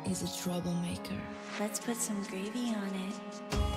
Is a troublemaker. Let's put some gravy on it.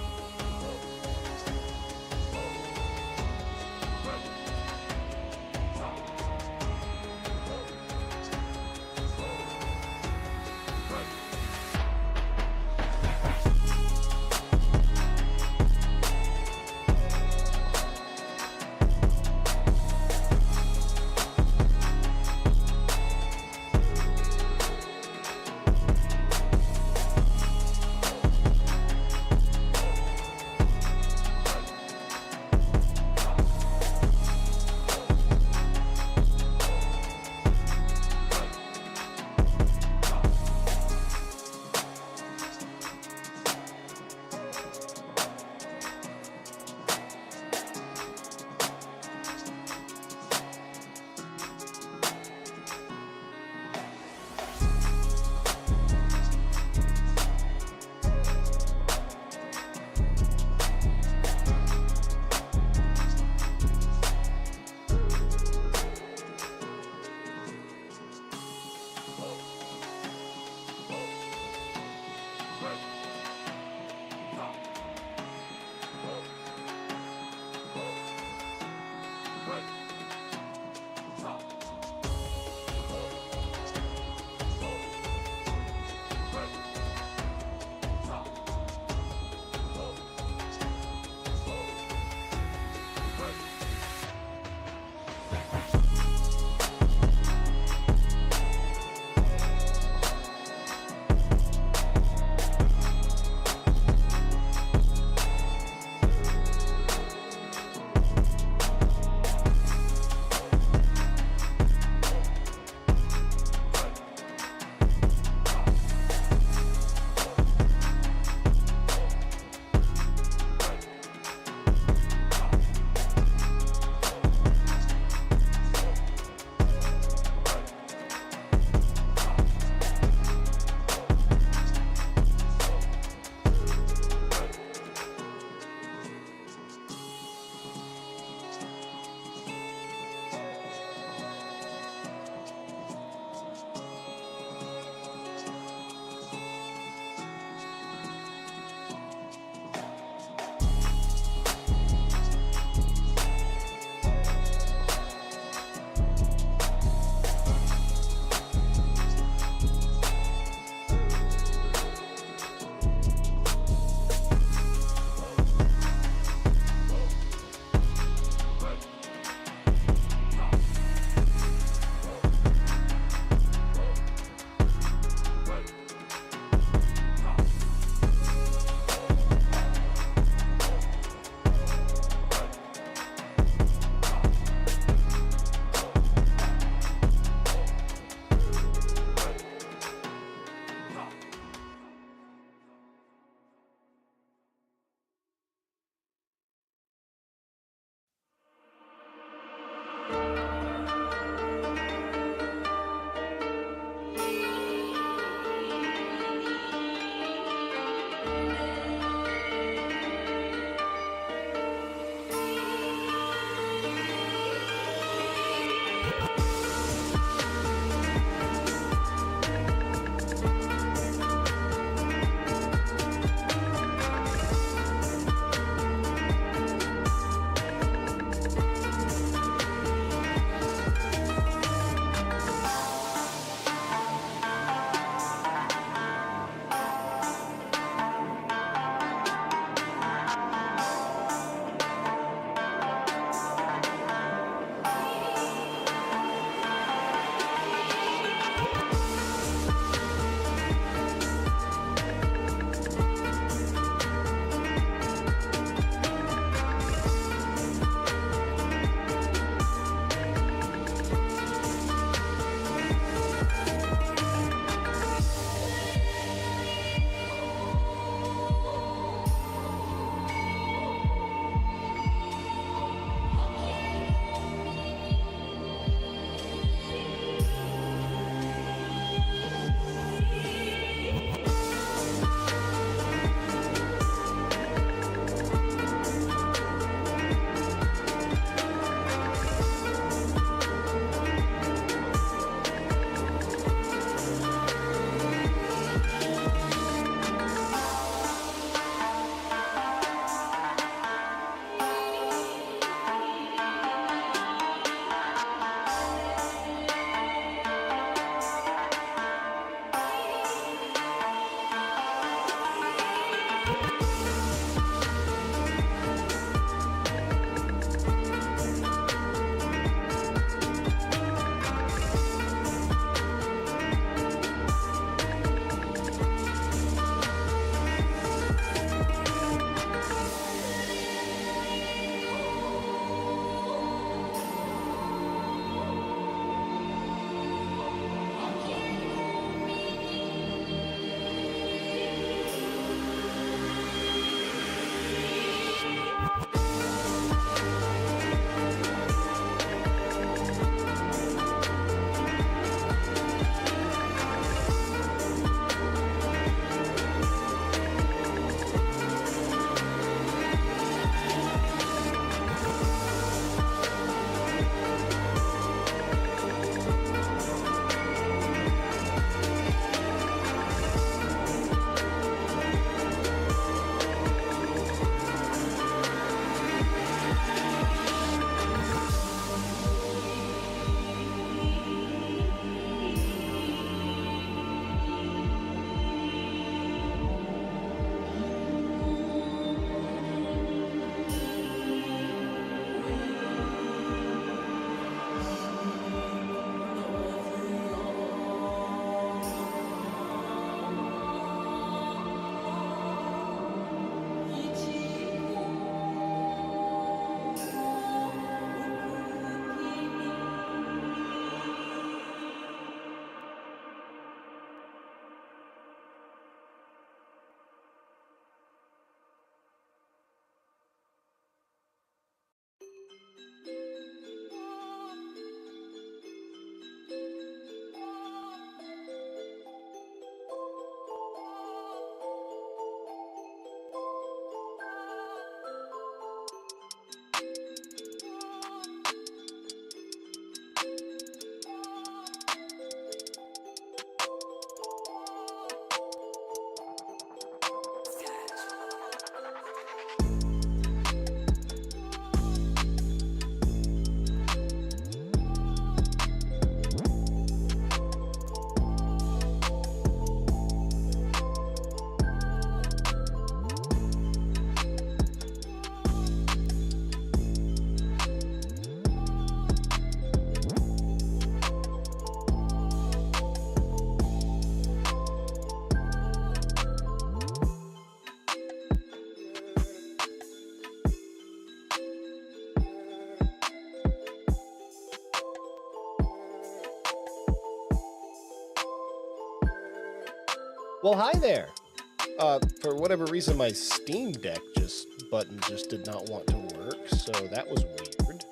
Well, hi there. For whatever reason, my Steam Deck button just did not want to work, so that was weird.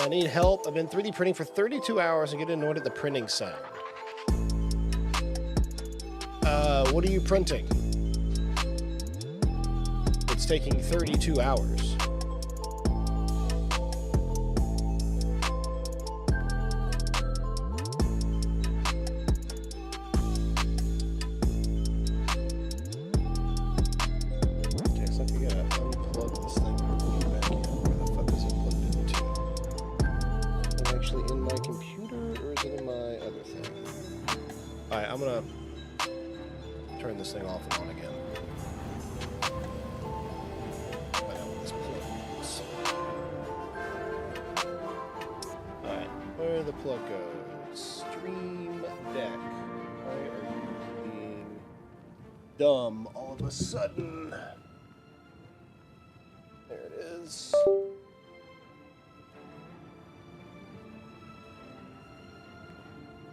I need help. I've been 3D printing for 32 hours and get annoyed at the printing sound. What are you printing? It's taking 32 hours. Dumb all of a sudden. There it is.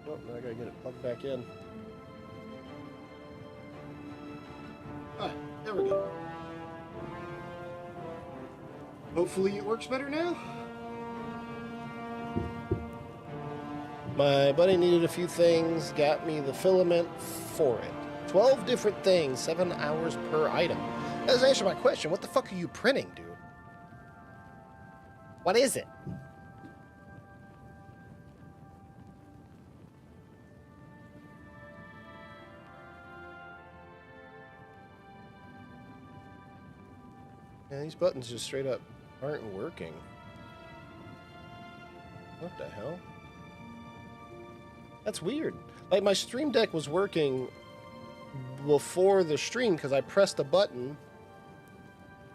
Oh, now I gotta get it plugged back in. Ah, there we go. Hopefully it works better now. My buddy needed a few things, got me the filament for it. 12 different things, 7 hours per item. That doesn't answer my question. What the fuck are you printing, dude? What is it? Yeah, these buttons just straight up aren't working. What the hell? That's weird. Like, my Stream Deck was working before the stream because I pressed a button.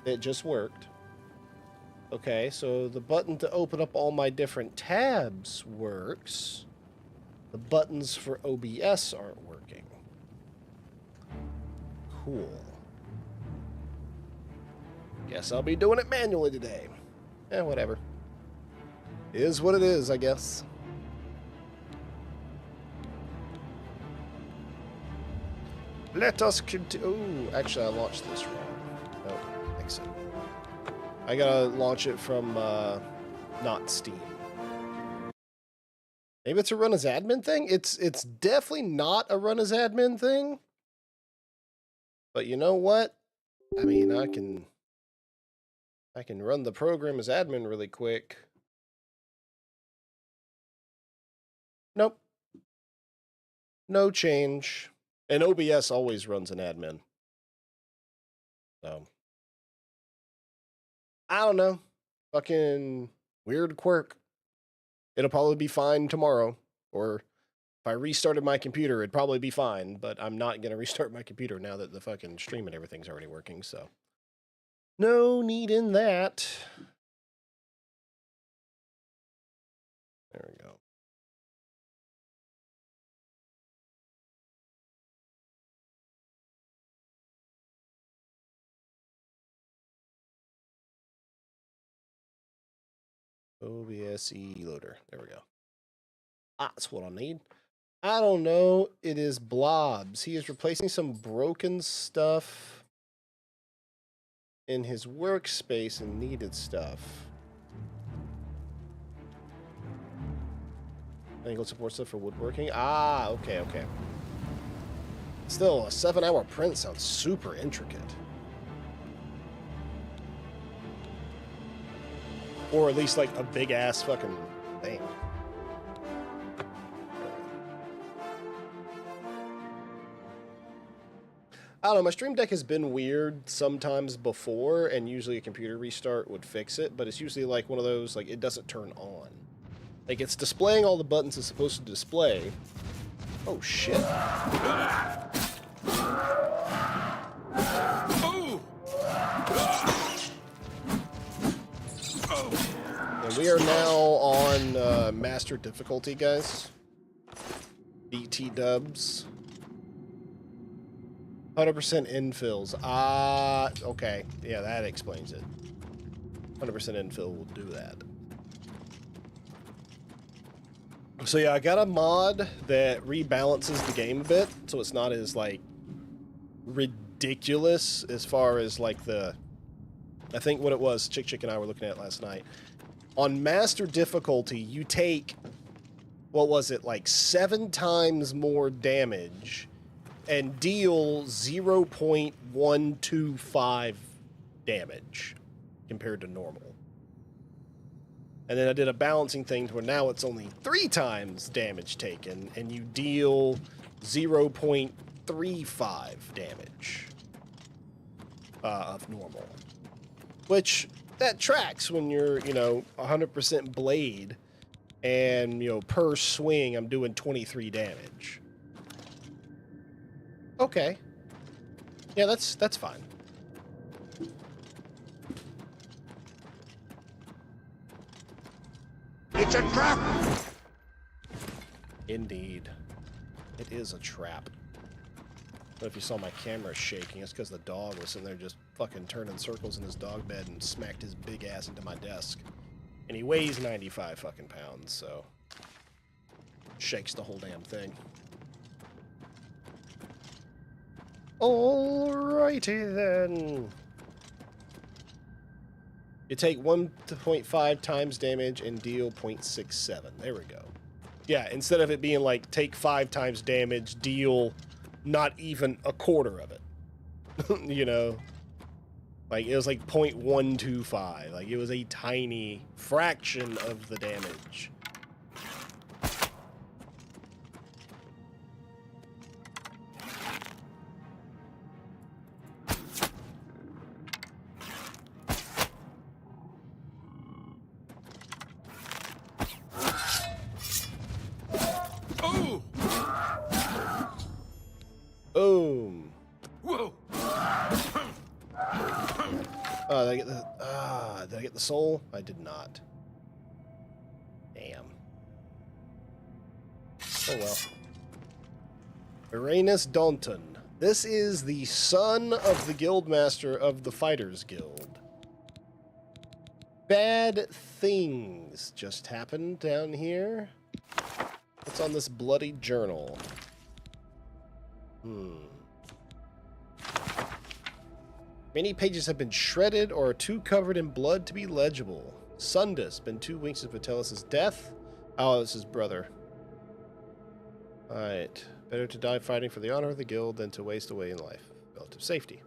It just worked. Okay, so the button to open up all my different tabs works. The buttons for OBS aren't working. Cool. Guess I'll be doing it manually today. Eh, whatever. Is what it is, I guess. Let us continue. Ooh, actually, I launched this wrong. Oh, exit. I gotta launch it from, not Steam. Maybe it's a run as admin thing? It's definitely not a run as admin thing. But you know what? I mean, I can run the program as admin really quick. Nope. No change. And OBS always runs an admin. So, I don't know. Fucking weird quirk. It'll probably be fine tomorrow. Or if I restarted my computer, it'd probably be fine. But I'm not going to restart my computer now that the fucking stream and everything's already working. So, no need in that. There we go. OBSE loader. There we go. Ah, that's what I need. I don't know. It is blobs. He is replacing some broken stuff in his workspace and needed stuff. Angle support stuff for woodworking. Ah, okay, okay. Still, a 7-hour print sounds super intricate. Or at least like a big ass fucking thing. I don't know, my Stream Deck has been weird sometimes before, and usually a computer restart would fix it, but it's usually like one of those, like, it doesn't turn on. Like, it's displaying all the buttons it's supposed to display. Oh, shit. And we are now on Master difficulty, guys. BT dubs. 100% infills. Ah, okay. Yeah, that explains it. 100% infill will do that. So yeah, I got a mod that rebalances the game a bit, so it's not as like ridiculous as far as like the. I think what it was, Chick and I were looking at last night. On master difficulty, you take, what was it, like 7 times more damage and deal 0.125 damage compared to normal. And then I did a balancing thing to where now it's only 3 times damage taken, and you deal 0.35 damage of normal. Which, that tracks when you're, 100% blade, and, per swing I'm doing 23 damage. Okay. Yeah, that's fine. It's a trap! Indeed. It is a trap. But if you saw my camera shaking, it's because the dog was sitting there just fucking turning circles in his dog bed and smacked his big ass into my desk. And he weighs 95 fucking pounds, so... shakes the whole damn thing. Alrighty then. You take 1.5 times damage and deal 0.67. There we go. Yeah, instead of it being like take 5 times damage, deal not even a quarter of it. Like it was like 0.125. Like it was a tiny fraction of the damage. Boom. Whoa! Did I get the soul? I did not. Damn. Oh well. Uranus Daunton. This is the son of the guildmaster of the Fighters Guild. Bad things just happened down here. What's on this bloody journal? Many pages have been shredded or are too covered in blood to be legible. Sundus, been 2 weeks since Vitellis' death. Oh, this is his brother. Alright. Better to die fighting for the honor of the guild than to waste away in life. Relative safety.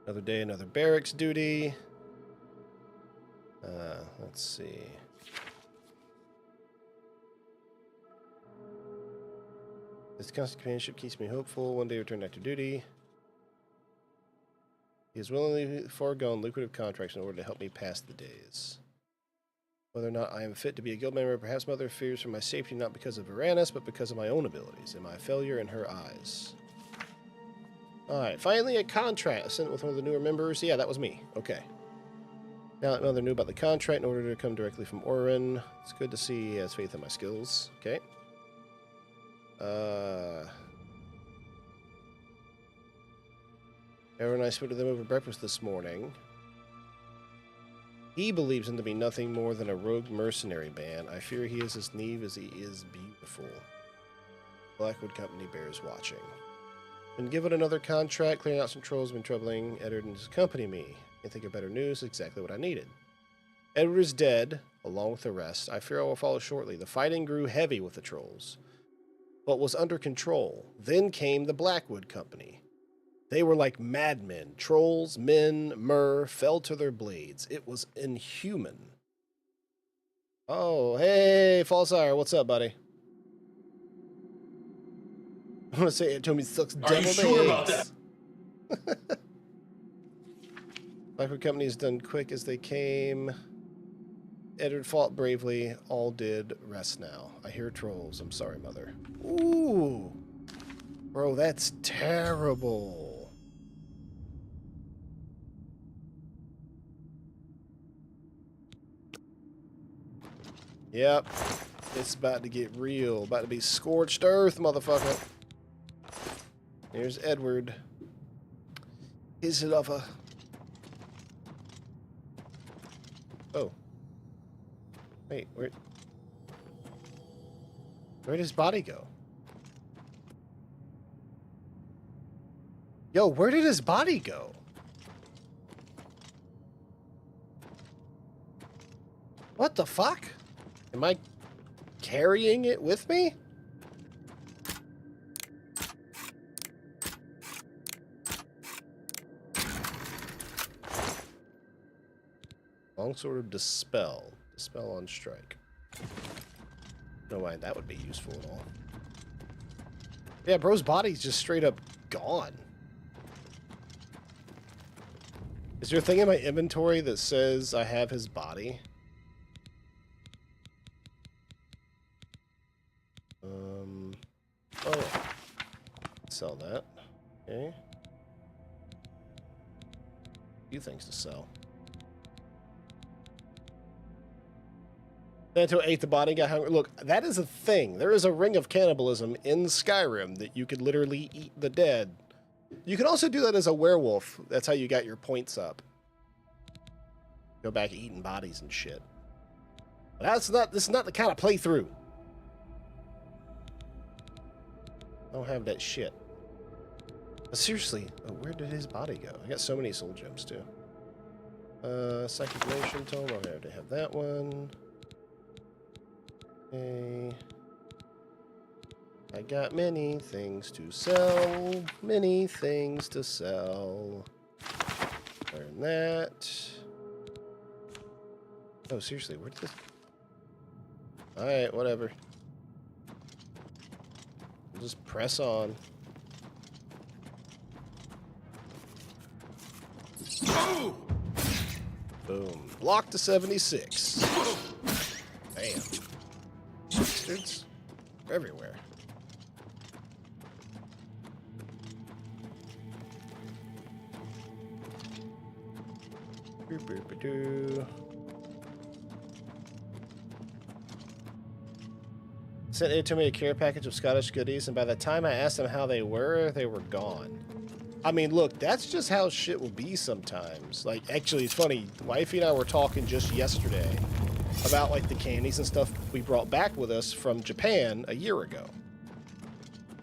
Another day, another barracks duty. Let's see. This constant companionship keeps me hopeful. One day return active duty. He has willingly foregone lucrative contracts in order to help me pass the days. Whether or not I am fit to be a guild member, perhaps Mother fears for my safety not because of Uranus, but because of my own abilities and my failure in her eyes. Alright, finally a contract. I sent it with one of the newer members. Yeah, that was me. Okay. Now that Mother knew about the contract in order to come directly from Orin. It's good to see he has faith in my skills. Okay. Aaron and I spoke to them over breakfast this morning. He believes him to be nothing more than a rogue mercenary band. I fear he is as naive as he is beautiful. Blackwood Company bears watching. Been given another contract, clearing out some trolls, been troubling Edward and his company me. Can't think of better news, exactly what I needed. Edward is dead, along with the rest. I fear I will follow shortly. The fighting grew heavy with the trolls, but was under control. Then came the Blackwood Company. They were like madmen. Trolls, men, myrrh fell to their blades. It was inhuman. Oh, hey, Falsire, what's up, buddy? I want to say it told me sucks deviled eggs. Are you sure about that? Blackwood Company is done quick as they came. Edward fought bravely. All did. Rest now. I hear trolls. I'm sorry, Mother. Ooh. Bro, that's terrible. Yep. It's about to get real. About to be scorched earth, motherfucker. Here's Edward. His lover. Oh. Wait, where? Where did his body go? Yo, where did his body go? What the fuck? Am I carrying it with me? Longsword of Dispel. Dispel on strike. No way that would be useful at all. Yeah, bro's body's just straight up gone. Is there a thing in my inventory that says I have his body? Oh, sell that. Okay. Few things to sell. Thanato ate the body, got hungry. Look, that is a thing. There is a ring of cannibalism in Skyrim that you could literally eat the dead. You can also do that as a werewolf. That's how you got your points up. Go back eating bodies and shit. But this is not the kind of playthrough. I don't have that shit. But seriously, where did his body go? I got so many soul gems too. Psychic Nation Tome, I'll have to have that one. Okay. I got many things to sell. Many things to sell. Learn that. Oh, seriously, where did this... Alright, whatever. We'll just press on. Boom. Block to 76. Bam. Bastards. They're everywhere. Boop-boop-a-doo. Sent it to me a care package of Scottish goodies, and by the time I asked them how they were gone. I mean, look, that's just how shit will be sometimes. Like, actually, it's funny. Wifey and I were talking just yesterday about, like, the candies and stuff we brought back with us from Japan a year ago.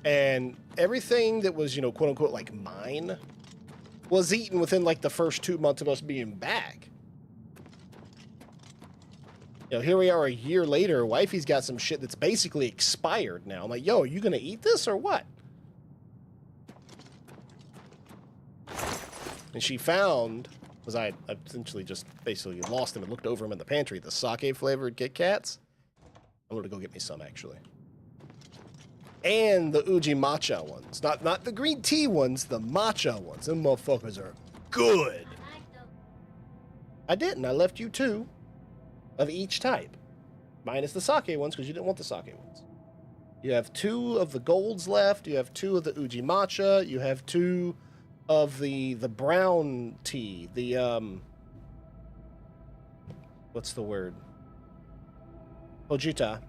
And everything that was, you know, quote-unquote, like, mine was eaten within, like, the first 2 months of us being back. You know, here we are a year later. Wifey's got some shit that's basically expired now. I'm like, yo, are you going to eat this or what? And she found, because I essentially just basically lost them and looked over them in the pantry, the sake-flavored Kit Kats. I'm going to go get me some, actually. And the Uji matcha ones. Not the green tea ones, the matcha ones. Them motherfuckers are good. I didn't. I left you 2 of each type. Minus the sake ones, because you didn't want the sake ones. You have 2 of the golds left. You have 2 of the Uji matcha. You have 2 of the brown tea. The, what's the word? Hojita.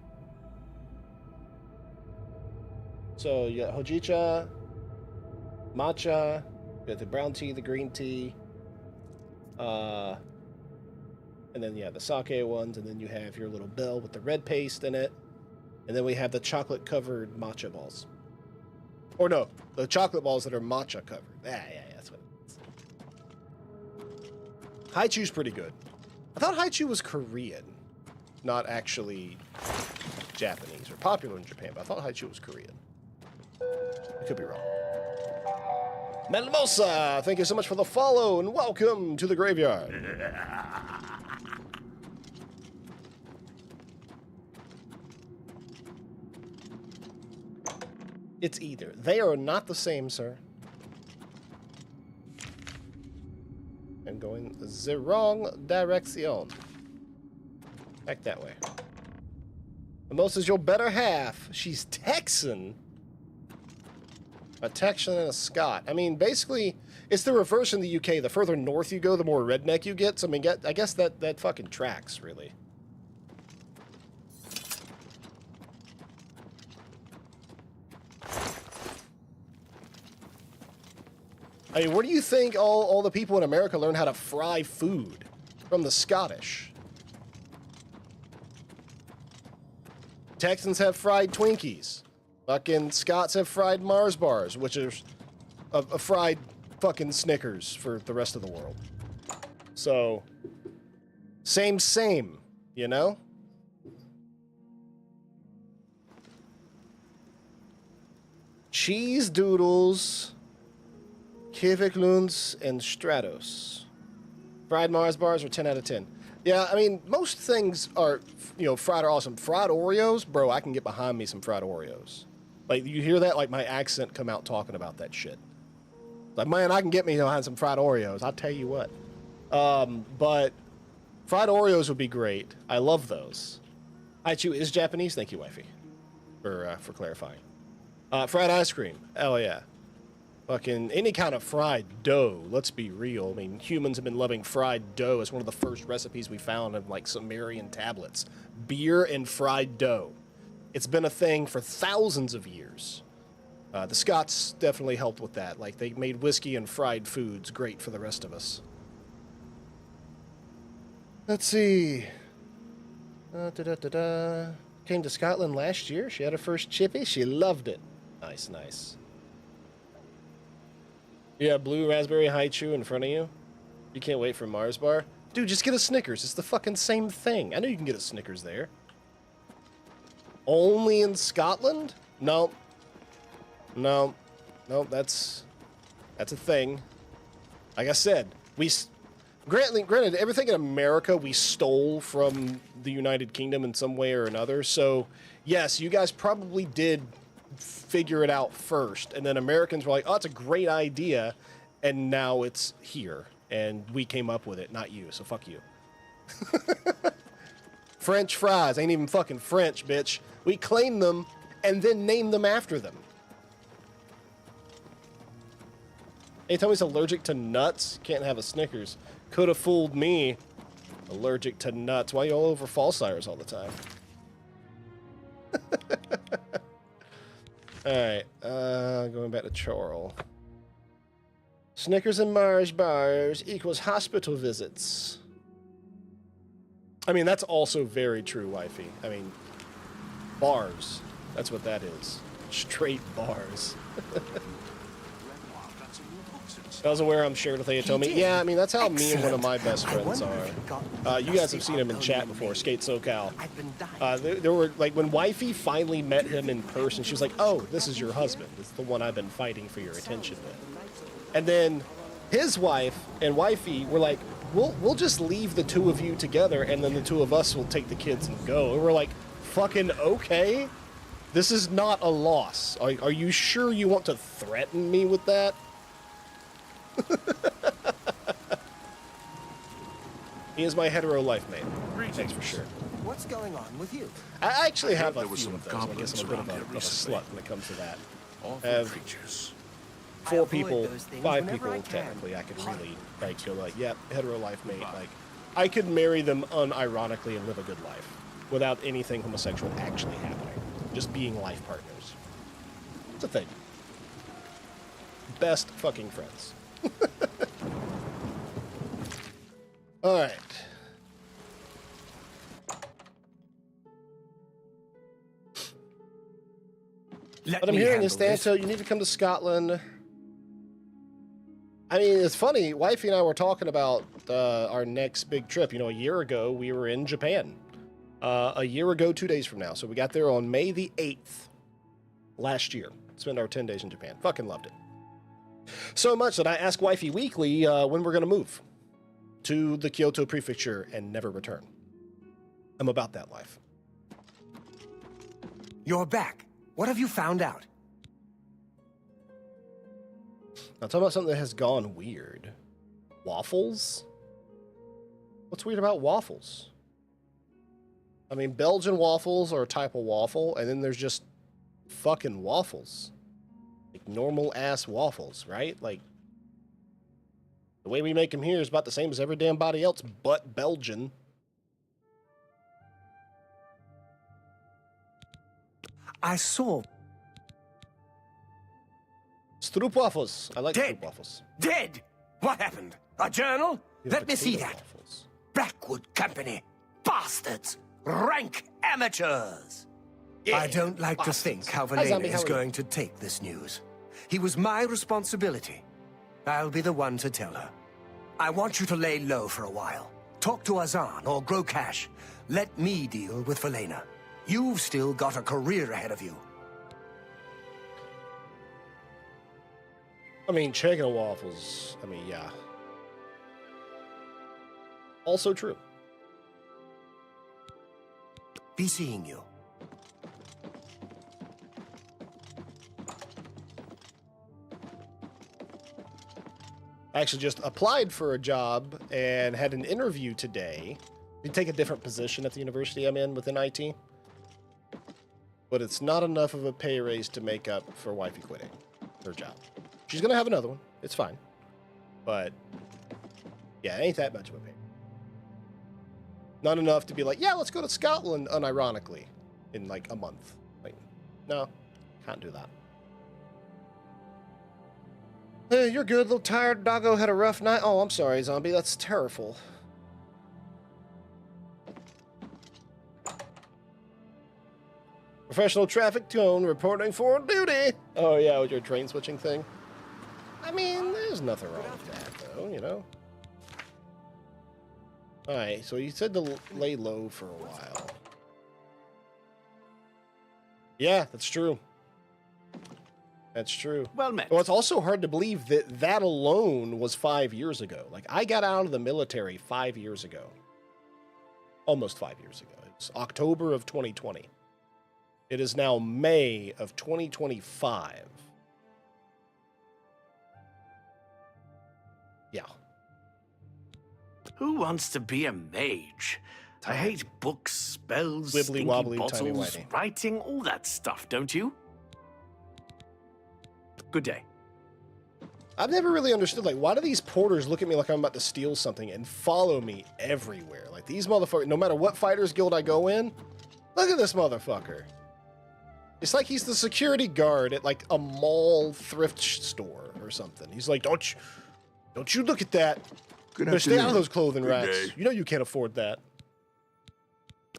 So you got Hojicha, matcha, you got the brown tea, the green tea, and then, yeah, the sake ones, and then you have your little bell with the red paste in it, and then we have the chocolate-covered matcha balls. Or no, the chocolate balls that are matcha-covered. Yeah, that's what it is. Haichu's pretty good. I thought Haichu was Korean, not actually Japanese, or popular in Japan, but I thought Haichu was Korean. I could be wrong. Melmosa, thank you so much for the follow, and welcome to the graveyard. It's either. They are not the same, sir. I'm going the wrong direction. Back that way. Melmosa's your better half. She's Texan. A Texan and a Scot. I mean, basically, it's the reverse in the UK. The further north you go, the more redneck you get. So, I mean, I guess that fucking tracks, really. I mean, where do you think all the people in America learn how to fry food? From the Scottish. Texans have fried Twinkies. Fucking Scots have fried Mars bars, which is a fried fucking Snickers for the rest of the world. So, same, you know? Cheese doodles, Kiviklunds, and Stratos. Fried Mars bars are 10 out of 10. Yeah, I mean, most things are, you know, fried are awesome. Fried Oreos, bro, I can get behind me some fried Oreos. Like, you hear that? Like, my accent come out talking about that shit. Like, man, I can get me behind some fried Oreos. I'll tell you what. But fried Oreos would be great. I love those. Aichu is Japanese. Thank you, wifey, for clarifying. Fried ice cream. Hell yeah. Fucking any kind of fried dough. Let's be real. I mean, humans have been loving fried dough. It's one of the first recipes we found in, like, Sumerian tablets. Beer and fried dough. It's been a thing for thousands of years. The Scots definitely helped with that. Like, they made whiskey and fried foods great for the rest of us. Let's see. Came to Scotland last year. She had her first chippy. She loved it. Nice, nice. Yeah, blue raspberry Haichu in front of you. You can't wait for Mars bar. Dude, just get a Snickers. It's the fucking same thing. I know you can get a Snickers there. Only in Scotland? No. No. No, that's a thing. Like I said, granted, everything in America we stole from the United Kingdom in some way or another. So, yes, you guys probably did figure it out first, and then Americans were like, oh, it's a great idea, and now it's here, and we came up with it, not you, so fuck you. French fries ain't even fucking French, bitch. We claim them and then name them after them. Anytime he's allergic to nuts, can't have a Snickers. Could have fooled me. Allergic to nuts. Why are you all over false-sires all the time? Alright, going back to Chorl. Snickers and Mars bars equals hospital visits. I mean, that's also very true, wifey. I mean, bars. That's what that is. Straight bars. I was aware I'm shared with Ayatomi. Yeah, I mean, that's how me and one of my best friends are. You guys have seen him in chat before, Skate SoCal. There were, like, when wifey finally met him in person, she was like, oh, this is your husband. It's the one I've been fighting for your attention with. And then his wife and wifey were like, we'll just leave the two of you together, and then the two of us will take the kids and go. And we're like, fucking okay? This is not a loss. Are you sure you want to threaten me with that? He is my hetero life mate. Thanks for sure. What's going on with you? I actually have a few of those. I guess I'm a bit of a slut when it comes to that. I have 4 people, 5 people technically. I could really go like, yeah, hetero life mate. Like, I could marry them unironically and live a good life without anything homosexual actually happening. Just being life partners. It's a thing. Best fucking friends. All right. What I'm hearing is, Stanto, you need to come to Scotland. I mean, it's funny. Wifey and I were talking about our next big trip. You know, a year ago, we were in Japan. A year ago, 2 days from now. So we got there on May the 8th last year. Spent our 10 days in Japan. Fucking loved it. So much that I ask wifey weekly when we're going to move to the Kyoto prefecture and never return. I'm about that life. You're back. What have you found out? Now, talk about something that has gone weird. Waffles? What's weird about waffles? I mean, Belgian waffles are a type of waffle, and then there's just fucking waffles. Like normal-ass waffles, right? Like, the way we make them here is about the same as every damn body else, but Belgian. I saw... Stroopwafels. I like stroopwafels. Dead! What happened? A journal? Let me see that. Waffles. Blackwood Company. Bastards! Rank amateurs! I don't like to think how Valena is going to take this news. He was my responsibility. I'll be the one to tell her. I want you to lay low for a while. Talk to Azan or grow cash. Let me deal with Valena. You've still got a career ahead of you. I mean, chicken and waffles. I mean, yeah. Also true. Be seeing you. I actually just applied for a job and had an interview today. You take a different position at the university I'm in within IT. But it's not enough of a pay raise to make up for wifey quitting her job. She's going to have another one. It's fine. But, yeah, it ain't that much of a pay. Not enough to be like, yeah, let's go to Scotland, unironically, in like a month. Like, no, can't do that. Hey, you're good, little tired doggo, had a rough night. Oh, I'm sorry, zombie, that's terrible. Professional traffic tone reporting for duty. Oh, yeah, with your train switching thing. I mean, there's nothing wrong with that, though, you know? Alright, so you said to lay low for a while. Yeah, that's true. That's true. Well met. Well, it's also hard to believe that that alone was 5 years ago. Like, I got out of the military 5 years ago. Almost 5 years ago. It's October of 2020. It is now May of 2025. Yeah. Who wants to be a mage? I hate books, spells, Wibbly stinky wobbly, bottles, timey-wimey. writing, all that stuff, don't you? Good day. I've never really understood, like, why do these porters look at me like I'm about to steal something and follow me everywhere? Like, these motherfuckers, no matter what fighters guild I go in, look at this motherfucker. It's like he's the security guard at, like, a mall thrift store or something. He's like, don't you look at that. Stay out of those clothing racks. You know you can't afford that.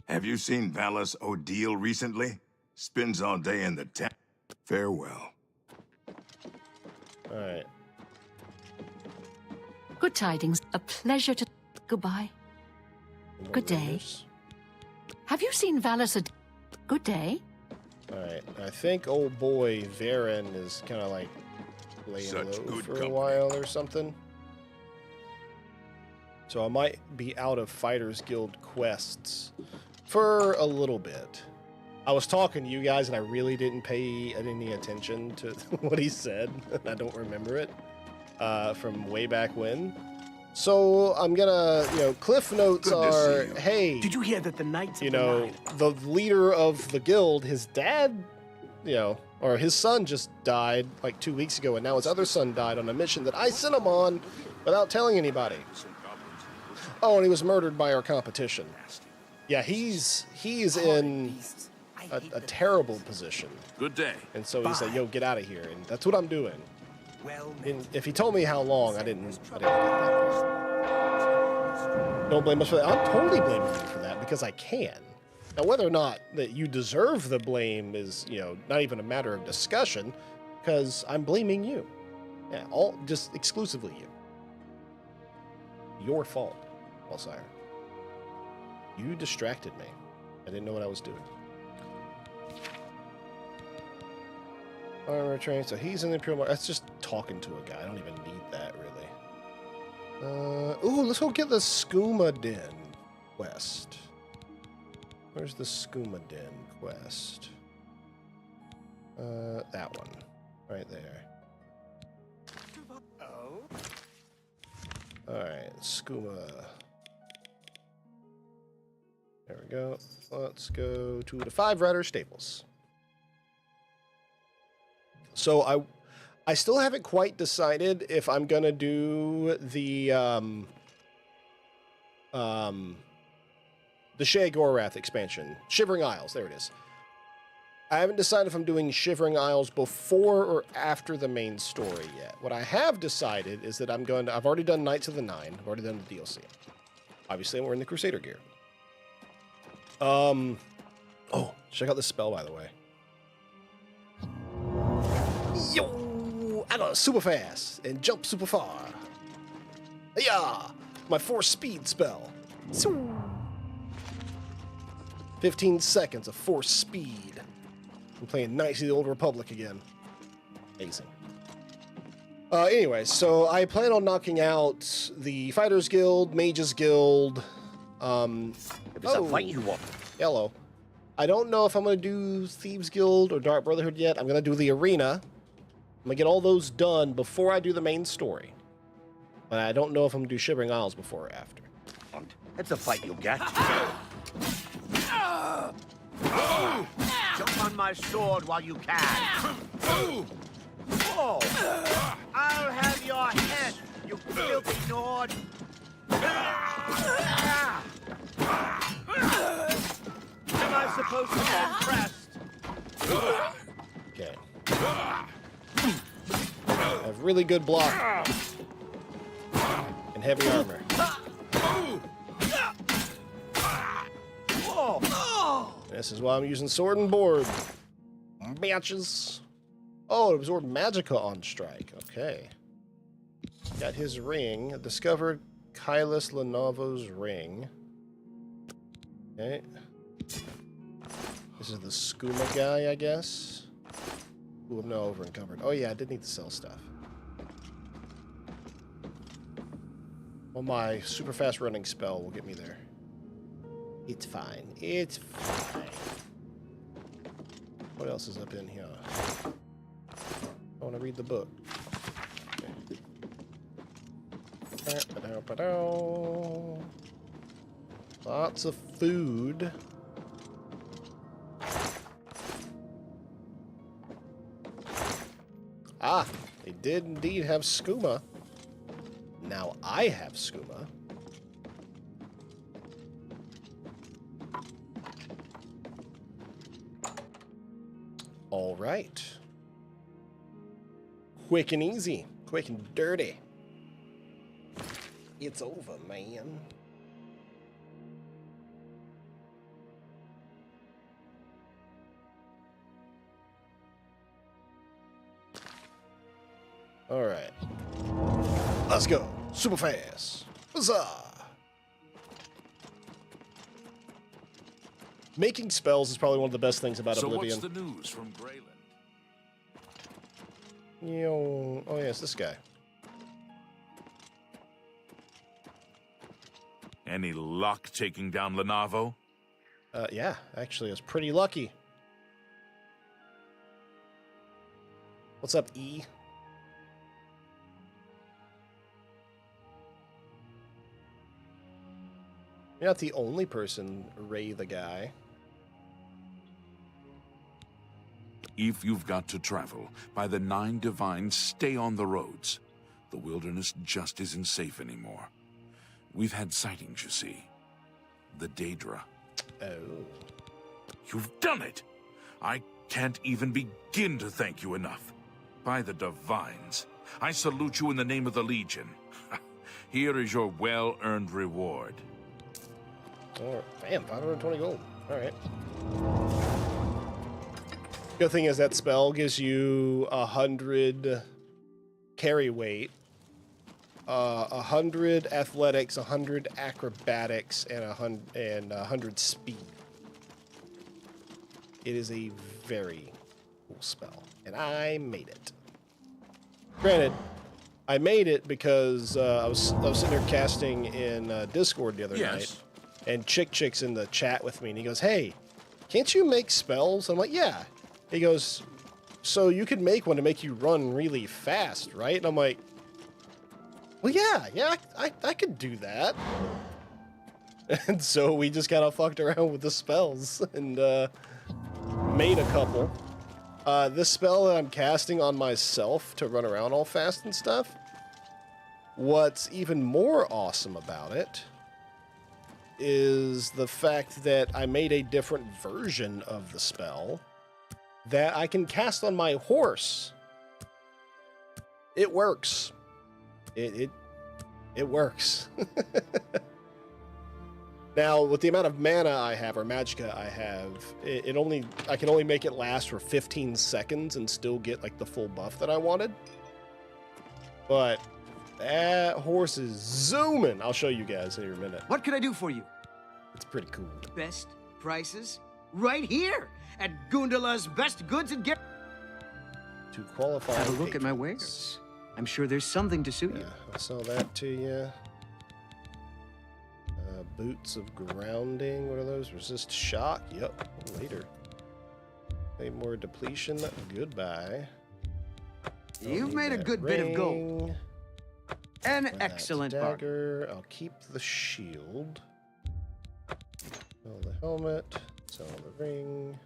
Have you seen Valis Odile recently? Spends all day in the town. Farewell. All right. Good tidings. A pleasure to... Goodbye. Good day. Have you seen Valis? Good day. All right. I think old boy Varen is kind of like laying Such low good for company. a while or something. So I might be out of Fighters Guild quests for a little bit. I was talking to you guys and I really didn't pay any attention to what he said. I don't remember it from way back when. So I'm gonna, cliff notes Good to see are, you. hey, Did you hear that the Knights of the Nine... the leader of the guild, his dad, or his son just died like 2 weeks ago, and now his other son died on a mission that I sent him on without telling anybody. Oh, and he was murdered by our competition. Yeah, he's in a terrible position. Good day. And so he's like, yo, get out of here. And that's what I'm doing. Well And if he told me how long, I didn't get that part. Don't blame us for that. I'm totally blaming you for that because I can. Now, whether or not that you deserve the blame is, not even a matter of discussion because I'm blaming you. Yeah, just exclusively you. Your fault, Wellsire. You distracted me. I didn't know what I was doing. Armor train. So he's in the Imperial Market. That's just talking to a guy. I don't even need that, really. Ooh, let's go get the Skooma Den quest. Where's the Skooma Den quest? That one. Right there. Oh? Alright, Skooma. There we go. Let's go to the Five Rider Stables. So I still haven't quite decided if I'm gonna do the Shea Gorath expansion. Shivering Isles, there it is. I haven't decided if I'm doing Shivering Isles before or after the main story yet. What I have decided is that I've already done Knights of the Nine. I've already done the DLC. Obviously, we're in the Crusader gear. Oh, Check out this spell, by the way. Yo! I go super fast and jump super far. Yeah! My force speed spell. 15 seconds of force speed. I'm playing Knights of the Old Republic again. Amazing. Anyway, so I plan on knocking out the Fighters Guild, Mages Guild. If it's a fight you want. Hello. I don't know if I'm going to do Thieves Guild or Dark Brotherhood yet. I'm going to do the arena. I'm going to get all those done before I do the main story. But I don't know if I'm going to do Shivering Isles before or after. It's a fight you'll get. Jump on my sword while you can. Whoa! I'll have your head, you filthy Nord! Am I supposed to be impressed? Okay. I have really good block. And heavy armor. This is why I'm using sword and board. Matches. Oh, it absorbed Magicka on strike. Okay. Got his ring. Discovered Kailas Lenovo's ring. Okay. This is the skooma guy, I guess. Ooh, I'm now over encumbered. Oh yeah, I did need to sell stuff. Well, my super fast running spell will get me there. It's fine. It's fine. What else is up in here? I want to read the book. Okay. Lots of food. Ah, they did indeed have skooma. Now I have skooma. All right. Quick and easy. Quick and dirty. It's over, man. All right. Let's go. Super fast. Huzzah! Making spells is probably one of the best things about Oblivion. So what's the news from Greyland? Yo, oh yes, this guy. Any luck taking down Lenovo? Yeah, actually, I was pretty lucky. What's up, E? You're not the only person, Ray the guy. If you've got to travel, by the 9 Divines, stay on the roads. The wilderness just isn't safe anymore. We've had sightings, you see. The Daedra. Oh. You've done it! I can't even begin to thank you enough. By the Divines, I salute you in the name of the Legion. Here is your well-earned reward. Oh, damn, 520 gold. All right. The other thing is that spell gives you 100 carry weight, 100 athletics, 100 acrobatics, and 100 speed. It is a very cool spell, and I made it. Granted, I made it because I was sitting there casting in Discord the other night, and Chick's in the chat with me, and he goes, "Hey, can't you make spells?" I'm like, "Yeah." He goes, "So you could make one to make you run really fast, right?" And I'm like, "Well, yeah, I could do that." And so we just kind of fucked around with the spells and made a couple. This spell that I'm casting on myself to run around all fast and stuff, what's even more awesome about it is the fact that I made a different version of the spell that I can cast on my horse. It works. It works. Now, with the amount of mana I have, or magicka I have, I can only make it last for 15 seconds and still get like the full buff that I wanted. But that horse is zooming. I'll show you guys in a minute. What can I do for you? It's pretty cool. Best prices right here at Gundala's Best Goods and Gift. To qualify. Have a look at my wares. I'm sure there's something to suit you. I'll sell that to you. Boots of grounding. What are those? Resist shock. Yep. Later. Any more depletion? Goodbye. You've made a good bit of gold. An excellent dagger. I'll keep the shield. Sell the helmet. Sell the ring.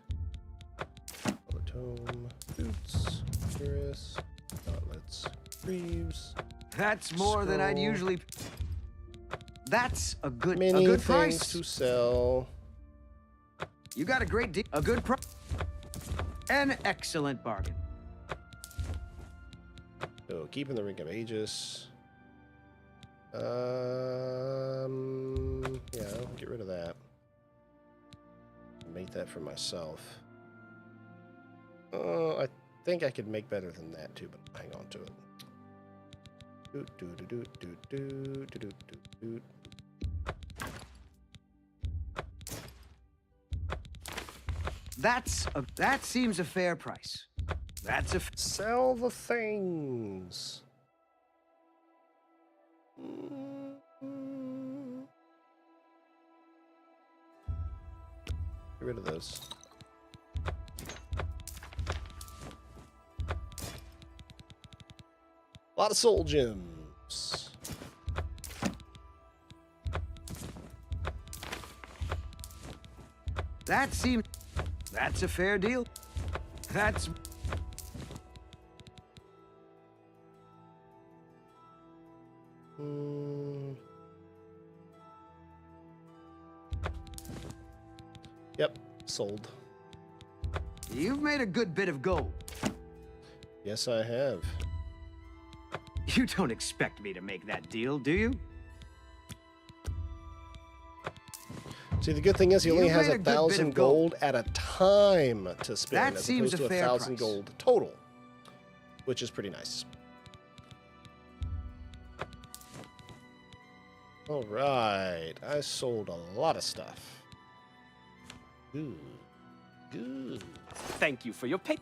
Sell the tome. Boots. Cuirass. Gauntlets. Greaves. That's more than I'd usually. That's a good things price to sell. You got a great deal. A good price. An excellent bargain. So keeping the Ring of Aegis. Yeah, I'll get rid of that. Make that for myself. I think I could make better than that too, but hang on to it. That seems a fair price. That's a sell the things. Get rid of those. A lot of soul gems. That's a fair deal. That's Yep, sold. You've made a good bit of gold. Yes, I have. You don't expect me to make that deal, do you? See, the good thing is he only has 1,000 gold at a time to spend, as opposed to 1,000 gold total, which is pretty nice. All right, I sold a lot of stuff. Good, good. Thank you for your pay.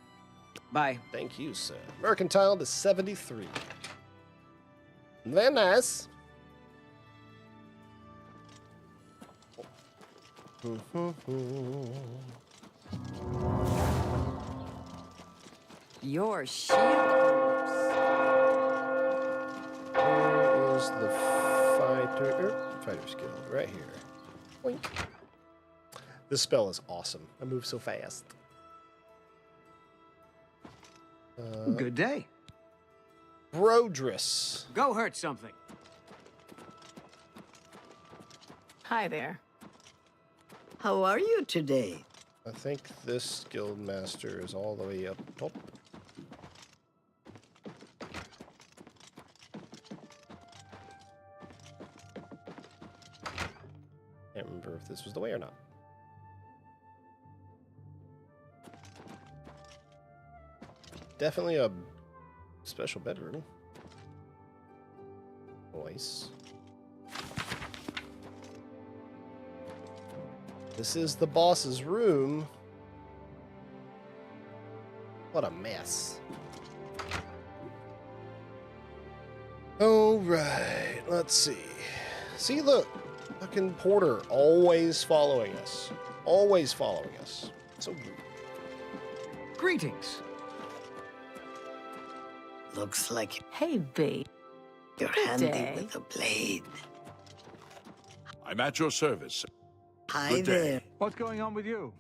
Bye. Thank you, sir. Mercantile to 73. Very nice. Your shield. Where is the fighter's guild? Right here. Boink. This spell is awesome. I move so fast. Good day. Brodris. Go hurt something. Hi there. How are you today? I think this guild master is all the way up top. Can't remember if this was the way or not. Definitely a special bedroom. Nice. This is the boss's room. What a mess. All right, let's see. See, look. Fucking Porter always following us. Always following us. So good. Greetings. Looks like Hey, babe. you're Good handy day. with a blade. I'm at your service. Hi Good day. there. What's going on with you?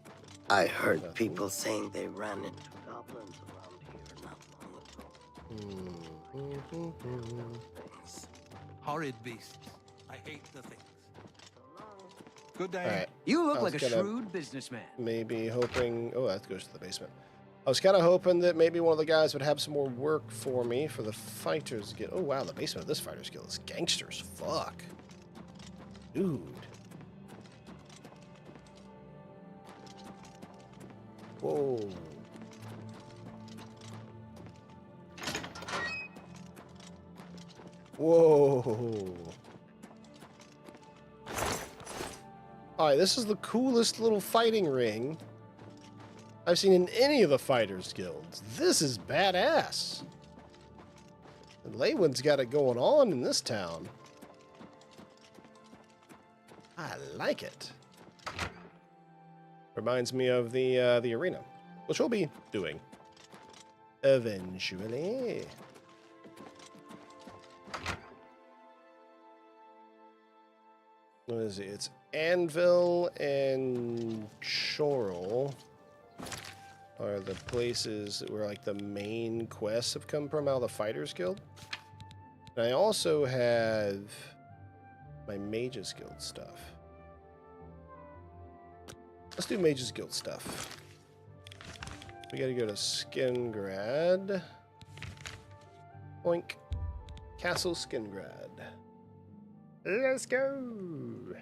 I heard people saying they ran into goblins around here not long ago. Horrid beasts. I hate the things. Good day. All right. You I look was like a gonna- shrewd businessman. Maybe hoping... Oh, that goes to the basement. I was kind of hoping that maybe one of the guys would have some more work for me for the fighters guild. Oh, wow, the basement of this fighters guild is gangsters. Fuck. Dude. Whoa. Whoa. Alright, this is the coolest little fighting ring I've seen in any of the Fighters Guilds. This is badass. And Leywin's got it going on in this town. I like it. Reminds me of the arena, which we'll be doing eventually. What is it? It's Anvil and Chorrel are the places where like the main quests have come from out of the Fighters Guild. And I also have my Mages Guild stuff. Let's do Mages Guild stuff. We gotta go to Skingrad. Oink. Castle Skingrad. Let's go!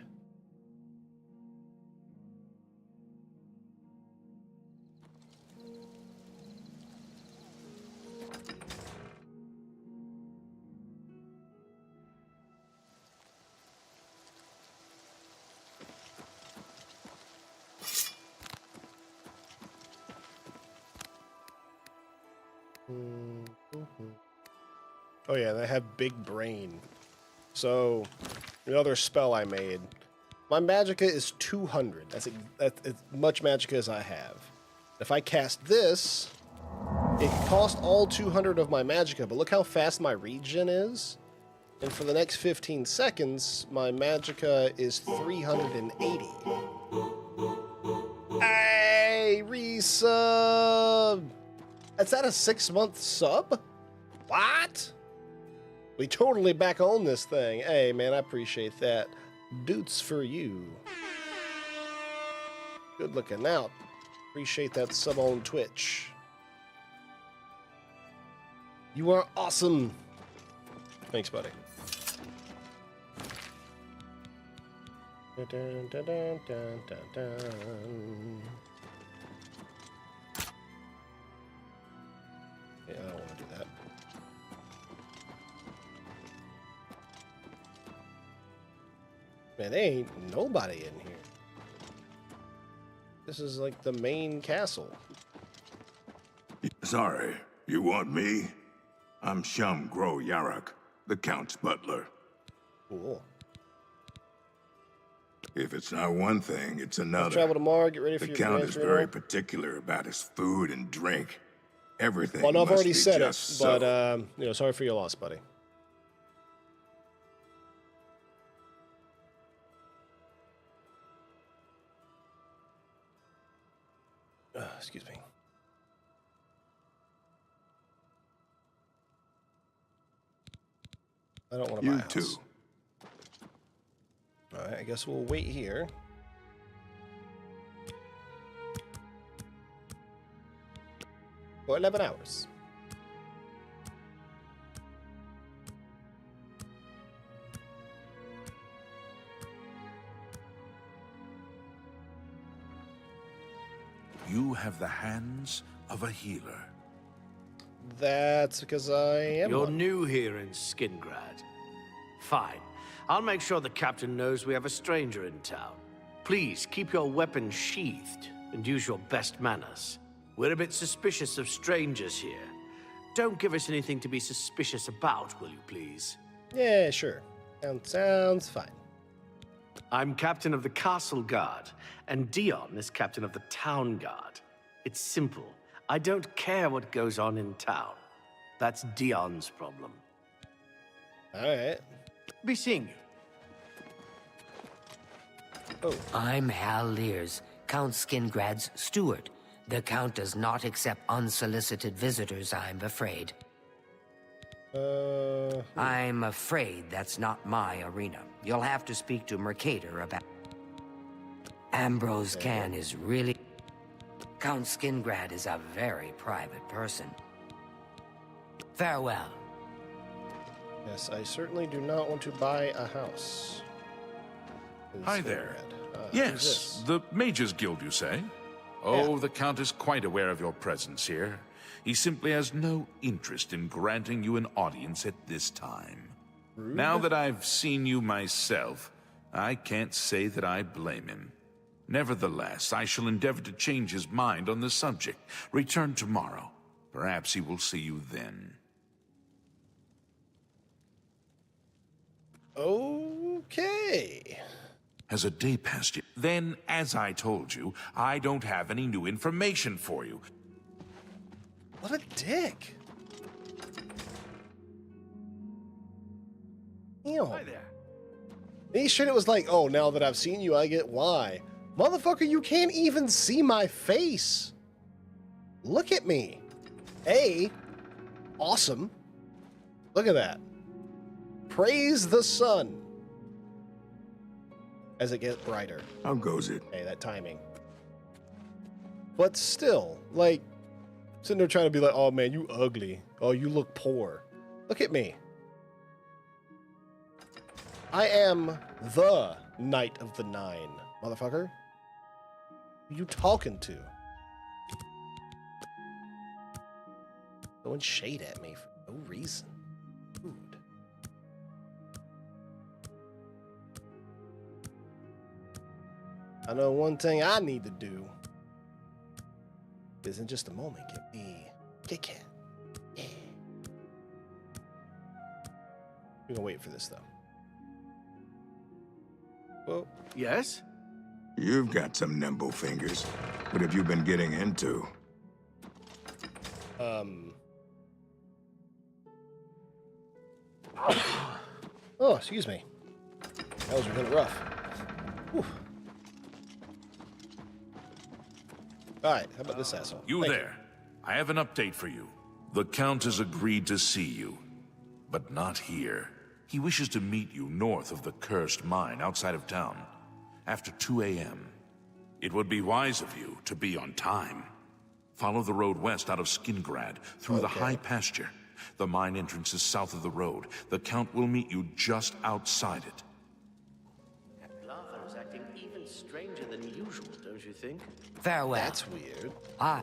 Oh yeah, they have big brain. So, another spell I made. My magicka is 200. That's as much magicka as I have. If I cast this, it cost all 200 of my magicka, but look how fast my regen is. And for the next 15 seconds, my magicka is 380. Hey, resub! Is that a 6-month sub? What? We totally back on this thing. Hey, man, I appreciate that. Doots for you. Good looking out. Appreciate that sub on Twitch. You are awesome. Thanks, buddy. Dun, dun, dun, dun, dun, dun. Yeah, I don't want to do that. Man, there ain't nobody in here. This is like the main castle. Sorry, you want me? I'm Shum Gro Yarak, the Count's butler. Cool. If it's not one thing, it's another. Let's travel tomorrow, get ready for the your Count is very funeral. particular about his food and drink. Everything Well, no, I've must already be said it, just but, so. you know, sorry for your loss, buddy. Excuse me. I don't want to buy a house. You too. All right, I guess we'll wait here. For 11 hours. You have the hands of a healer. That's because I am You're one. new here in Skingrad. Fine. I'll make sure the captain knows we have a stranger in town. Please keep your weapons sheathed and use your best manners. We're a bit suspicious of strangers here. Don't give us anything to be suspicious about, will you please? Yeah, sure. Sounds fine. I'm captain of the Castle Guard, and Dion is captain of the Town Guard. It's simple. I don't care what goes on in town. That's Dion's problem. All right. Be seeing you. Oh. I'm Hal Lears, Count Skingrad's steward. The Count does not accept unsolicited visitors, I'm afraid. I'm afraid that's not my arena. You'll have to speak to Mercator about... Ambrose Can is really... Count Skingrad is a very private person. Farewell. Yes, I certainly do not want to buy a house. Hi there. Yes, the Mages Guild, you say? Oh, the Count is quite aware of your presence here. He simply has no interest in granting you an audience at this time. Rude. Now that I've seen you myself, I can't say that I blame him. Nevertheless, I shall endeavor to change his mind on the subject. Return tomorrow. Perhaps he will see you then. Okay. Has a day passed yet? Then, as I told you, I don't have any new information for you. What a dick. Ew. Hi there. He should it was like, oh, now that I've seen you, I get why. Motherfucker, you can't even see my face. Look at me. Awesome. Look at that. Praise the sun. As it gets brighter. How goes it? Hey, that timing. But still, like, sitting there trying to be like, oh man, you ugly. Oh, you look poor. Look at me. I am the Knight of the Nine, motherfucker. Who you talking to? Throwing shade at me for no reason. Dude. I know one thing I need to do is in just a moment get me Kit Kat. Yeah. We're gonna wait for this though. Well, yes? You've got some nimble fingers. What have you been getting into? Oh, excuse me. That was really rough. Whew. Alright, how about this asshole? You there. I have an update for you. The Count has agreed to see you, but not here. He wishes to meet you north of the cursed mine outside of town, after 2 a.m. It would be wise of you to be on time. Follow the road west out of Skingrad, through the high pasture. The mine entrance is south of the road. The Count will meet you just outside it. That lava is acting even stranger than usual, don't you think? Farewell. That's weird. Ah.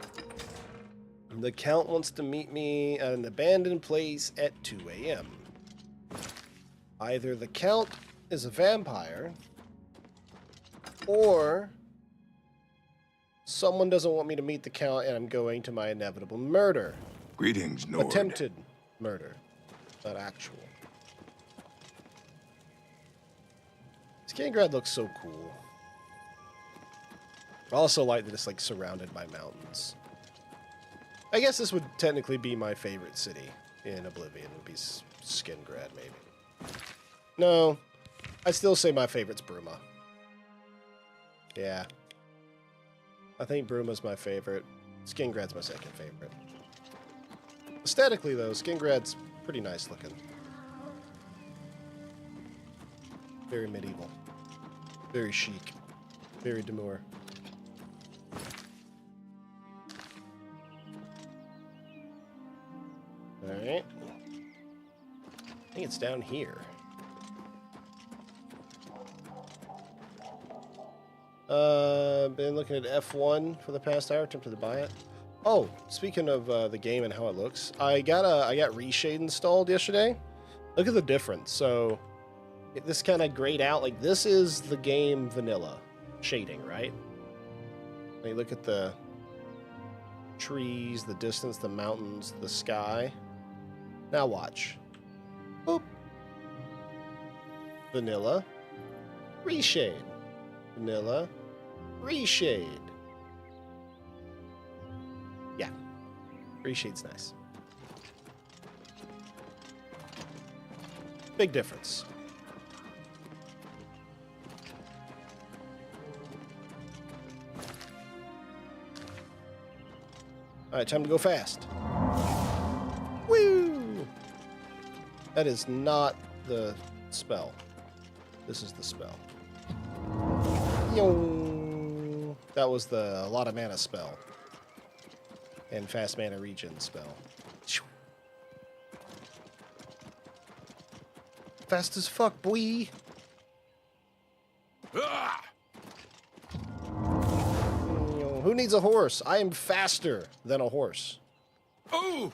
The Count wants to meet me at an abandoned place at 2 a.m. Either the Count is a vampire, or someone doesn't want me to meet the Count and I'm going to my inevitable murder. Greetings, Nord. Attempted murder, not actual. Skingrad looks so cool. I also like that it's like surrounded by mountains. I guess this would technically be my favorite city in Oblivion, would be Skingrad, maybe. No, I still say my favorite's Bruma. Yeah. I think Bruma's my favorite. Skingrad's my second favorite. Aesthetically, though, Skingrad's pretty nice looking. Very medieval. Very chic. Very demure. Alright. I think it's down here. Been looking at F1 for the past hour, attempted to buy it. Oh, speaking of the game and how it looks, I got Reshade installed yesterday. Look at the difference. So this kind of grayed out. Like, this is the game vanilla shading, right? Like, look at the trees, the distance, the mountains, the sky. Now watch. Boop. Vanilla. Reshade. Vanilla. Reshade. Yeah. Reshade's nice. Big difference. Alright, time to go fast. Woo! That is not the spell. This is the spell. Yo! That was the a lot of mana spell. And fast mana regen spell. Fast as fuck, boy! Who needs a horse? I am faster than a horse. Oh!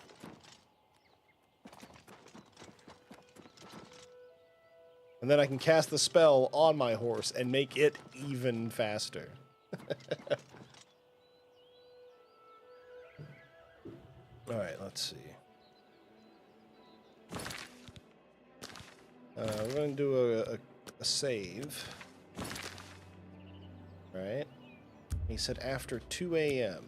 And then I can cast the spell on my horse and make it even faster. Alright, let's see. We're going to do a save. Alright. He said after 2 a.m.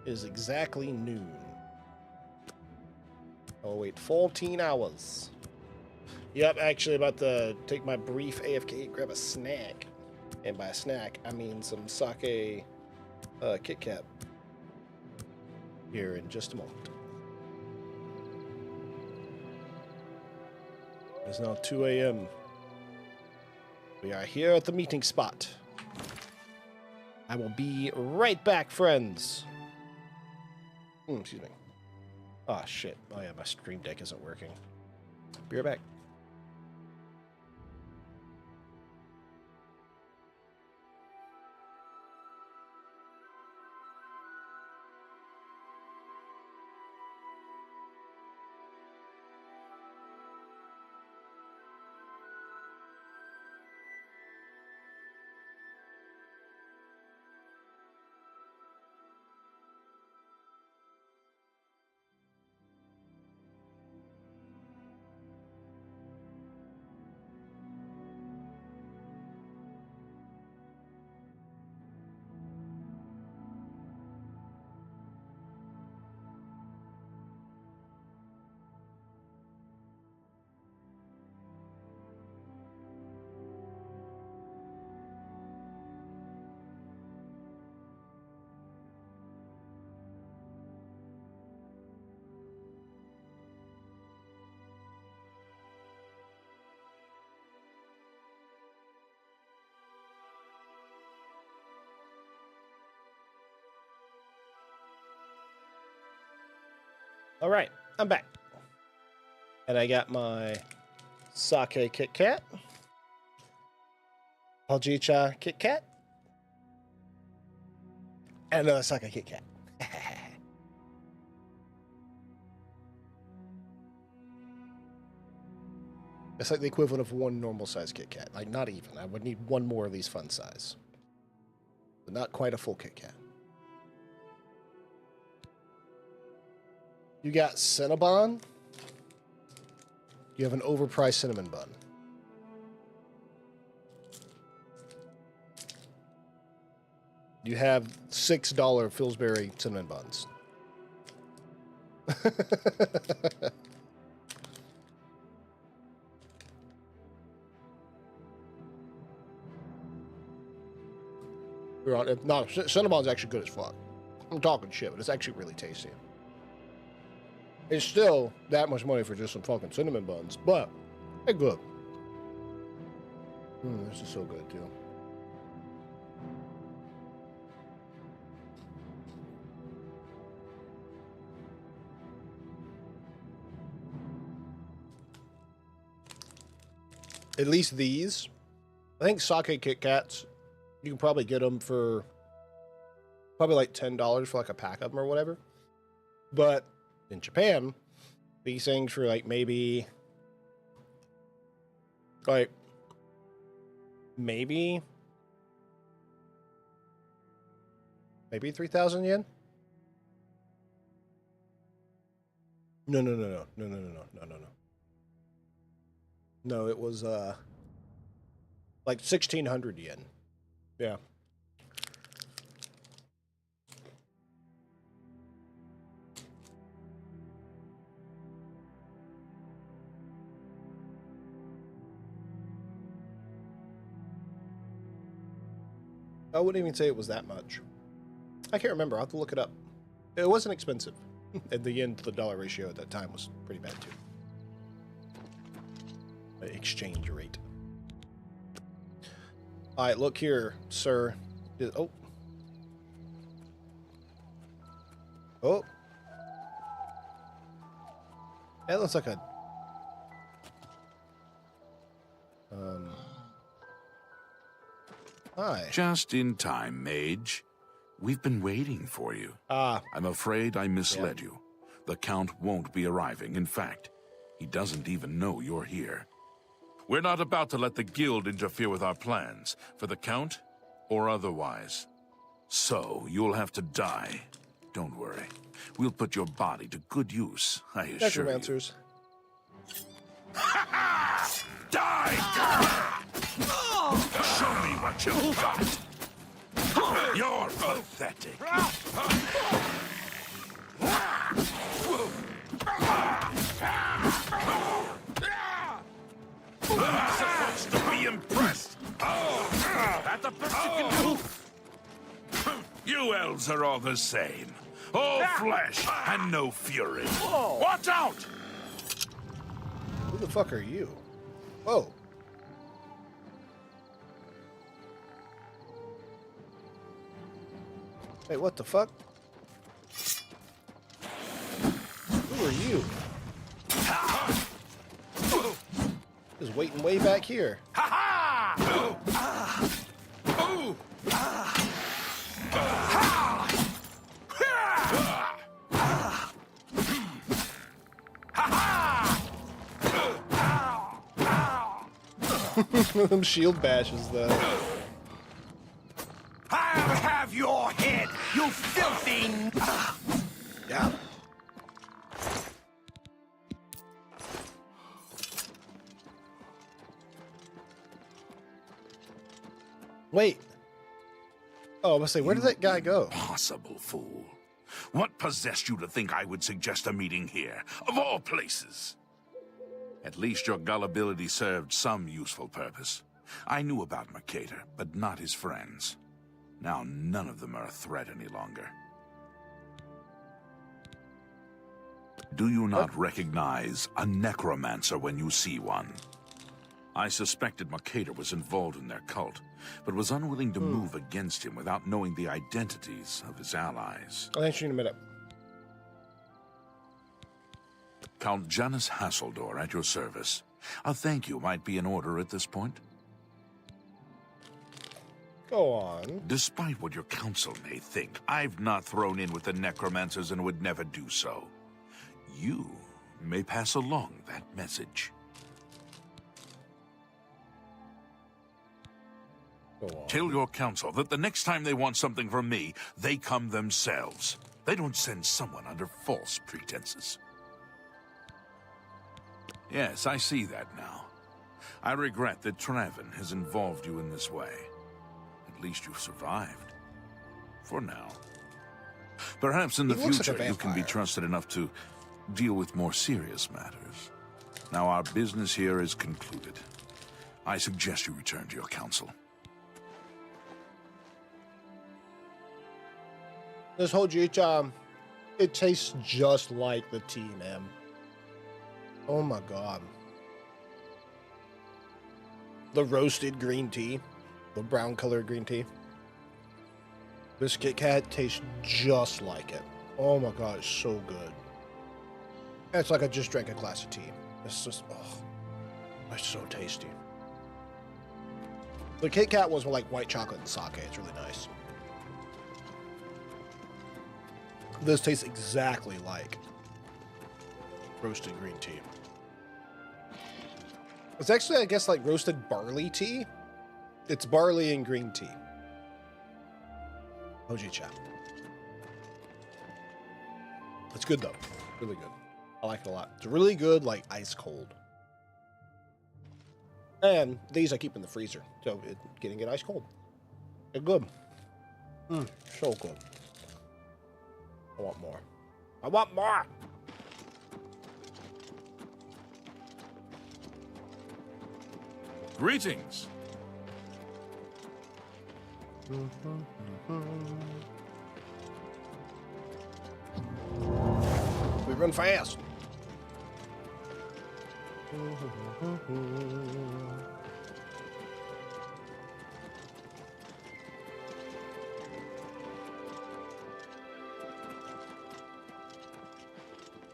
is exactly noon. Oh, wait, 14 hours. Yep, actually about to take my brief AFK, grab a snack. And by snack, I mean some sake Kit Kat. Here in just a moment. It's now 2 a.m. We are here at the meeting spot. I will be right back, friends. Excuse me. Oh, shit. Oh, yeah, my stream deck isn't working. Be right back. All right, I'm back. And I got my sake Kit Kat. Paljicha Kit Kat. And another sake Kit Kat. It's like the equivalent of one normal size Kit Kat. Like, not even. I would need one more of these fun size. But not quite a full Kit Kat. You got Cinnabon. You have an overpriced cinnamon bun. You have $6 Pillsbury cinnamon buns. No, Cinnabon's actually good as fuck. I'm talking shit, but it's actually really tasty. It's still that much money for just some fucking cinnamon buns, but they're good. This is so good, too. At least these. I think sake Kit Kats, you can probably get them for probably like $10 for like a pack of them or whatever. But in Japan, these things for like maybe 3,000 yen? No. No, it was like 1,600 yen. Yeah. I wouldn't even say it was that much. I can't remember. I'll have to look it up. It wasn't expensive. And the yen to the dollar ratio at that time was pretty bad, too. The exchange rate. All right, look here, sir. Oh. That looks like a... Hi. Just in time, mage. We've been waiting for you. I'm afraid I misled you. The Count won't be arriving. In fact, he doesn't even know you're here. We're not about to let the Guild interfere with our plans, for the Count or otherwise. So, you'll have to die. Don't worry. We'll put your body to good use, I assure you. Necromancers. Die! Show me what you've got! You're pathetic. I'm supposed to be impressed. That the best you can do? You elves are all the same. All flesh and no fury. Watch out! Who the fuck are you? Whoa. Wait, what the fuck? Who are you? Just waiting way back here. Them shield bashes, though. I'll have your head, you filthy... Yeah. Wait. Oh, I must say, where did that guy go? Possible fool. What possessed you to think I would suggest a meeting here, of all places? At least your gullibility served some useful purpose. I knew about Mercator, but not his friends. Now none of them are a threat any longer. Do you not recognize a necromancer when you see one? I suspected Mercator was involved in their cult, but was unwilling to move against him without knowing the identities of his allies. I'll answer you in a minute. Count Janus Hasseldor at your service. A thank you might be in order at this point. Go on. Despite what your council may think, I've not thrown in with the necromancers and would never do so. You may pass along that message. Go on. Tell your council that the next time they want something from me, they come themselves. They don't send someone under false pretenses. Yes, I see that now. I regret that Traven has involved you in this way. At least you've survived. For now. Perhaps in the future you can be trusted enough to deal with more serious matters. Now our business here is concluded. I suggest you return to your council. This whole Jicha, it tastes just like the tea, man. Oh my god. The roasted green tea. The brown colored green tea. This Kit Kat tastes just like it. Oh my god, it's so good. It's like I just drank a glass of tea. It's just, oh, it's so tasty. The Kit Kat ones were like white chocolate and sake. It's really nice. This tastes exactly like roasted green tea. It's actually, I guess, like roasted barley tea. It's barley and green tea. Hojicha. It's good though. Really good. I like it a lot. It's really good, like ice cold. And these I keep in the freezer, so getting it ice cold. It's good. So good. I want more. I want more! Greetings. We run fast.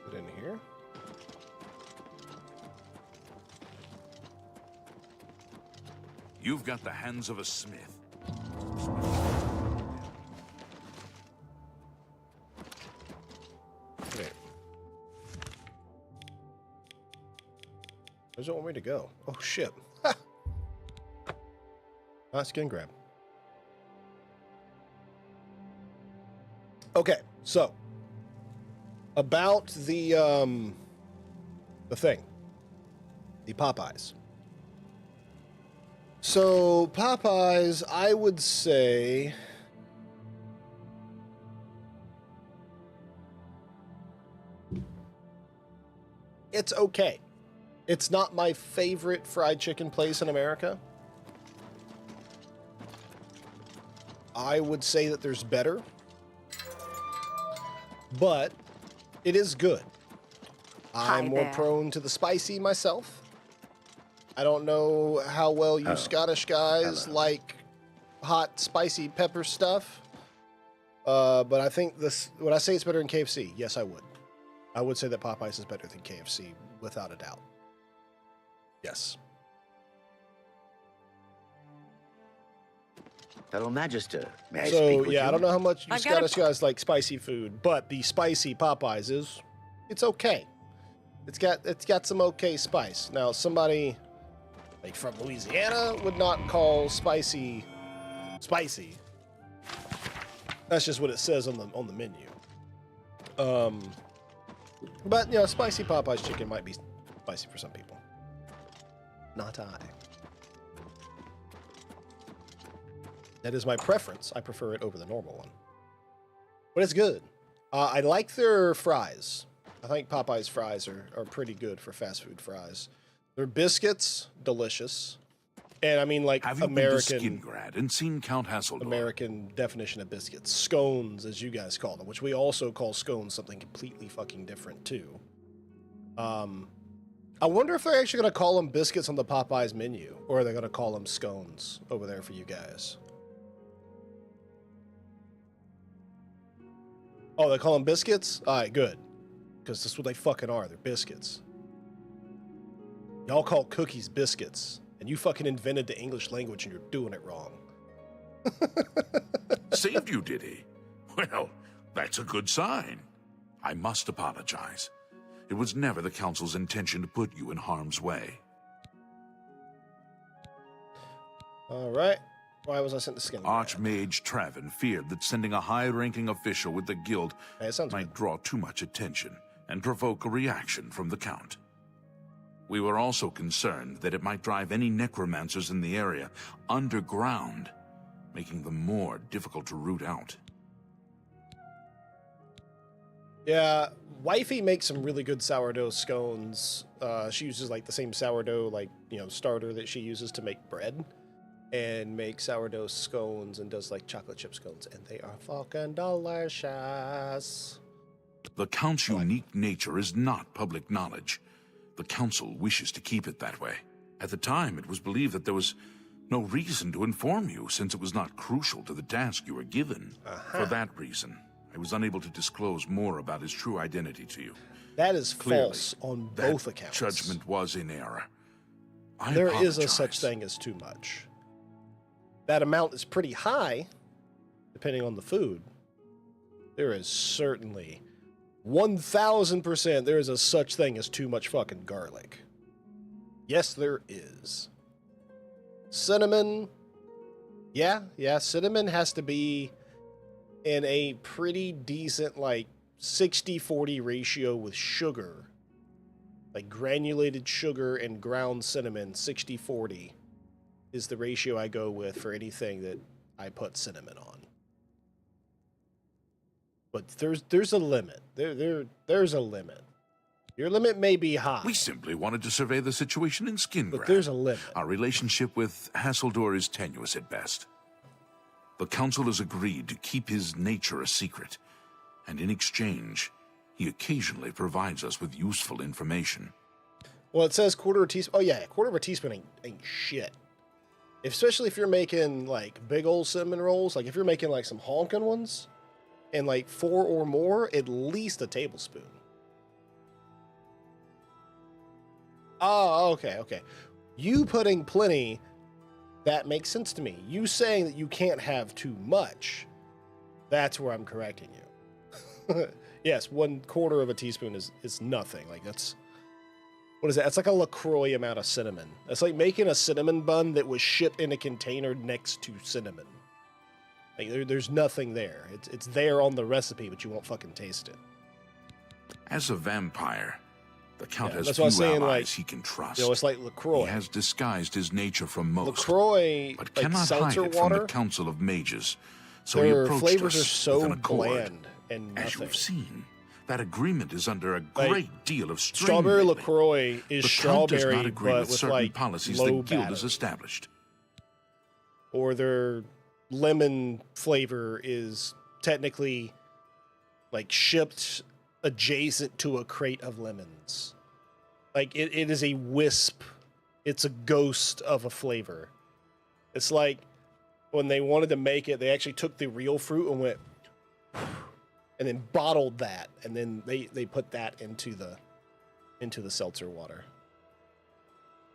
Put in here. You've got the hands of a smith. Where's it want me to go? Oh, shit. Skin grab. Okay, so about the thing, the Popeyes. So Popeyes, I would say it's okay. It's not my favorite fried chicken place in America. I would say that there's better, but it is good. I'm more prone to the spicy myself. I don't know how well you Scottish guys like hot, spicy pepper stuff, but I think this. Would I say it's better than KFC? Yes, I would. I would say that Popeyes is better than KFC, without a doubt. Yes. Fellow Magister, may I So, speak with you? yeah, I don't know how much you Scottish guys like spicy food, but the spicy Popeyes it's okay. It's got some okay spice. Now, somebody like from Louisiana would not call spicy. That's just what it says on the menu. But you know, spicy Popeyes chicken might be spicy for some people. Not I. That is my preference. I prefer it over the normal one. But it's good. I like their fries. I think Popeye's fries are pretty good for fast food fries. Their biscuits, delicious. And I mean, like, Have you American... been to Skingrad and seen Count Hasseldorf? American definition of biscuits. Scones, as you guys call them, which we also call scones something completely fucking different, too. I wonder if they're actually going to call them biscuits on the Popeyes menu, or are they going to call them scones over there for you guys? Oh, they call them biscuits? All right, good. Because that's what they fucking are. They're biscuits. Y'all call cookies biscuits, and you fucking invented the English language and you're doing it wrong. Saved you, did he? Well, that's a good sign. I must apologize. It was never the Council's intention to put you in harm's way. All right. Why was I sent to Skin? Archmage Travin feared that sending a high-ranking official with the guild might draw too much attention and provoke a reaction from the Count. We were also concerned that it might drive any necromancers in the area underground, making them more difficult to root out. Yeah, Wifey makes some really good sourdough scones. She uses like the same sourdough, like, you know, starter that she uses to make bread, and make sourdough scones and does like chocolate chip scones, and they are fucking delicious. The Count's unique nature is not public knowledge. The Council wishes to keep it that way. At the time, it was believed that there was no reason to inform you, since it was not crucial to the task you were given. For that reason, I was unable to disclose more about his true identity to you. That is Clearly, false on both accounts. Judgment was in error. There is a such thing as too much. That amount is pretty high, depending on the food. There is certainly 1,000% there is a such thing as too much fucking garlic. Yes, there is. Cinnamon. Yeah, cinnamon has to be in a pretty decent, like, 60-40 ratio with sugar. Like, granulated sugar and ground cinnamon, 60-40 is the ratio I go with for anything that I put cinnamon on. But there's a limit. There's a limit. Your limit may be high. We simply wanted to survey the situation in Skingrad. But there's a limit. Our relationship with Hasseldor is tenuous at best. The Council has agreed to keep his nature a secret, and in exchange, he occasionally provides us with useful information. Well, it says quarter of a teaspoon. Oh yeah, quarter of a teaspoon ain't shit. Especially if you're making like big old cinnamon rolls, like if you're making like some honkin' ones, and like 4 or more, at least a tablespoon. Oh, okay. You putting plenty, that makes sense to me. You saying that you can't have too much, that's where I'm correcting you. Yes, 1/4 of a teaspoon is nothing. Like, that's What is that? It's like a LaCroix amount of cinnamon. It's like making a cinnamon bun that was shipped in a container next to cinnamon. Like there's nothing there. It's there on the recipe, but you won't fucking taste it. As a vampire, the Count has that's few what I'm saying, allies like, he can trust. You know, it's like LaCroix. He has disguised his nature from most, LaCroix, but like cannot hide seltzer it water, from the Council of Mages. So he their approached flavors us are so with an accord. bland and As nothing. you've seen, that agreement is under a Like, great deal of strain. Strawberry lately. LaCroix is The Count does strawberry, not agree but with with certain like policies low the Guild battery. has established. Or their lemon flavor is technically like shipped adjacent to a crate of lemons. Like it is a wisp. It's a ghost of a flavor. It's like when they wanted to make it, they actually took the real fruit and went and then bottled that, and then they put that into the seltzer water.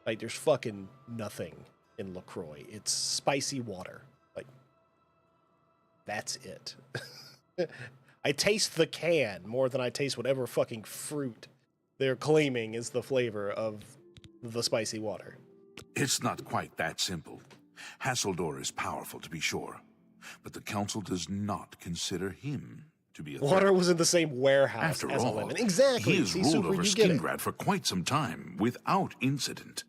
Like there's fucking nothing in LaCroix. It's spicy water. Like that's it. I taste the can more than I taste whatever fucking fruit they're claiming is the flavor of the spicy water. It's not quite that simple. Hasseldor is powerful, to be sure, but the Council does not consider him to be a threat. Water was in the same warehouse After as a all, lemon. Exactly. he has See, ruled Super, over you get it. Skingrad for quite some time without incident.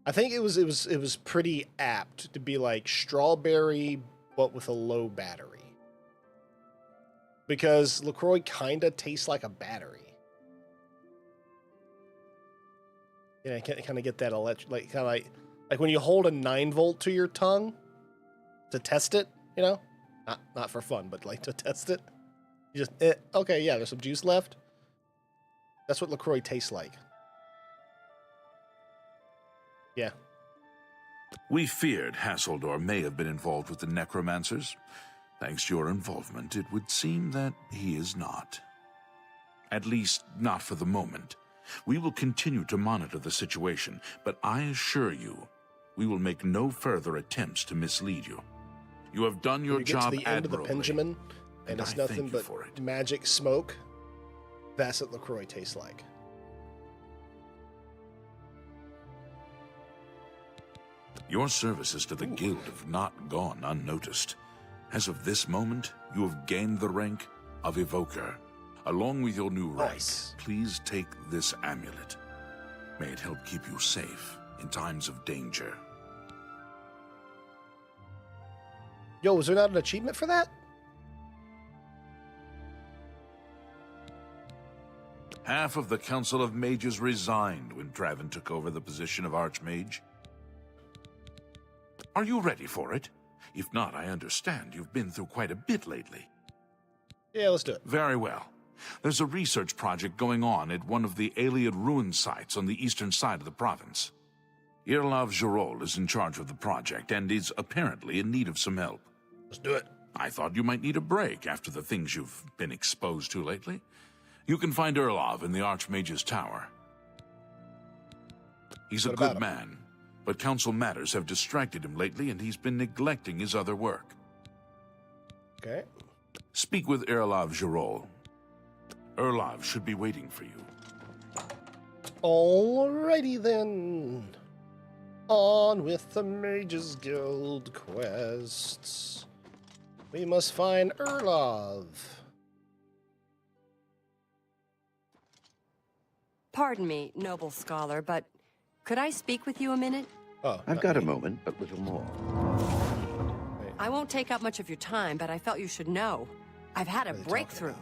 I think it was pretty apt to be like strawberry, but with a low battery. Because LaCroix kind of tastes like a battery. Yeah, I kind of get that like when you hold a 9-volt to your tongue to test it, you know, not for fun, but like to test it. You just okay, yeah, there's some juice left. That's what LaCroix tastes like. Yeah. We feared Hasseldor may have been involved with the necromancers. Thanks to your involvement, it would seem that he is not. At least, not for the moment. We will continue to monitor the situation, but I assure you, we will make no further attempts to mislead you. You have done your job admirably. When you get to the end of the Benjamin, and it's nothing but magic smoke, that's what LaCroix tastes like. Your services to the Guild have not gone unnoticed. As of this moment, you have gained the rank of Evoker. Along with your new rank, please take this amulet. May it help keep you safe in times of danger. Yo, was there not an achievement for that? Half of the Council of Mages resigned when Traven took over the position of Archmage. Are you ready for it? If not, I understand you've been through quite a bit lately. Yeah, let's do it. Very well. There's a research project going on at one of the Aliad ruin sites on the eastern side of the province. Irlav Jirol is in charge of the project and is apparently in need of some help. Let's do it. I thought you might need a break after the things you've been exposed to lately. You can find Irlav in the Archmage's Tower. He's a good man, but council matters have distracted him lately and he's been neglecting his other work. Okay. Speak with Irlav Jirol. Irlav should be waiting for you. Alrighty then. On with the Mages Guild quests. We must find Irlav. Pardon me, noble scholar, but could I speak with you a minute? Oh, I've got a moment, but little more. I won't take up much of your time, but I felt you should know. I've had a breakthrough.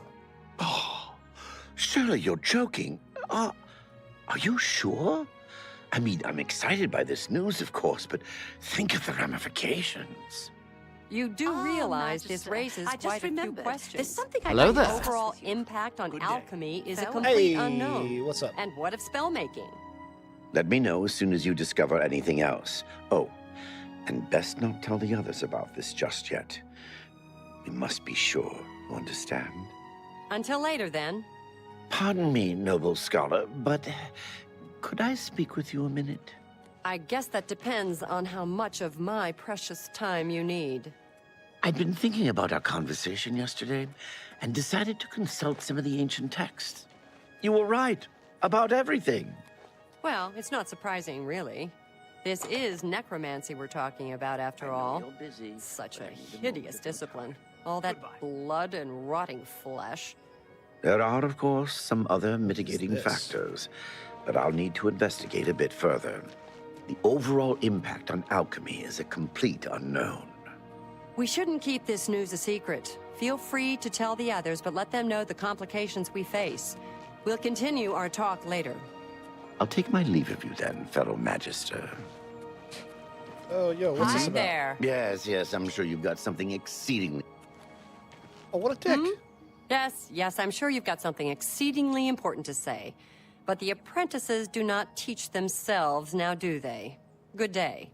Oh, surely you're joking. Are you sure? I mean, I'm excited by this news, of course, but think of the ramifications. You do realize this raises quite a few questions. There's something Hello there. The overall impact on alchemy is a complete unknown. What's up? And what of spellmaking? Let me know as soon as you discover anything else. Oh, and best not tell the others about this just yet. We must be sure, you understand? Until later, then. Pardon me, noble scholar, but could I speak with you a minute? I guess that depends on how much of my precious time you need. I'd been thinking about our conversation yesterday and decided to consult some of the ancient texts. You were right about everything. Well, it's not surprising, really. This is necromancy we're talking about, after all. Such a hideous discipline. All that blood and rotting flesh. There are, of course, some other mitigating factors, but I'll need to investigate a bit further. The overall impact on alchemy is a complete unknown. We shouldn't keep this news a secret. Feel free to tell the others, but let them know the complications we face. We'll continue our talk later. I'll take my leave of you then, fellow Magister. Oh, yo, what's this Hi about? there. Yes, I'm sure you've got something exceedingly... Oh, what a dick. Yes, I'm sure you've got something exceedingly important to say. But the apprentices do not teach themselves, now do they? Good day.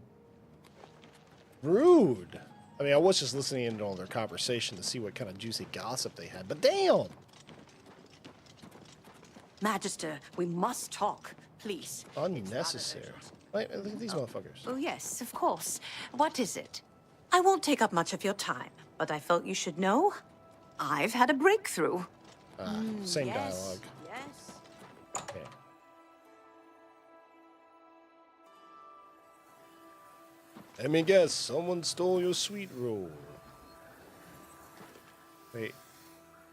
Rude. I mean, I was just listening in on their conversation to see what kind of juicy gossip they had, but damn! Magister, we must talk, please. Unnecessary. Wait, look at these motherfuckers. Oh, yes, of course. What is it? I won't take up much of your time, but I felt you should know. I've had a breakthrough. Same yes, dialogue. Yes. Okay. Let me guess, someone stole your sweet roll. Wait.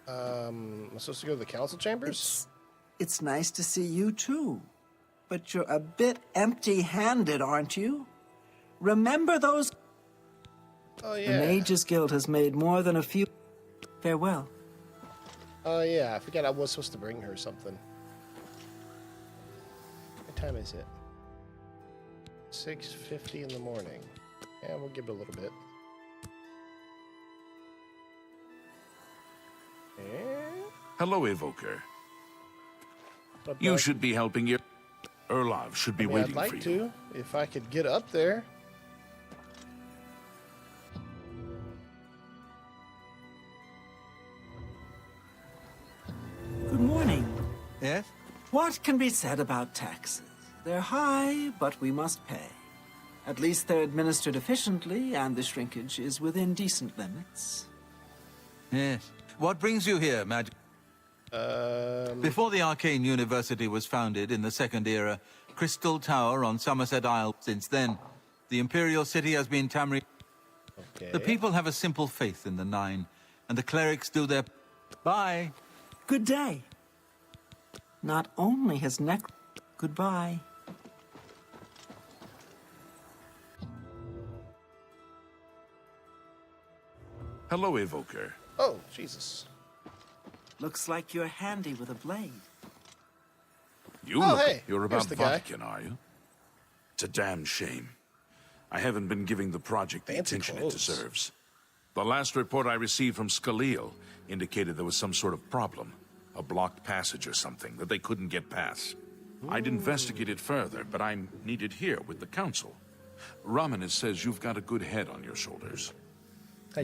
Am I supposed to go to the council chambers? It's nice to see you too. But you're a bit empty-handed, aren't you? Remember those... Oh, The yeah. Mages Guild has made more than a few... Farewell. Oh, yeah. I forgot I was supposed to bring her something. What time is it? 6:50 in the morning. Yeah, we'll give it a little bit. Hello, Evoker. But You like- should be helping your... Erlov should be I mean, waiting I'd for like you. to, if I could get up there. Good morning. Yes? What can be said about taxes? They're high, but we must pay. At least they're administered efficiently, and the shrinkage is within decent limits. Yes. What brings you here, Before the Arcane University was founded in the Second Era, Crystal Tower on Somerset Isle. Since then, the Imperial City has been Tamri. Okay. The people have a simple faith in the Nine, and the clerics do their... Bye. Good day. Not only has Goodbye. Hello, Evoker. Oh, Jesus. Looks like you're handy with a blade. You Oh, look hey, like you're here's about the guy. Vatican, are you? It's a damn shame. I haven't been giving the project the Fancy attention clothes. it deserves. The last report I received from Skalil indicated there was some sort of problem. A blocked passage or something that they couldn't get past. I'd investigated further, but I'm needed here with the council. Romanus says you've got a good head on your shoulders.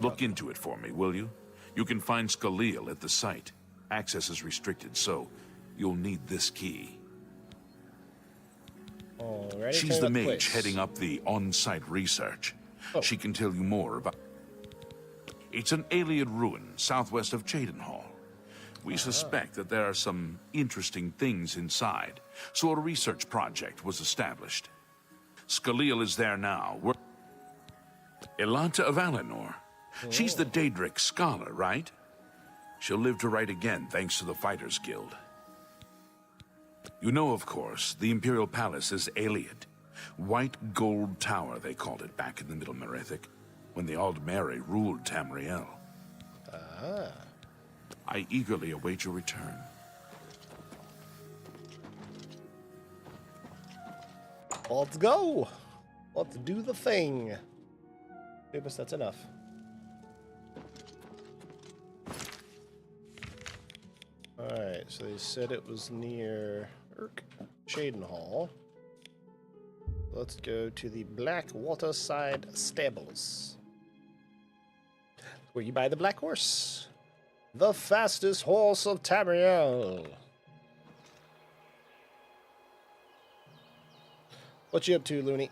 Look into it for me, will you? You can find Skalil at the site. Access is restricted, so you'll need this key. Alrighty, She's tell the me about mage place. heading up the on-site research. Oh. She can tell you more about... It's an Ayleid ruin southwest of Cheydinhall. We suspect that there are some interesting things inside, so a research project was established. Skalil is there now. Elanta of Alinor. She's the Daedric scholar, right? She'll live to write again thanks to the Fighters Guild. You know, of course, the Imperial Palace is Ayleid. White Gold Tower, they called it back in the Middle Merethic, when the Aldmeri ruled Tamriel. I eagerly await your return. Let's go. Let's do the thing. Maybe that's enough. Alright, so they said it was near Cheydinhall. Let's go to the Blackwater Side Stables, where you buy the black horse. The fastest horse of Tamriel. What you up to, Looney?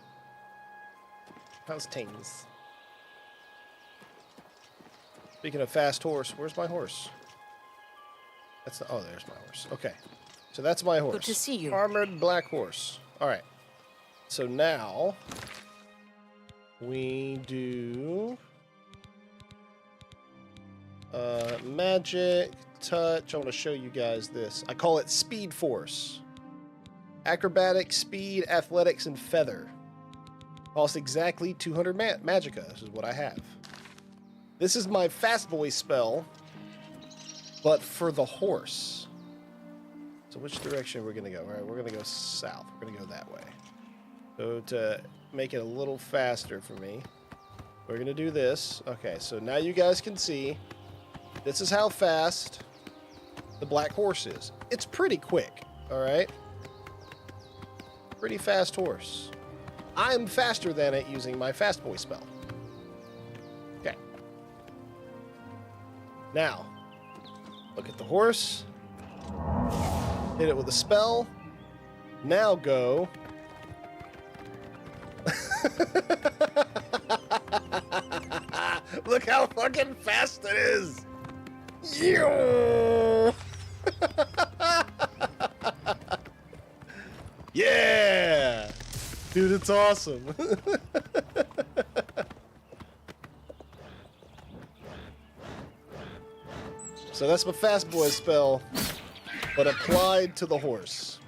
How's things? Speaking of fast horse, where's my horse? That's the, oh, there's my horse. Okay. So that's my horse. Good to see you. Armored black horse. All right. So now we do magic, touch. I want to show you guys this. I call it Speed Force. Acrobatic, speed, athletics, and feather. Costs exactly 200 magicka. This is what I have. This is my fast boy spell, but for the horse. So which direction are we going to go? All right, we're going to go south. We're going to go that way. So to make it a little faster for me, we're going to do this. Okay, so now you guys can see this is how fast the black horse is. It's pretty quick, all right? Pretty fast horse. I'm faster than it using my fast boy spell. Okay. Now, look at the horse. Hit it with a spell. Now go. Look how fucking fast it is. Yeah. Dude, it's awesome. So that's my fast boy spell, but applied to the horse.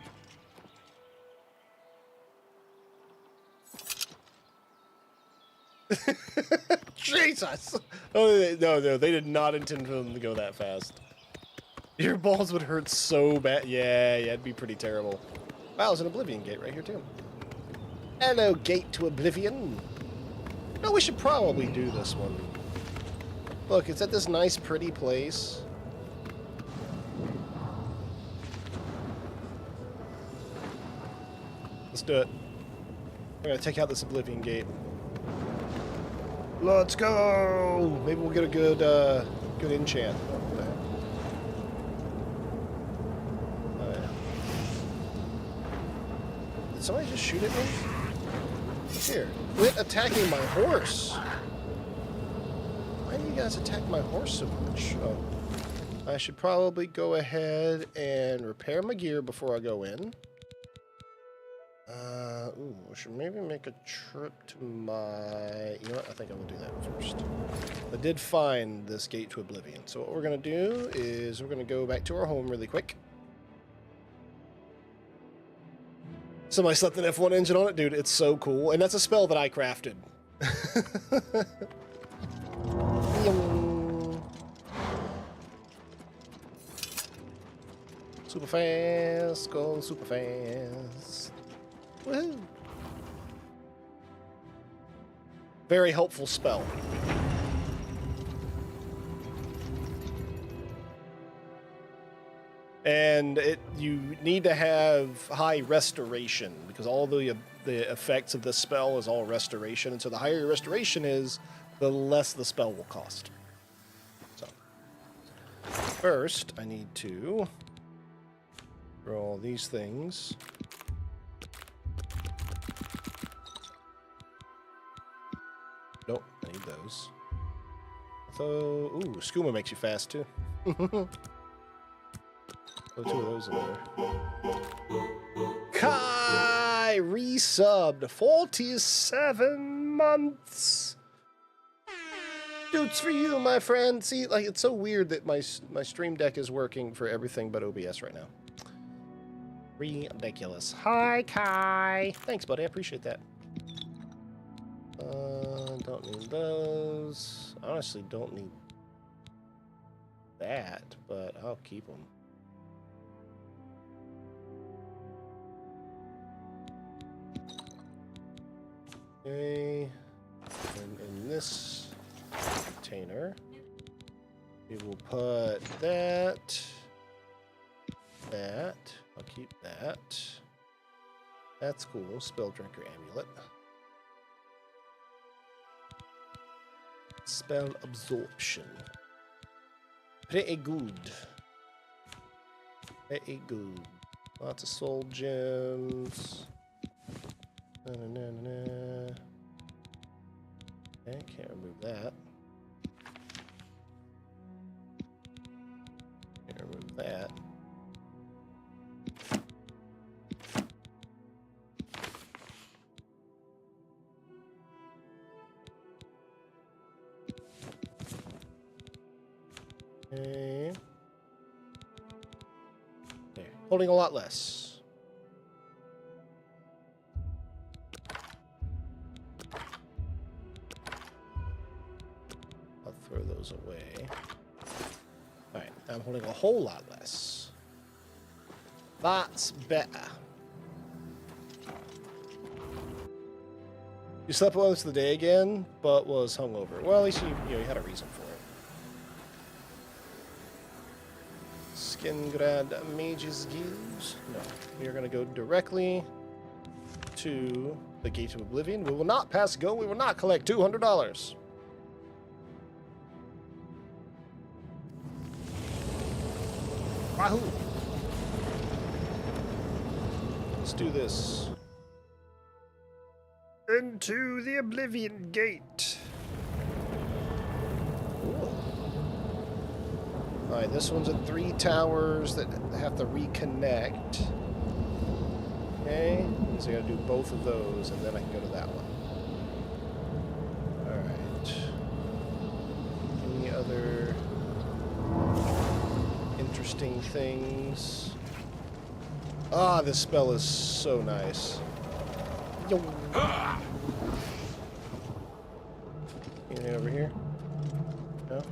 Jesus! Oh, no, they did not intend for them to go that fast. Your balls would hurt so bad. Yeah, it'd be pretty terrible. Wow, there's an Oblivion gate right here, too. Hello, gate to Oblivion. No, we should probably do this one. Look, it's at this nice, pretty place. Let's do it. We're gonna take out this Oblivion gate. Let's go! Maybe we'll get a good enchant. Did somebody just shoot at me? Here, quit attacking my horse. Why do you guys attack my horse so much? Oh. I should probably go ahead and repair my gear before I go in. Ooh, I should maybe make a trip to my... You know what? I think I will do that first. I did find this gate to Oblivion. So what we're going to do is we're going to go back to our home really quick. Somebody slapped an F1 engine on it. Dude, it's so cool. And that's a spell that I crafted. Super fast, go super fast. Woohoo! Very helpful spell. And you need to have high restoration because all the effects of this spell is all restoration, and so the higher your restoration is, the less the spell will cost. So first, I need to throw all these things. Nope, I need those. So, ooh, skooma makes you fast too. Throw two of those in there. Kai resubbed 47 months. Dude's for you, my friend. See, like, it's so weird that my stream deck is working for everything but OBS right now. Ridiculous. Hi, Kai. Thanks, buddy. I appreciate that. Don't need those. Honestly, don't need that, but I'll keep them. Okay. And in this container, we will put that. I'll keep that. That's cool. Spell Drinker Amulet. Spell Absorption. Pretty good. Pretty good. Lots of soul gems. Okay, can't remove that. Can't remove that. Okay. There. Holding a lot less. I'll throw those away. Alright, I'm holding a whole lot less. That's better. You slept once of the day again, but was hungover. Well, at least you had a reason for it. Skingrad Mage's Guilds. No, we are going to go directly to the Gate of Oblivion. We will not pass go. We will not collect $200. Wahoo! Let's do this. Into the Oblivion Gate. Alright, this one's at 3 towers that have to reconnect. Okay, so I gotta do both of those, and then I can go to that one. Alright. Any other interesting things? Ah, this spell is so nice. Yo. Anything over here? No?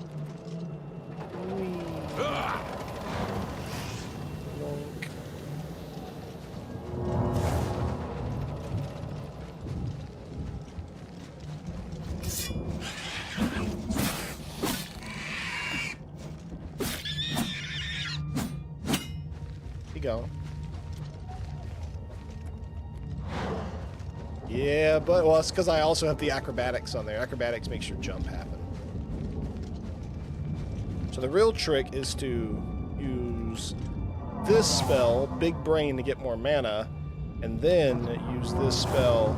Keep going. Yeah, but well, it's because I also have the acrobatics on there. Acrobatics makes your jump happen. So the real trick is to use this spell, Big Brain, to get more mana, and then use this spell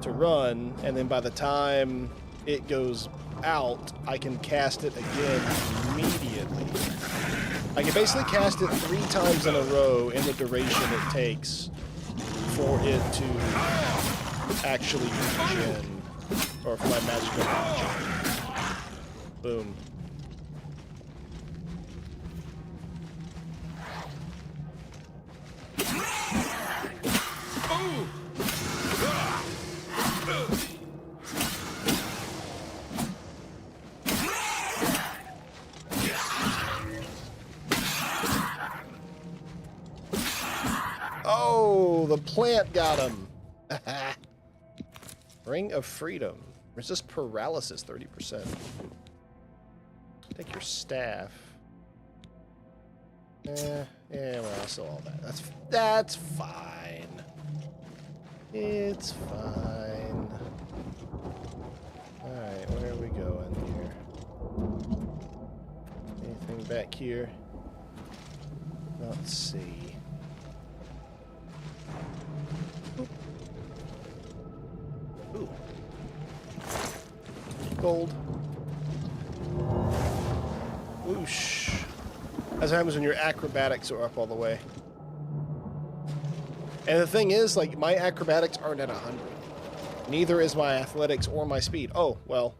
to run, and then by the time it goes out, I can cast it again immediately. I can basically cast it 3 times in a row in the duration it takes for it to actually regen, or for my magic to regen. Boom. Oh, the plant got him. Ring of Freedom. Resist paralysis 30%. Take your staff. Yeah, well, I still all that. That's fine. It's fine. Alright, where are we going here? Anything back here? Let's see. Ooh. Gold. Whoosh. That's what happens when your acrobatics are up all the way. And the thing is, like, my acrobatics aren't at 100. Neither is my athletics or my speed. Oh, well.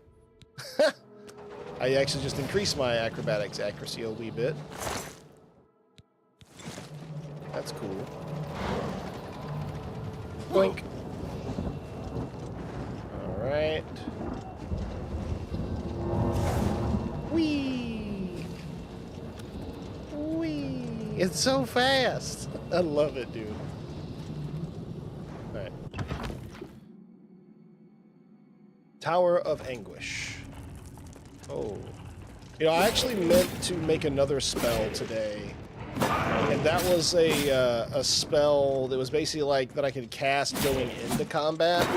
I actually just increased my acrobatics accuracy a wee bit. That's cool. Boink. Alright. Whee! Whee! It's so fast! I love it, dude. Alright. Tower of Anguish. Oh. You know, I actually meant to make another spell today. And that was a spell that was basically like that I could cast going into combat.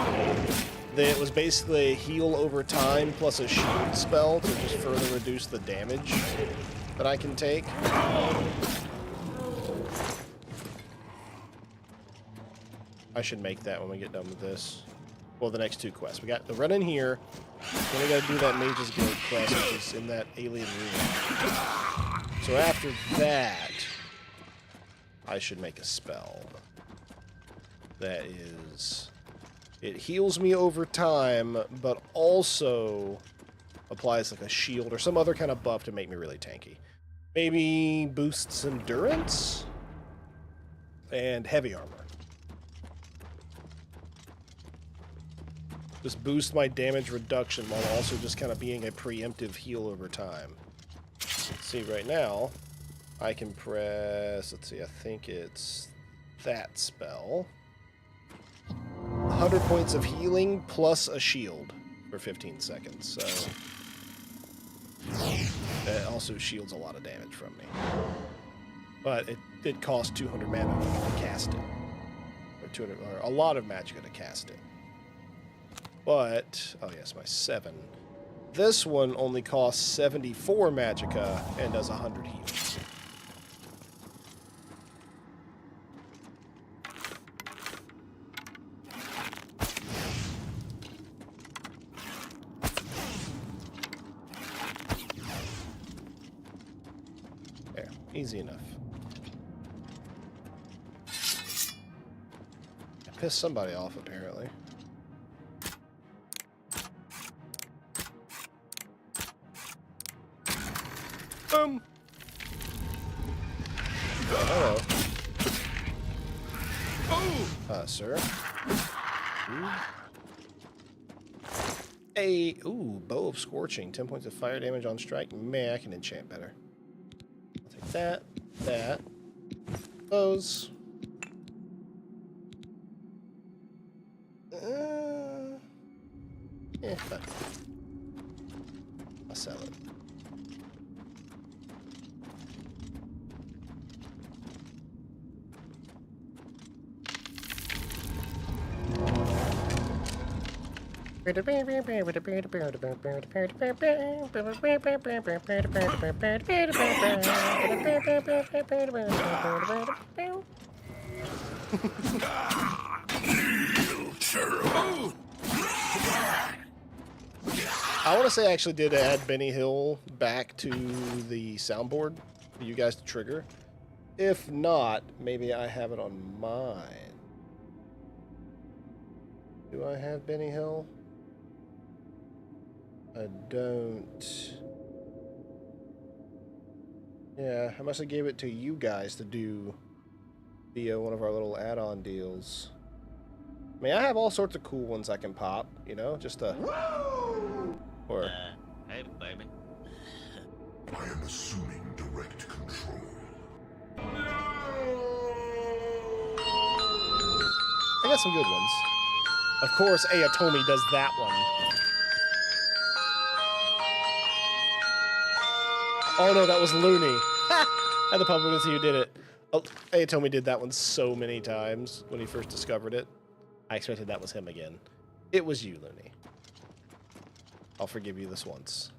That was basically a heal over time plus a shield spell to just further reduce the damage that I can take. I should make that when we get done with this. Well, the next 2 quests. We got the run in here, then we gotta do that Mage's Guild quest, which is in that alien room. So after that, I should make a spell. That is... It heals me over time, but also applies like a shield or some other kind of buff to make me really tanky. Maybe boosts endurance and heavy armor. Just boost my damage reduction while also just kind of being a preemptive heal over time. Let's see, right now, I can press, let's see, I think it's that spell. 100 points of healing plus a shield for 15 seconds, so that also shields a lot of damage from me. But it costs 200 mana to cast it. Or 200, or a lot of magicka to cast it. But, oh yes, my 7. This one only costs 74 magicka and does 100 heals. There, easy enough. I pissed somebody off, apparently. Hello. Sir. Ooh. Bow of Scorching. 10 points of fire damage on strike. Man, I can enchant better. I'll take that. Those. But I'll sell it. I want to say I actually did add Benny Hill back to the soundboard for you guys to trigger. If not, maybe I have it on mine. Do I have Benny Hill? I don't. Yeah, I must have gave it to you guys to do via one of our little add-on deals. I mean, I have all sorts of cool ones I can pop, you know, just to... Or... hey, baby. I am assuming direct control. I got some good ones. Of course, Ayatomi does that one. Oh no, that was Looney. I had the publicity who did it. Oh, Ayatomi did that one so many times when he first discovered it. I expected that was him again. It was you, Looney. I'll forgive you this once.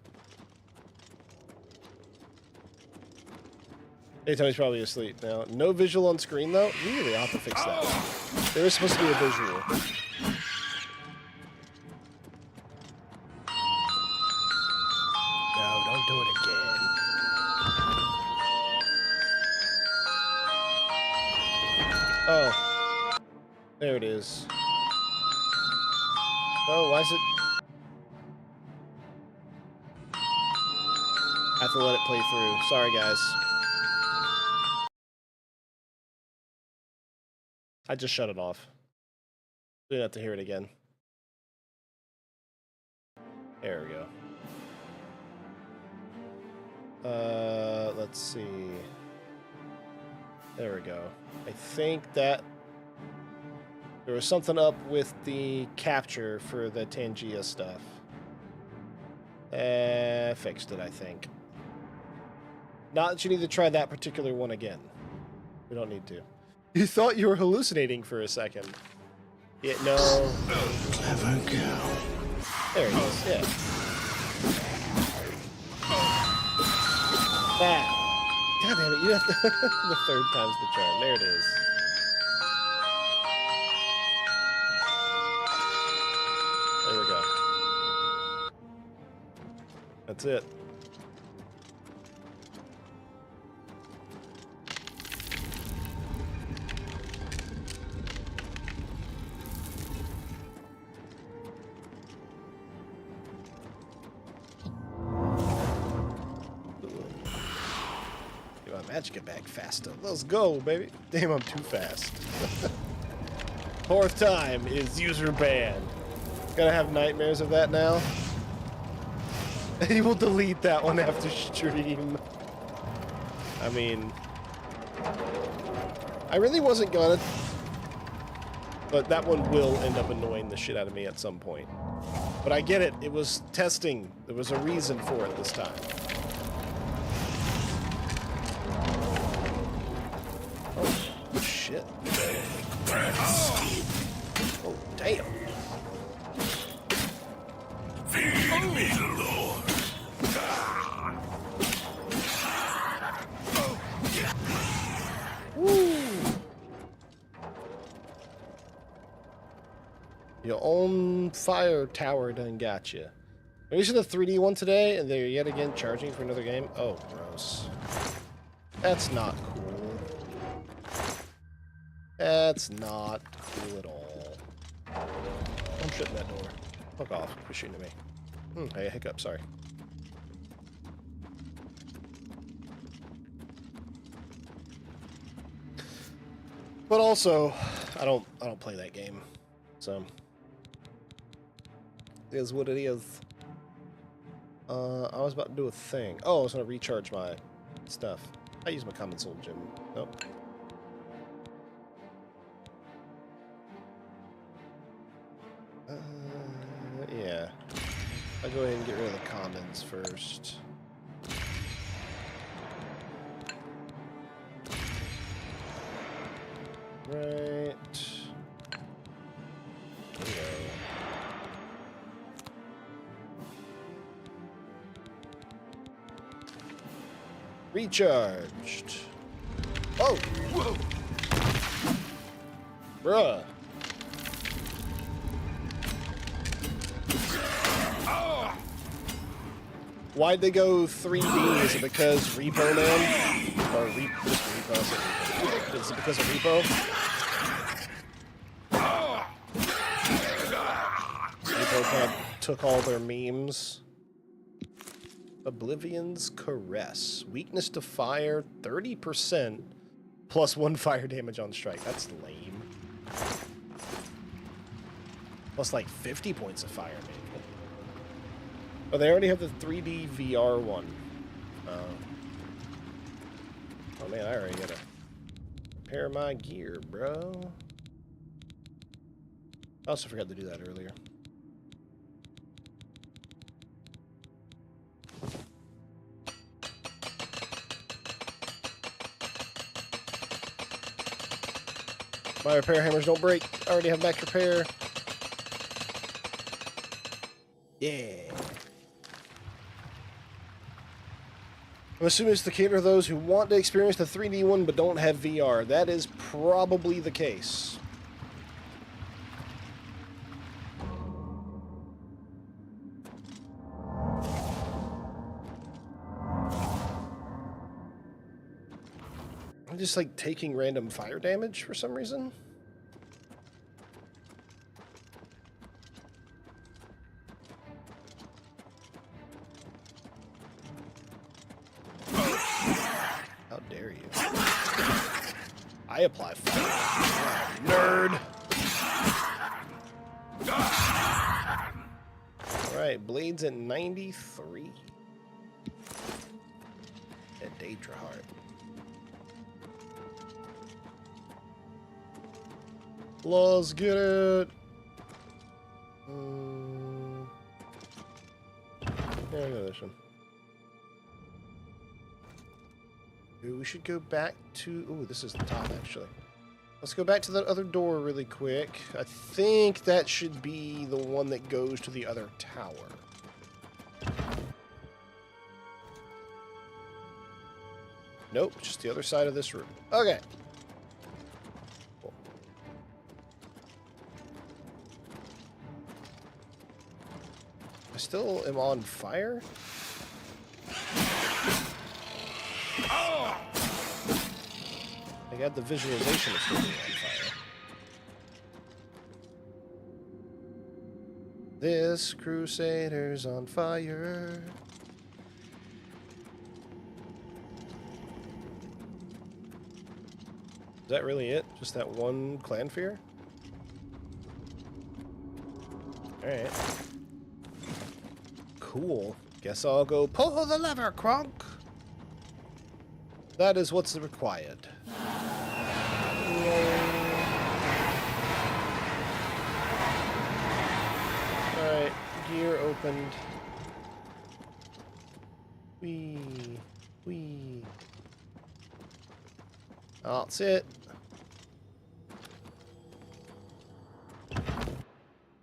Ayatomi's probably asleep now. No visual on screen, though? Really? I'll have to fix that. There is supposed to be a visual. No, don't do it again. Oh. There it is. Oh, why is it... I have to let it play through. Sorry, guys. I just shut it off. We don't have to hear it again. There we go. Let's see. There we go. I think that there was something up with the capture for the Tangia stuff. Fixed it, I think. Not that you need to try that particular one again. We don't need to. You thought you were hallucinating for a second. Yeah, no. Clever girl. There it is, yeah. That. God damn it, you have to... the third time's the charm. There it is. There we go. That's it. Magic it back faster. Let's go, baby. Damn, I'm too fast. 4th time is user banned. Gonna have nightmares of that now. He will delete that one after stream. I mean, I really wasn't gonna, but that one will end up annoying the shit out of me at some point. But I get it. It was testing. There was a reason for it this time. Oh, shit. Oh, damn. Feed me, Lord. Woo. Your own fire tower done got you. Are you using the 3D one today, and they're yet again charging for another game? Oh, gross. That's not cool. That's not cool at all. I'm shutting that door. Fuck off. Quit shooting at me. Hey, hiccup, sorry. But also, I don't play that game. So it is what it is. I was about to do a thing. Oh, I was gonna recharge my stuff. I use my common soul gem. Nope. Yeah. I'll go ahead and get rid of the commons first. Right. Recharged. Oh! Whoa! Bruh. Why'd they go 3D? Is it because Repo Man? Or just Repo? Is it because of Repo? Repo kind of took all their memes. Oblivion's Caress. Weakness to fire, 30%, plus 1 fire damage on strike. That's lame. Plus like 50 points of fire, maybe. Oh, they already have the 3D VR one. Oh man, I already gotta repair my gear, bro. I also forgot to do that earlier. My repair hammers don't break. I already have max repair. Yeah. I'm assuming it's to cater to those who want to experience the 3D one but don't have VR. That is probably the case. I'm just like taking random fire damage for some reason. How dare you? I apply fire. Nerd. Alright, blades at 93. At Daedra Heart. Let's get it. Yeah, I know this one. Ooh, we should go back to... Ooh, this is the top, actually. Let's go back to that other door really quick. I think that should be the one that goes to the other tower. Nope, just the other side of this room. Okay. Cool. I still am on fire? I got the visualization of still being on fire. This crusader's on fire. Is that really it? Just that one clan fear? Alright. Cool. Guess I'll go pull the lever, Kronk. That is what's required. Alright, gear opened. Wee. That's it.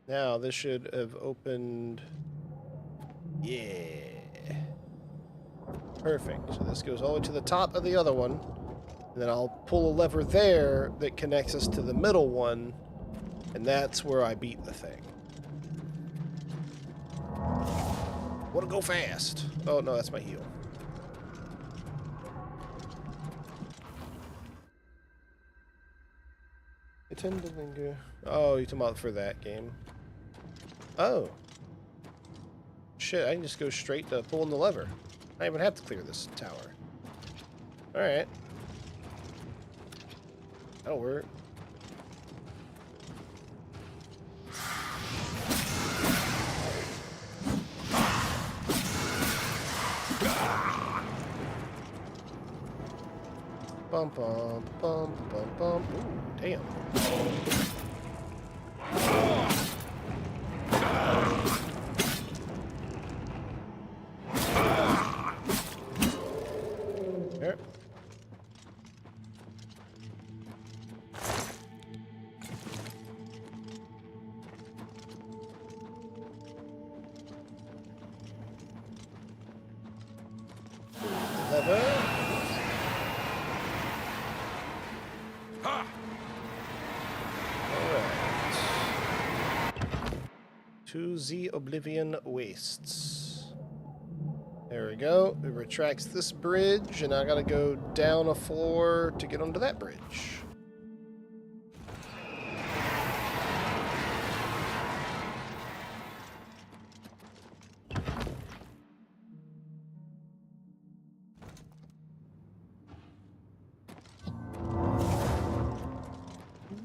Now, this should have opened... Yeah. Perfect. So this goes all the way to the top of the other one. And then I'll pull a lever there that connects us to the middle one. And that's where I beat the thing. Want to go fast. Oh, no, that's my heel. I tend to linger. Oh, you're talking about for that game. Oh. Shit, I can just go straight to pulling the lever. I don't even have to clear this tower. Alright. That'll work. Bum bum bum bum bum. Ooh, damn. Here. Lever. To the Oblivion Wastes. There we go. It retracts this bridge, and I gotta go down a floor to get onto that bridge.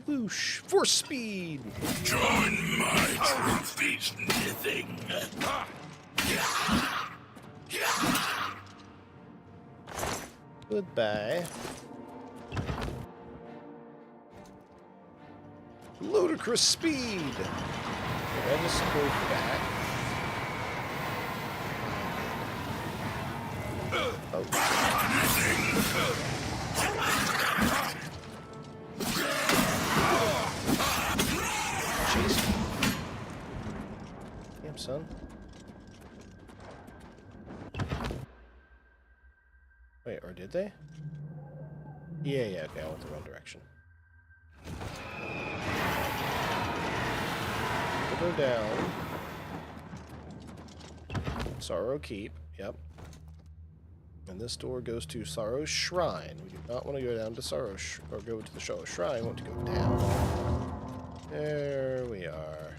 Whoosh! Force speed! Join my trophies, nothing. Goodbye. Ludicrous speed! Did I just go back? Jeez. Damn, son. Wait, or did they? Yeah, okay, I went the wrong direction. We'll go down. Sorrow Keep, yep. And this door goes to Sorrow's Shrine. We do not want to go down to or go to the Sorrow's Shrine. We want to go down. There we are.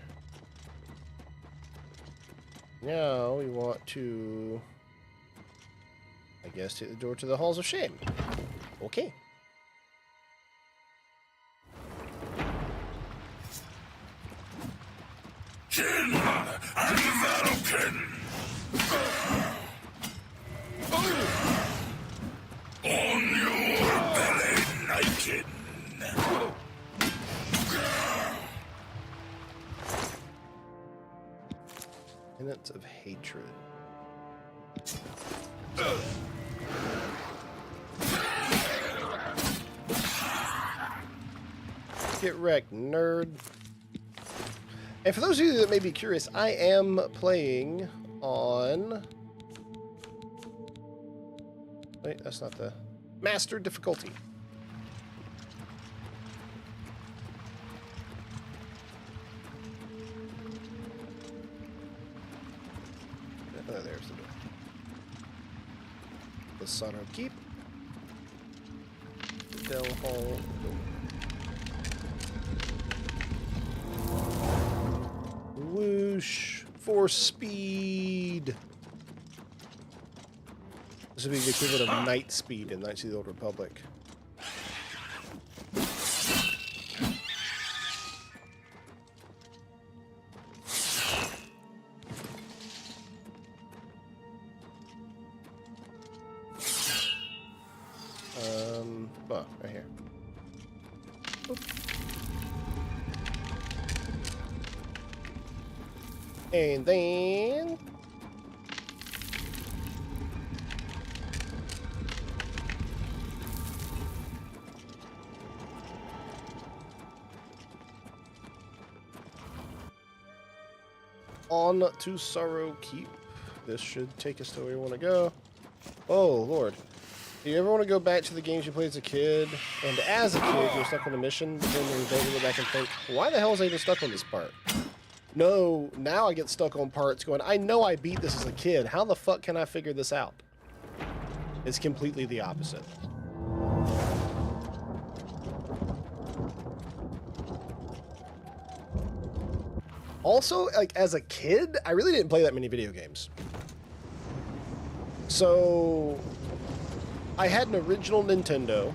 Now we want to, I guess, take the door to the Halls of Shame. Okay. Jin and Valken! On your belly, Niken! Minutes of hatred. Get wrecked, nerd. And for those of you that may be curious, I am playing on... Wait, that's not the... Master difficulty. Oh, there's the door. The Sorrow Keep. Del Hall. Whoosh for speed. This would be the equivalent of night speed in Knights of the Old Republic. And then... on to Sorrow Keep. This should take us to where we want to go. Oh, Lord. Do you ever want to go back to the games you played as a kid? And as a kid, you're stuck on a mission, then you go back and think, why the hell was I even stuck on this part? No, now I get stuck on parts going, I know I beat this as a kid. How the fuck can I figure this out? It's completely the opposite. Also, like, as a kid, I really didn't play that many video games. So, I had an original Nintendo.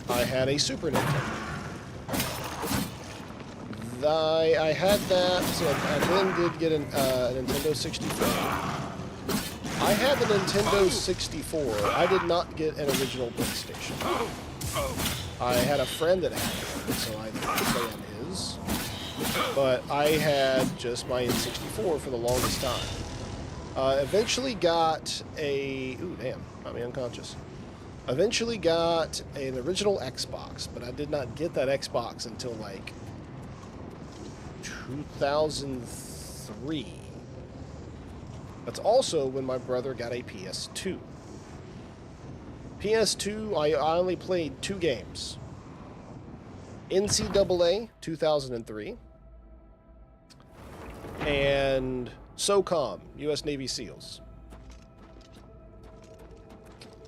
I had a Super Nintendo. I had that, so I then did get a Nintendo 64. I had the Nintendo 64. I did not get an original PlayStation. I had a friend that had one, so I didn't play on his. But I had just my N64 for the longest time. Eventually got a... Ooh, damn. Got me unconscious. Eventually got an original Xbox, but I did not get that Xbox until, like, 2003. That's also when my brother got a PS2. PS2, I only played 2 games. NCAA 2003 and SOCOM, U.S. Navy SEALs.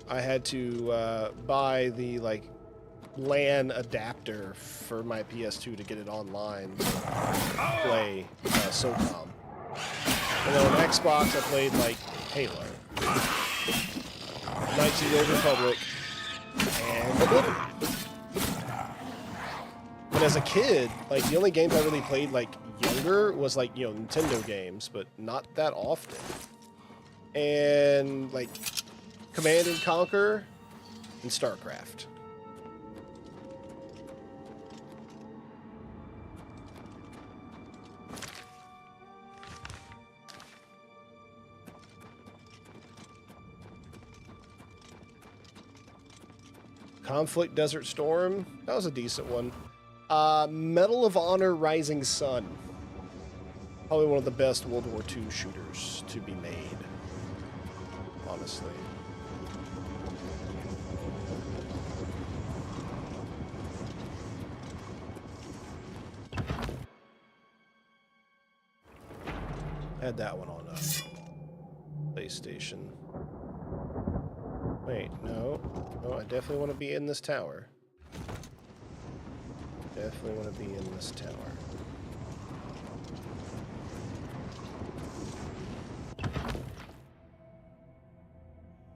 I had to buy the LAN adapter for my PS2 to get it online to play SOCOM. And then on Xbox, I played Halo, Knights of the Old Republic, and Oblivion. But as a kid, the only games I really played younger was Nintendo games, but not that often. And Command and Conquer and StarCraft. Conflict Desert Storm, that was a decent one. Medal of Honor Rising Sun. Probably one of the best World War II shooters to be made, honestly. Had that one on PlayStation. Wait, no. No, I definitely want to be in this tower. Definitely want to be in this tower.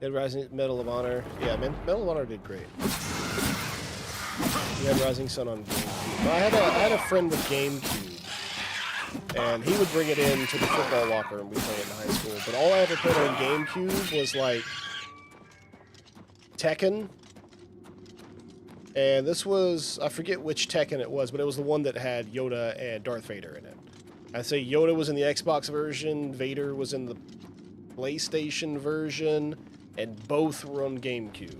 Dead Rising, Medal of Honor. Yeah, man, Medal of Honor did great. We had Rising Sun on GameCube. I had a friend with GameCube, and he would bring it in to the football locker and we played it in high school. But all I ever played on GameCube was Tekken. And this was, I forget which Tekken it was, but it was the one that had Yoda and Darth Vader in it. I'd say Yoda was in the Xbox version, Vader was in the PlayStation version, and both were on GameCube.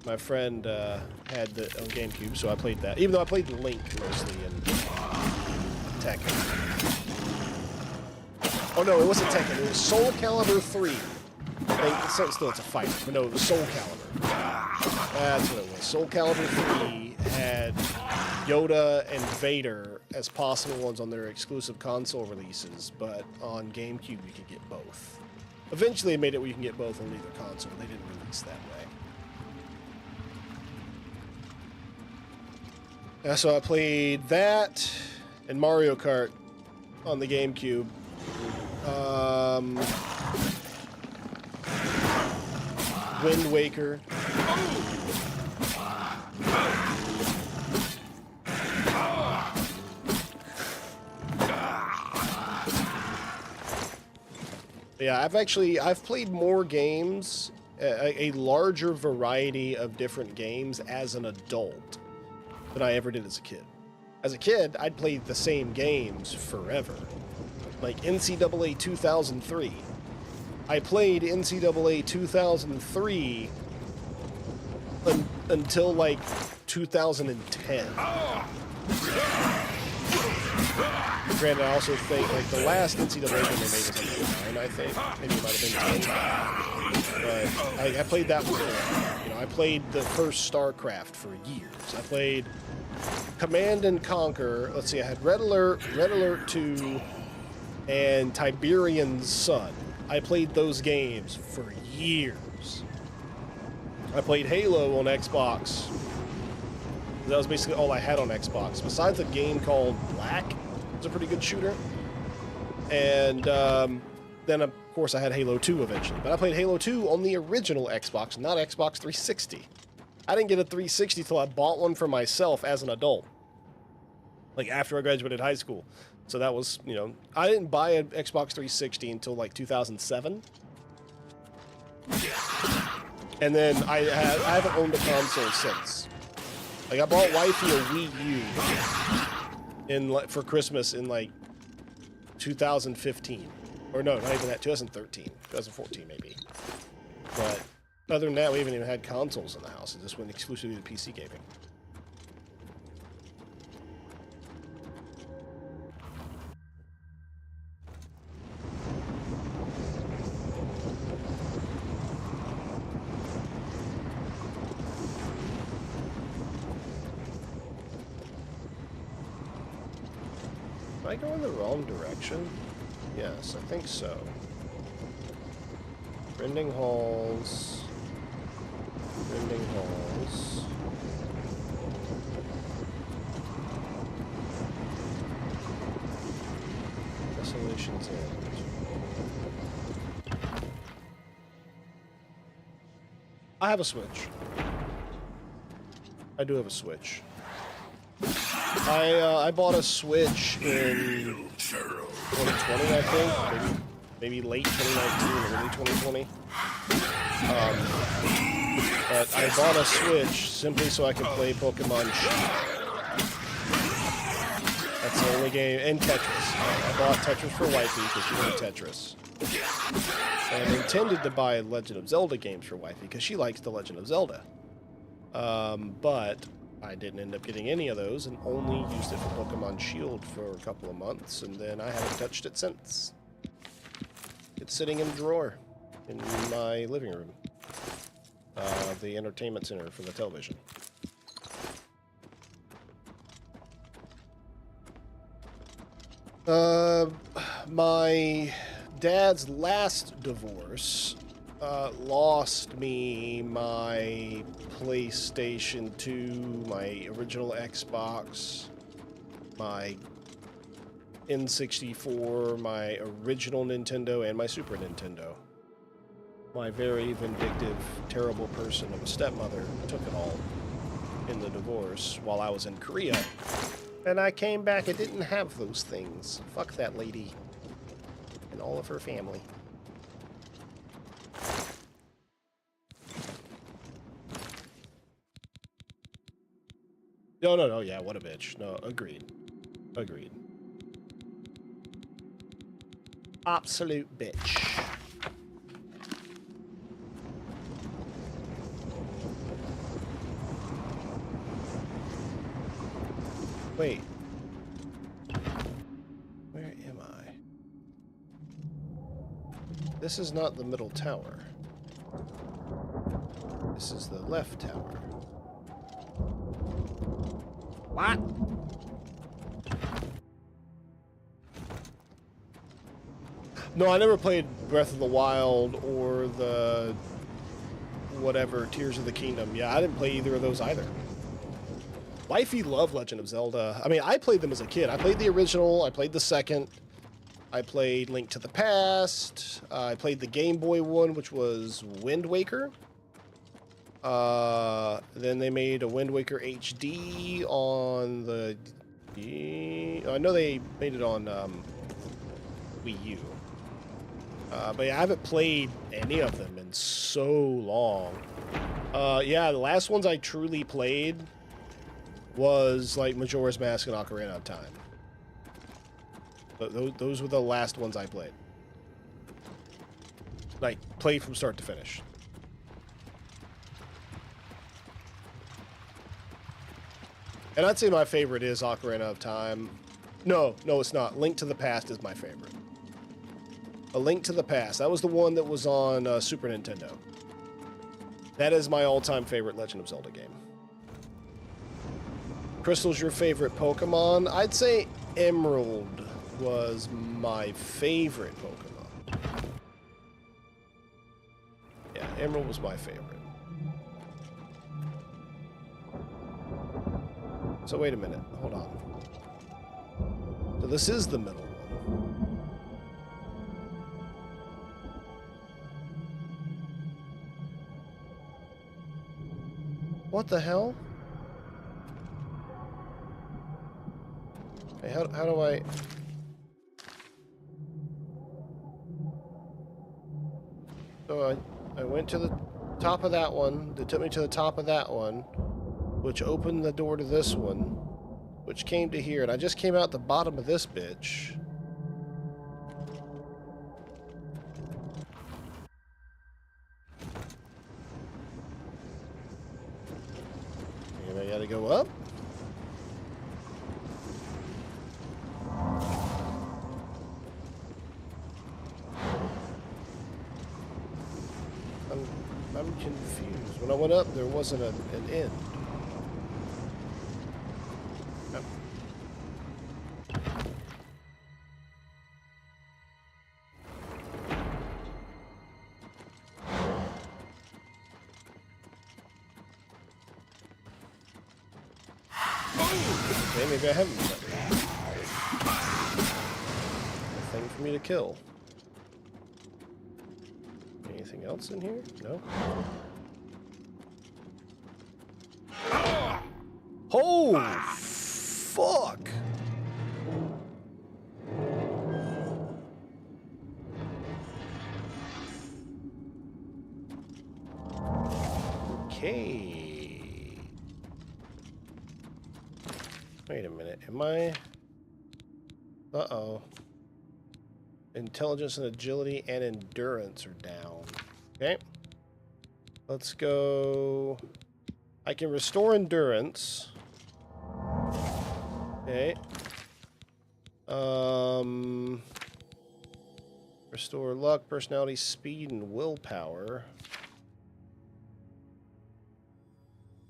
My friend had the on GameCube, so I played that. Even though I played Link mostly in Tekken. Oh no, it wasn't Tekken, it was Soul Calibur 3. Still, it's a fight, but no, it was Soul Calibur. That's what it was. Soul Calibur 3 had Yoda and Vader as possible ones on their exclusive console releases, but on GameCube you could get both. Eventually they made it where you can get both on either console. They didn't release that way. So I played that and Mario Kart on the GameCube. Wind Waker. Yeah, I've played more games, a larger variety of different games as an adult than I ever did as a kid. As a kid, I'd played the same games forever. Like NCAA 2003. I played NCAA 2003 until like 2010. Granted, I also think like the last NCAA game they made was like 9, I think. Maybe it might have been 10. But I played that before. You know, I played the first StarCraft for years. I played Command and Conquer. Let's see, I had Red Alert 2, and Tiberian's Sun. I played those games for years. I played Halo on Xbox. That was basically all I had on Xbox. Besides a game called Black, it was a pretty good shooter. And then, of course, I had Halo 2 eventually. But I played Halo 2 on the original Xbox, not Xbox 360. I didn't get a 360 till I bought one for myself as an adult. Like, after I graduated high school. So that was, you know, I didn't buy an Xbox 360 until, like, 2007. And then I haven't owned a console since. Like, I bought Wifey a Wii U for Christmas in, like, 2015. Or no, not even that, 2013. 2014, maybe. But other than that, we haven't even had consoles in the house. It just went exclusively to PC gaming. Am I going the wrong direction? Yes, I think so. Rending halls. Rending halls. Desolation's End. I have a Switch. I do have a Switch. I bought a Switch in 2020, I think. Maybe late 2019, early 2020. But I bought a Switch simply so I could play Pokemon Shield. That's the only game, and Tetris. I bought Tetris for Wifey because she likes Tetris. And intended to buy Legend of Zelda games for Wifey because she likes the Legend of Zelda. But I didn't end up getting any of those and only used it for Pokemon Shield for a couple of months, and then I haven't touched it since. It's sitting in a drawer in my living room. The entertainment center for the television. My dad's last divorce lost me my PlayStation 2, my original Xbox, my N64, my original Nintendo, and my Super Nintendo. My very vindictive, terrible person of a stepmother took it all in the divorce while I was in Korea. And I came back and didn't have those things. Fuck that lady and all of her family. No, yeah, what a bitch. No, agreed. Agreed. Absolute bitch. Wait. Where am I? This is not the middle tower. This is the left tower. What? No, I never played Breath of the Wild or the whatever, Tears of the Kingdom. Yeah, I didn't play either of those either. Wifey loved Legend of Zelda. I mean, I played them as a kid. I played the original, I played the second, I played Link to the Past, I played the Game Boy one, which was Wind Waker. Then they made a Wind Waker HD on the... I know they made it on Wii U. But yeah, I haven't played any of them in so long. Yeah, the last ones I truly played was like Majora's Mask and Ocarina of Time. Those were the last ones I played. Like, played from start to finish. And I'd say my favorite is Ocarina of Time. No, it's not. Link to the Past is my favorite. A Link to the Past. That was the one that was on Super Nintendo. That is my all-time favorite Legend of Zelda game. Crystal's your favorite Pokemon? I'd say Emerald was my favorite Pokemon. Yeah, Emerald was my favorite. So wait a minute, hold on. So this is the middle one. What the hell? Hey, how do I... So I went to the top of that one, that took me to the top of that one, which opened the door to this one, which came to here, and I just came out the bottom of this bitch. And I gotta go up. I'm confused. When I went up, there wasn't an end. Okay, maybe I haven't done it. A thing for me to kill. Anything else in here? No? Oh, fuck! Okay. Wait a minute. Am I... Uh-oh. Intelligence and agility and endurance are down. Okay. Let's go... I can restore endurance. Okay. Restore luck, personality, speed, and willpower.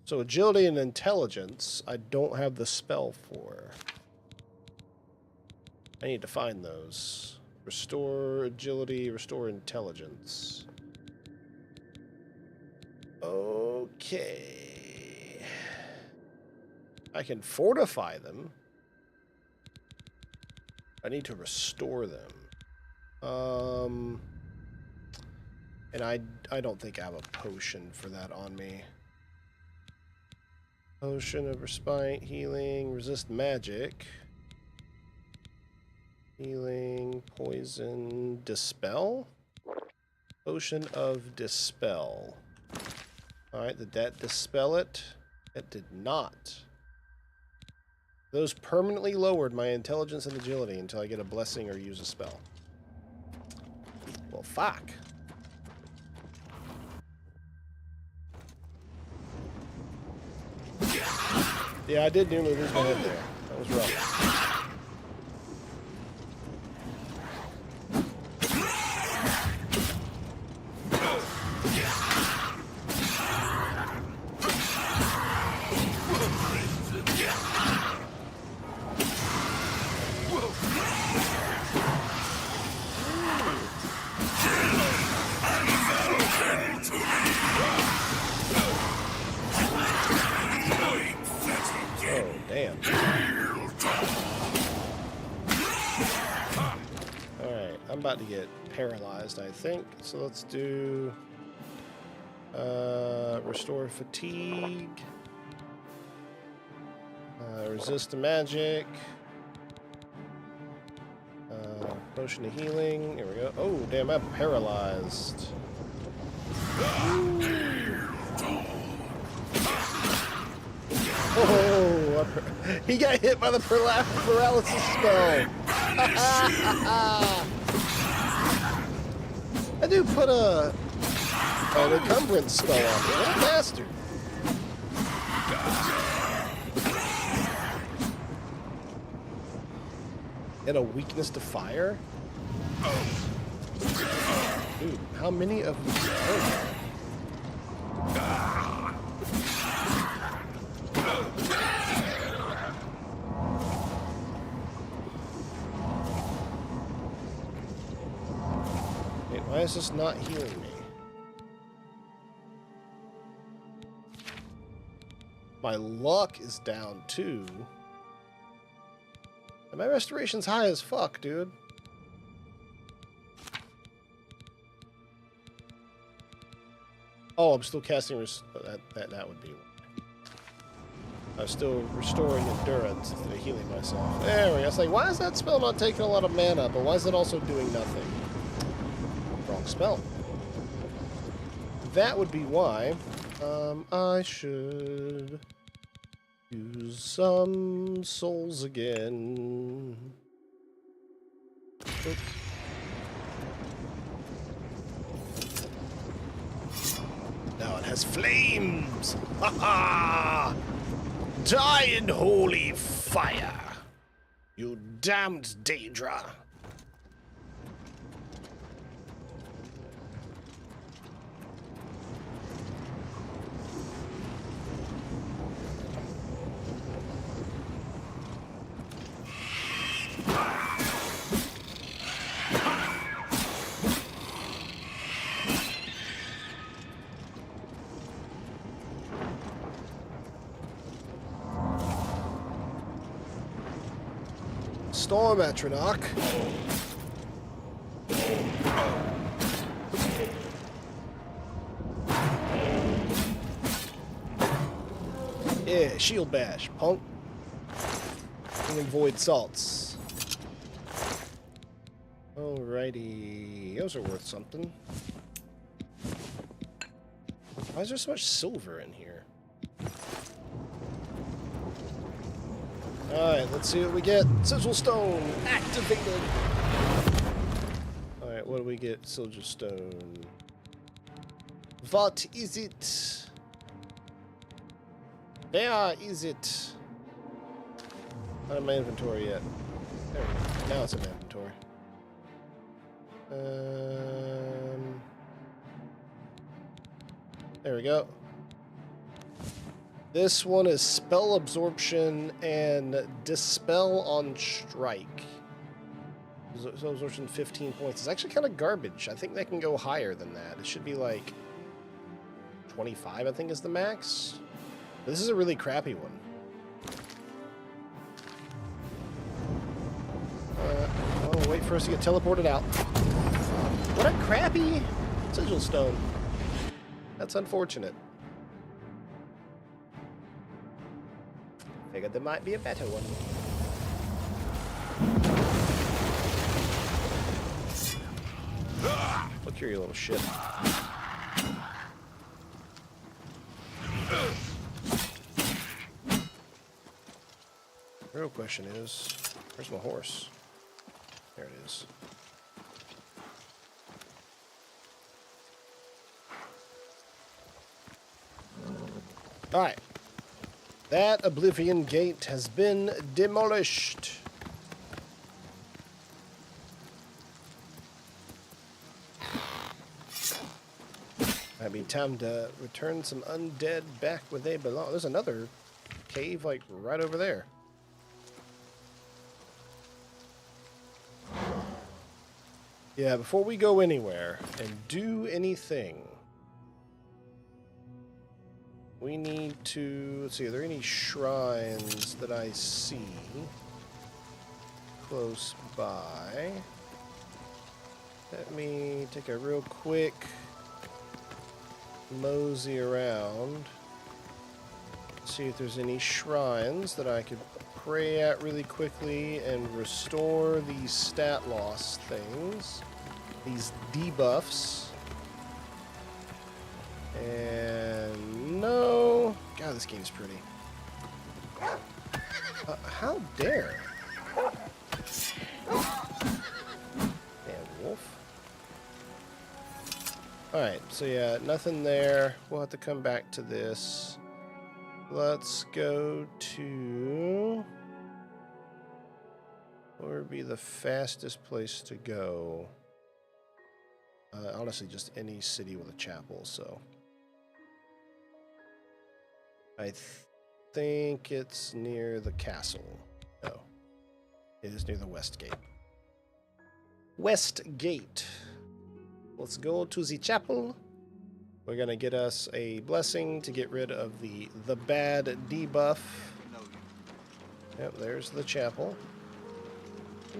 So agility and intelligence, I don't have the spell for. I need to find those. Restore agility, restore intelligence. Okay. I can fortify them. I need to restore them. And I don't think I have a potion for that on me. Potion of respite, healing, resist magic. Healing, poison, dispel? Potion of dispel. Alright, did that dispel it? It did not. Those permanently lowered my intelligence and agility until I get a blessing or use a spell. Well, fuck. Yeah, I did nearly lose my head there. That was rough. About to get paralyzed, I think. So let's do restore fatigue, resist magic, potion of healing. Here we go. Oh damn, I'm paralyzed. Oh, He got hit by the paralysis spell. That dude put an encumbrance spell on me. What a bastard. And a weakness to fire? Dude, how many of these are there? Wait, why is this not healing me? My luck is down too. And my restoration's high as fuck, dude. Oh, I'm still casting that would be one. I'm still restoring endurance instead of healing myself. There we go. I was like, why is that spell not taking a lot of mana, but why is it also doing nothing? Wrong spell. That would be why. I should use some souls again. Oops. Now it has flames! Ha ha! Die in holy fire! You damned Daedra! Storm Atronach. Yeah, shield bash, punk. And void salts. Alrighty, those are worth something. Why is there so much silver in here? Alright, let's see what we get. Sigil Stone activated. Alright, what do we get? Sigil Stone. What is it? Where is it? Not in my inventory yet. There we go. Now it's in my inventory. There we go. This one is Spell Absorption and Dispel on Strike. Spell Absorption 15 points. It's actually kind of garbage. I think they can go higher than that. It should be like 25, I think is the max. But this is a really crappy one. I'll wait for us to get teleported out. What a crappy Sigil Stone. That's unfortunate. Figured there might be a better one. Look here, you little shit. The real question is, where's my horse? There it is. Alright. That Oblivion gate has been demolished. Might be time to return some undead back where they belong. There's another cave, like, right over there. Yeah, before we go anywhere and do anything, we need to, let's see, are there any shrines that I see close by? Let me take a real quick mosey around, see if there's any shrines that I could pray at really quickly and restore these stat loss things, these debuffs. And no, God, this game's pretty. How dare? Damn wolf. Alright, so yeah, nothing there. We'll have to come back to this. Let's go to... Where would be the fastest place to go? Honestly, just any city with a chapel, so... I think it's near the castle. No. It is near the West Gate. West Gate. Let's go to the chapel. We're gonna get us a blessing to get rid of the bad debuff. Yep, there's the chapel.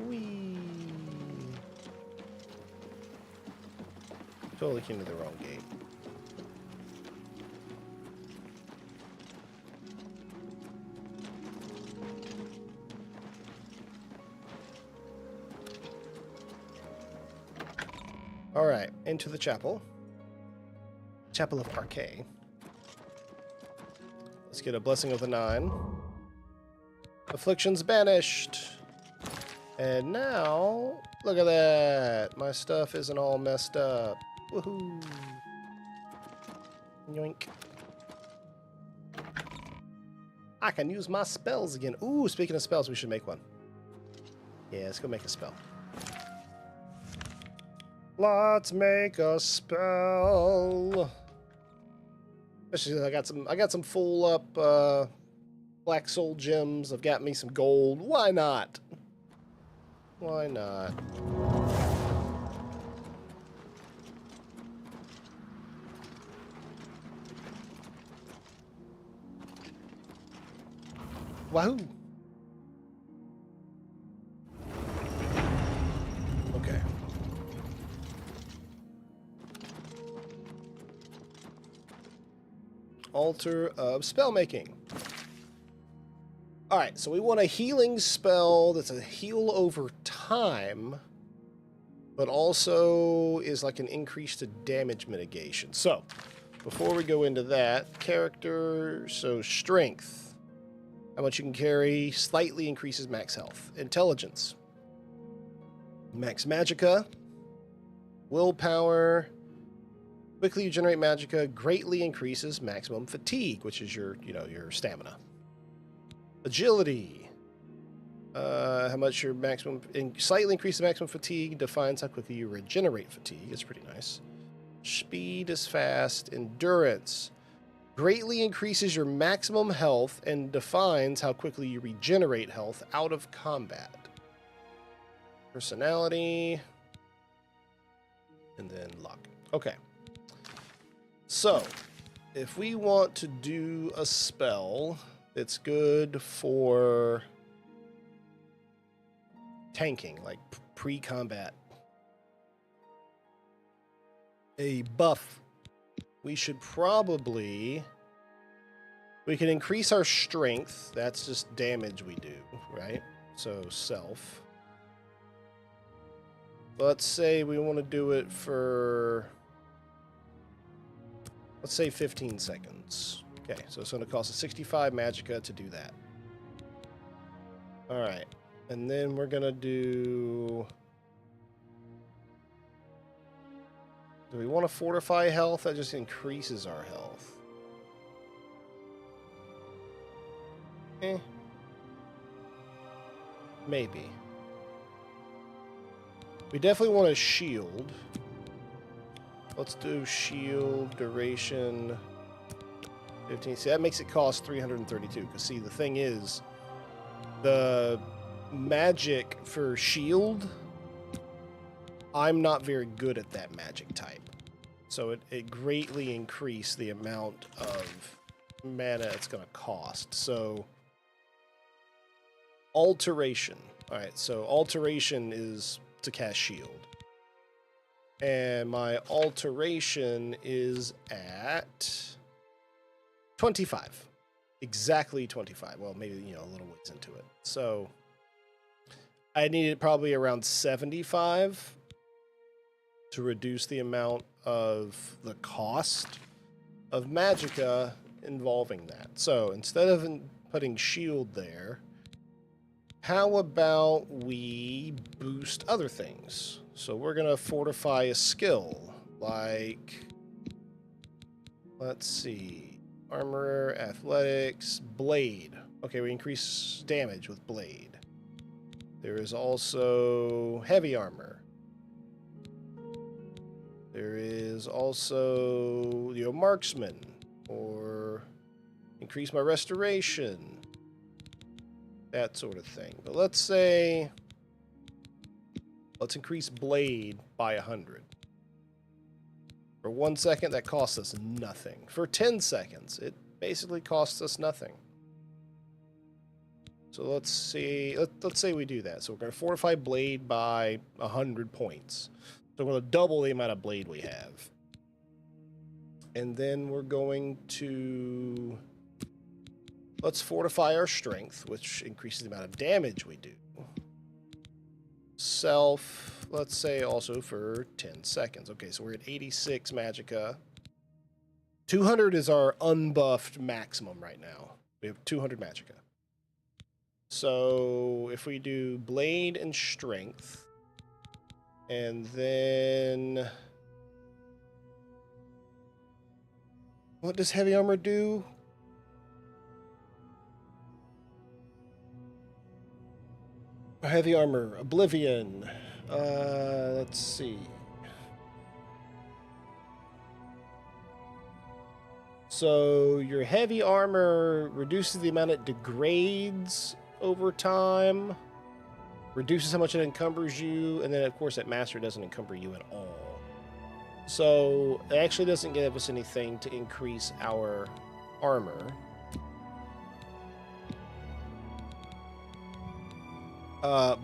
Whee! Totally came to the wrong gate. Alright, into the chapel. Chapel of Arcay. Let's get a blessing of the 9. Afflictions banished. And now, look at that. My stuff isn't all messed up. Woohoo. Yoink. I can use my spells again. Ooh, speaking of spells, we should make one. Yeah, let's go make a spell. Let's make a spell. Especially, I got some full up black soul gems. I've got me some gold. Why not? Why not? Wahoo! Okay. Altar of Spellmaking. Alright, so we want a healing spell that's a heal over time, but also is like an increase to damage mitigation. So, before we go into that, character, so strength. How much you can carry slightly increases max health. Intelligence. Max magicka. Willpower. Quickly you generate magicka greatly increases maximum fatigue, which is your, your stamina. Agility. How much your maximum, slightly increase the maximum fatigue defines how quickly you regenerate fatigue. It's pretty nice. Speed is fast. Endurance. Greatly increases your maximum health and defines how quickly you regenerate health out of combat. Personality. And then luck. Okay. So, if we want to do a spell that's good for tanking, like pre-combat, a buff, we should probably... We can increase our strength. That's just damage we do, right? So, self. Let's say we want to do it for... Let's say 15 seconds. Okay, so it's going to cost us 65 magicka to do that. Alright. And then we're going to do... Do we want to fortify health? That just increases our health. Maybe. We definitely want a shield. Let's do shield duration 15. See, that makes it cost 332. Because, see, the thing is, the magic for shield, I'm not very good at that magic type. So it greatly increased the amount of mana it's going to cost. So, alteration. Alright, so alteration is to cast shield. And my alteration is at 25. Exactly 25. Well, maybe, a little ways into it. So, I needed probably around 75 to reduce the amount of the cost of magicka involving that. So, instead of putting shield there, how about we boost other things? So we're going to fortify a skill, like, let's see, armor, athletics, blade. Okay, we increase damage with blade. There is also heavy armor. There is also, you know, marksman, or increase my restoration. That sort of thing. But let's say, let's increase blade by 100. For 1 second, that costs us nothing. For 10 seconds, it basically costs us nothing. So let's see, let's say we do that. So we're going to fortify blade by 100 points. So we're going to double the amount of blade we have. And then we're going to, let's fortify our strength, which increases the amount of damage we do. Self, let's say also for 10 seconds. Okay, so we're at 86 magicka. 200 is our unbuffed maximum right now. We have 200 magicka. So if we do blade and strength, and then what does heavy armor do? Heavy armor, Oblivion. Let's see. So your heavy armor reduces the amount it degrades over time, reduces how much it encumbers you, and then of course at master it doesn't encumber you at all. So it actually doesn't give us anything to increase our armor.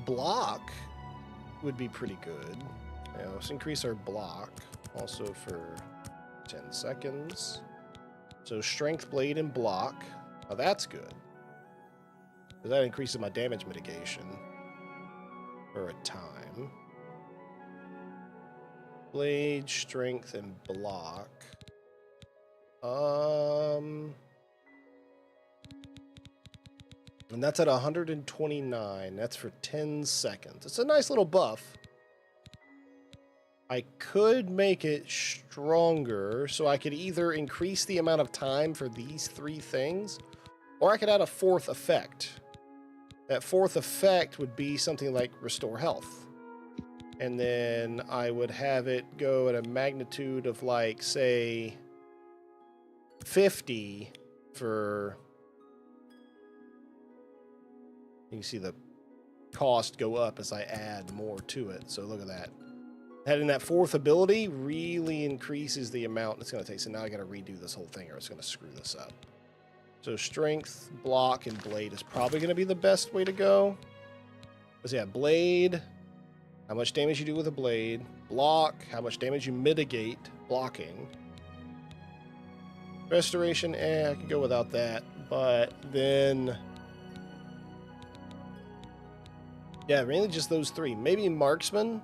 Block would be pretty good. Yeah, let's increase our block also for 10 seconds. So strength, blade, and block. Oh, that's good. Because that increases my damage mitigation for a time. Blade, strength, and block. And that's at 129. That's for 10 seconds. It's a nice little buff. I could make it stronger, so I could either increase the amount of time for these 3 things, or I could add a 4th effect. That 4th effect would be something like restore health. And then I would have it go at a magnitude of, like, say, 50 for... You can see the cost go up as I add more to it. So look at that. Having that 4th ability really increases the amount it's going to take. So now I got to redo this whole thing or it's going to screw this up. So strength, block, and blade is probably going to be the best way to go. Because yeah, blade, how much damage you do with a blade. Block, how much damage you mitigate blocking. Restoration, I could go without that. But then... yeah, mainly just those 3. Maybe marksman,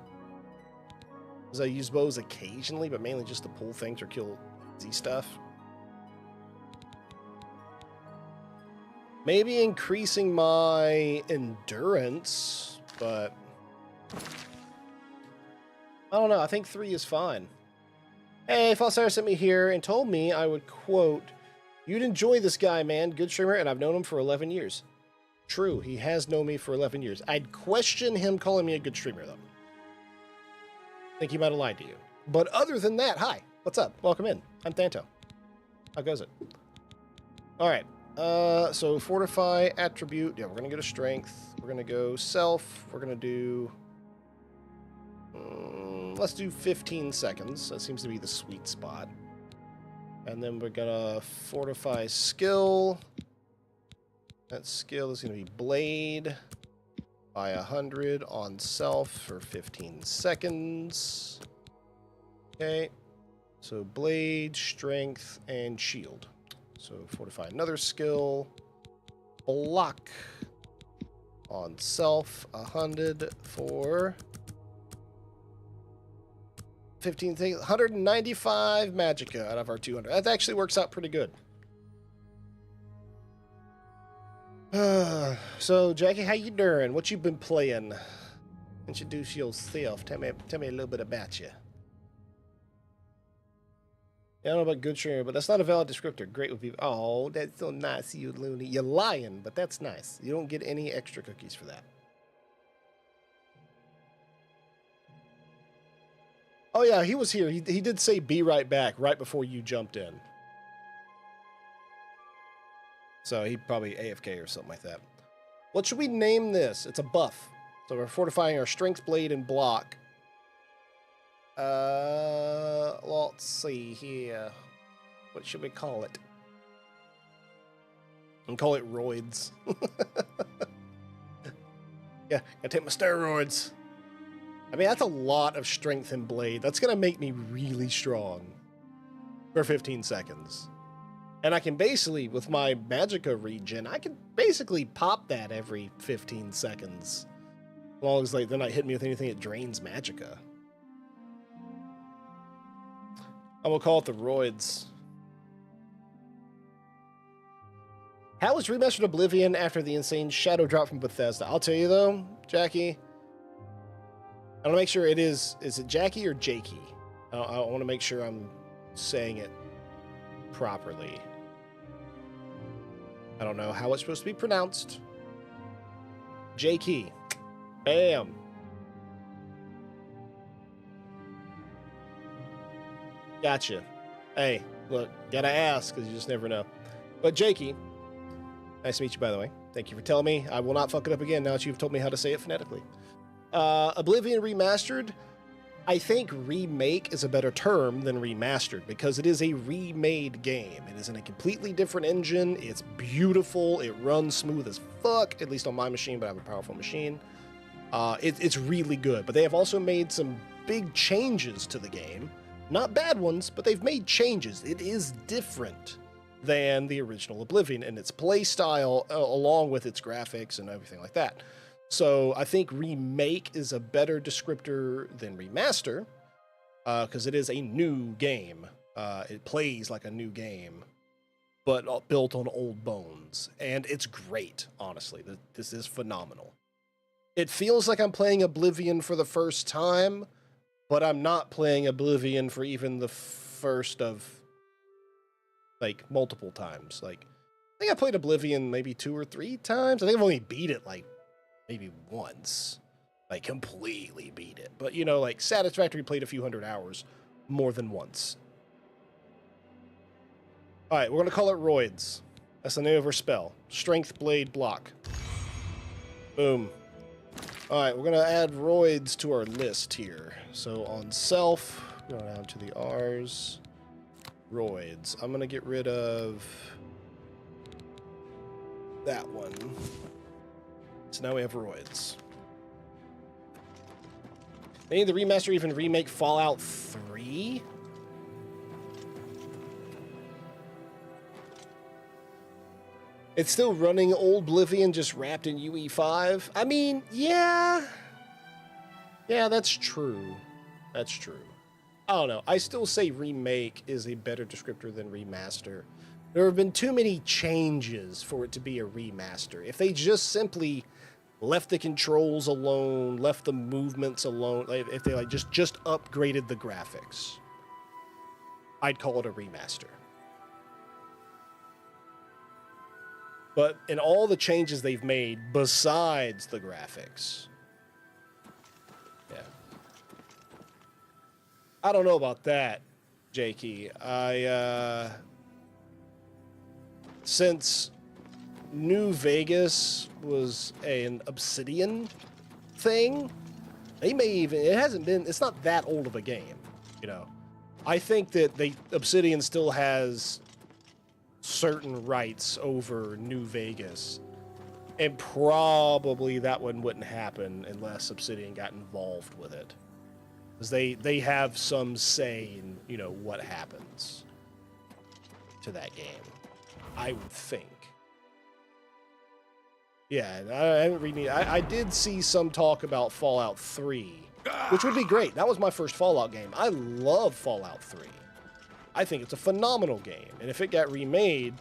because I use bows occasionally, but mainly just to pull things or kill Z stuff. Maybe increasing my endurance, but I don't know. I think 3 is fine. Hey, Falsara sent me here and told me I would quote, "You'd enjoy this guy, man. Good streamer, and I've known him for 11 years. True, he has known me for 11 years. I'd question him calling me a good streamer, though. I think he might have lied to you. But other than that, hi. What's up? Welcome in. I'm Thanto. How goes it? All right. So fortify attribute. Yeah, we're going to go to strength. We're going to go self. We're going to do... let's do 15 seconds. That seems to be the sweet spot. And then we're going to fortify skill. That skill is going to be blade by 100 on self for 15 seconds. Okay. So blade, strength, and shield. So fortify another skill. Block on self 100 for 15 things. 195 magicka out of our 200. That actually works out pretty good. So, Jackie, how you doing? What you been playing? Introduce yourself. Tell me a little bit about you. Yeah, I don't know about good streamer, but that's not a valid descriptor. Great with people. Oh, that's so nice, you loony. You're lying, but that's nice. You don't get any extra cookies for that. Oh yeah, he was here. He did say be right back right before you jumped in. So he probably AFK or something like that. What should we name this? It's a buff. So we're fortifying our strength, blade, and block. Let's see here. What should we call it? And call it roids. Yeah, gotta take my steroids. I mean, that's a lot of strength and blade. That's gonna make me really strong for 15 seconds. And I can basically, with my magicka regen, I can basically pop that every 15 seconds. As long as like they're not hitting me with anything that drains magicka. I will call it the roids. How was Remastered Oblivion after the insane shadow drop from Bethesda? I'll tell you though, Jackie. I want to make sure it is it Jackie or Jakey? I want to make sure I'm saying it properly. I don't know how it's supposed to be pronounced. Jakey. Bam. Gotcha. Hey, look, gotta ask, because you just never know. But Jakey, nice to meet you, by the way. Thank you for telling me. I will not fuck it up again now that you've told me how to say it phonetically. Oblivion Remastered. I think remake is a better term than remastered because it is a remade game. It is in a completely different engine. It's beautiful. It runs smooth as fuck, at least on my machine, but I have a powerful machine. It's really good, but they have also made some big changes to the game. Not bad ones, but they've made changes. It is different than the original Oblivion in its play style, along with its graphics and everything like that. So I think remake is a better descriptor than remaster, because it is a new game. It plays like a new game, but built on old bones. And it's great, honestly. This is phenomenal. It feels like I'm playing Oblivion for the first time, but I'm not playing Oblivion for even the first of, like, multiple times. Like, I think I played Oblivion maybe 2 or 3 times. I think I've only beat it, like, maybe once. Like, completely beat it. But, you know, like, Satisfactory played a few hundred hours more than once. Alright, we're going to call it Roids. That's the name of our spell. Strength, Blade, Block. Boom. Alright, we're going to add Roids to our list here. So on self, go down to the R's. Roids. I'm going to get rid of that one. So now we have Roids. Any of the remaster even remake Fallout 3? It's still running Old Oblivion just wrapped in UE5? I mean, yeah. Yeah, that's true. That's true. I don't know. I still say remake is a better descriptor than remaster. There have been too many changes for it to be a remaster. If they just simply left the controls alone, left the movements alone, if they like just upgraded the graphics, I'd call it a remaster. But in all the changes they've made besides the graphics, yeah. I don't know about that, Jakey. Since New Vegas was an Obsidian thing, they may even, it's not that old of a game, you know. I think that Obsidian still has certain rights over New Vegas, and probably that one wouldn't happen unless Obsidian got involved with it, because they have some say in, you know, what happens to that game, I would think. Yeah, I haven't really. I did see some talk about Fallout 3, which would be great. That was my first Fallout game. I love Fallout 3. I think it's a phenomenal game, and if it got remade,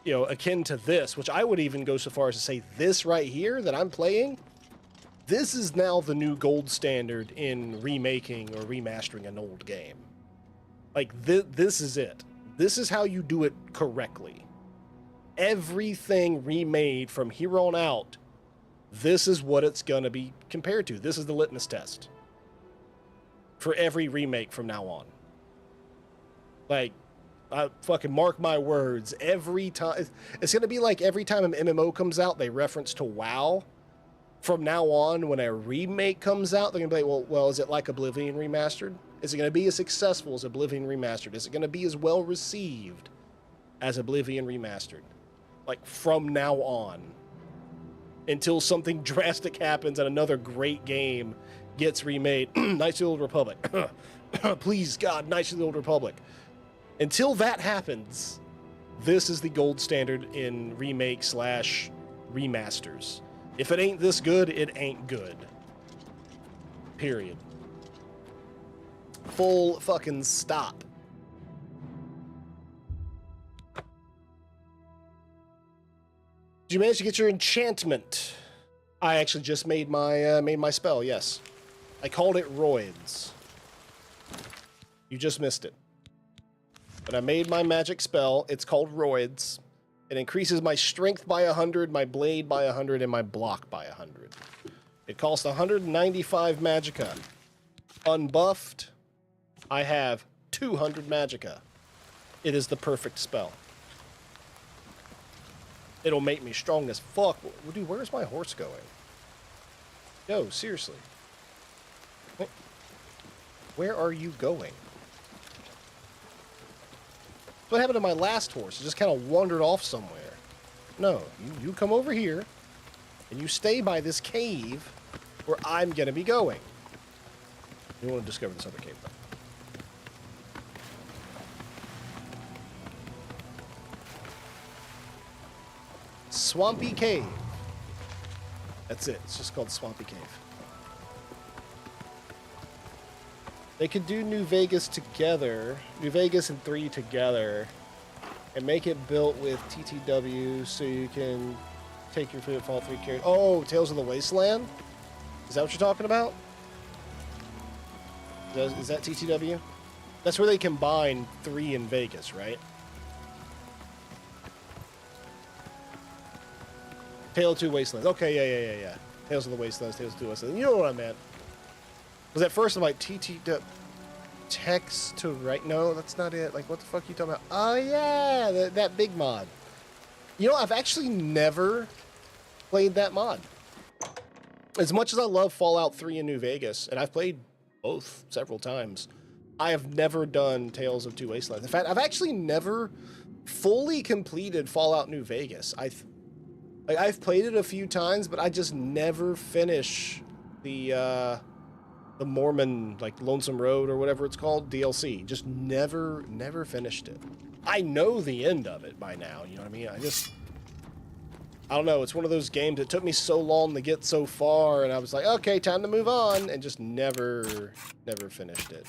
you know, akin to this, which I would even go so far as to say this right here that I'm playing, this is now the new gold standard in remaking or remastering an old game. Like, this is it. This is how you do it correctly. Everything remade from here on out, this is what it's going to be compared to. This is the litmus test for every remake from now on. Like, I fucking mark my words. Every time, it's going to be like every time an MMO comes out, they reference to WoW. From now on, when a remake comes out, they're going to be like, well, is it like Oblivion Remastered? Is it going to be as successful as Oblivion Remastered? Is it going to be as well received as Oblivion Remastered? Like, from now on. Until something drastic happens and another great game gets remade. Knights of the Old Republic. Please, God, Knights of the Old Republic. Until that happens, this is the gold standard in remake/remasters. If it ain't this good, it ain't good. Period. Full fucking stop. Did you manage to get your enchantment? I actually just made my spell, yes. I called it Roids. You just missed it. But I made my magic spell. It's called Roids. It increases my strength by 100, my blade by 100, and my block by 100. It costs 195 magicka. Unbuffed, I have 200 magicka. It is the perfect spell. It'll make me strong as fuck. Dude, where's my horse going? Yo, seriously. Where are you going? What happened to my last horse? It just kind of wandered off somewhere. No, you come over here, and you stay by this cave where I'm going to be going. You want to discover this other cave, though. Swampy Cave. That's it. It's just called Swampy Cave. They could do New Vegas together, New Vegas and 3 together, and make it built with TTW so you can take your Fall 3 character. Oh, Tales of the Wasteland? Is that what you're talking about? Is that TTW? That's where they combine 3 in Vegas, right? Tale of 2 Wastelands. Okay, yeah. Tales of the Wastelands, Tales of 2 Wastelands. You know what I meant. Because at first I'm like, text to right? No, that's not it. Like, what the fuck are you talking about? Oh, yeah, that big mod. You know, I've actually never played that mod. As much as I love Fallout 3 in New Vegas, and I've played both several times, I have never done Tales of 2 Wastelands. In fact, I've actually never fully completed Fallout New Vegas. I've played it a few times, but I just never finish the Mormon, like, Lonesome Road or whatever it's called, DLC. Just never finished it. I know the end of it by now, you know what I mean? I don't know, it's one of those games that took me so long to get so far, and I was like, okay, time to move on, and just never finished it.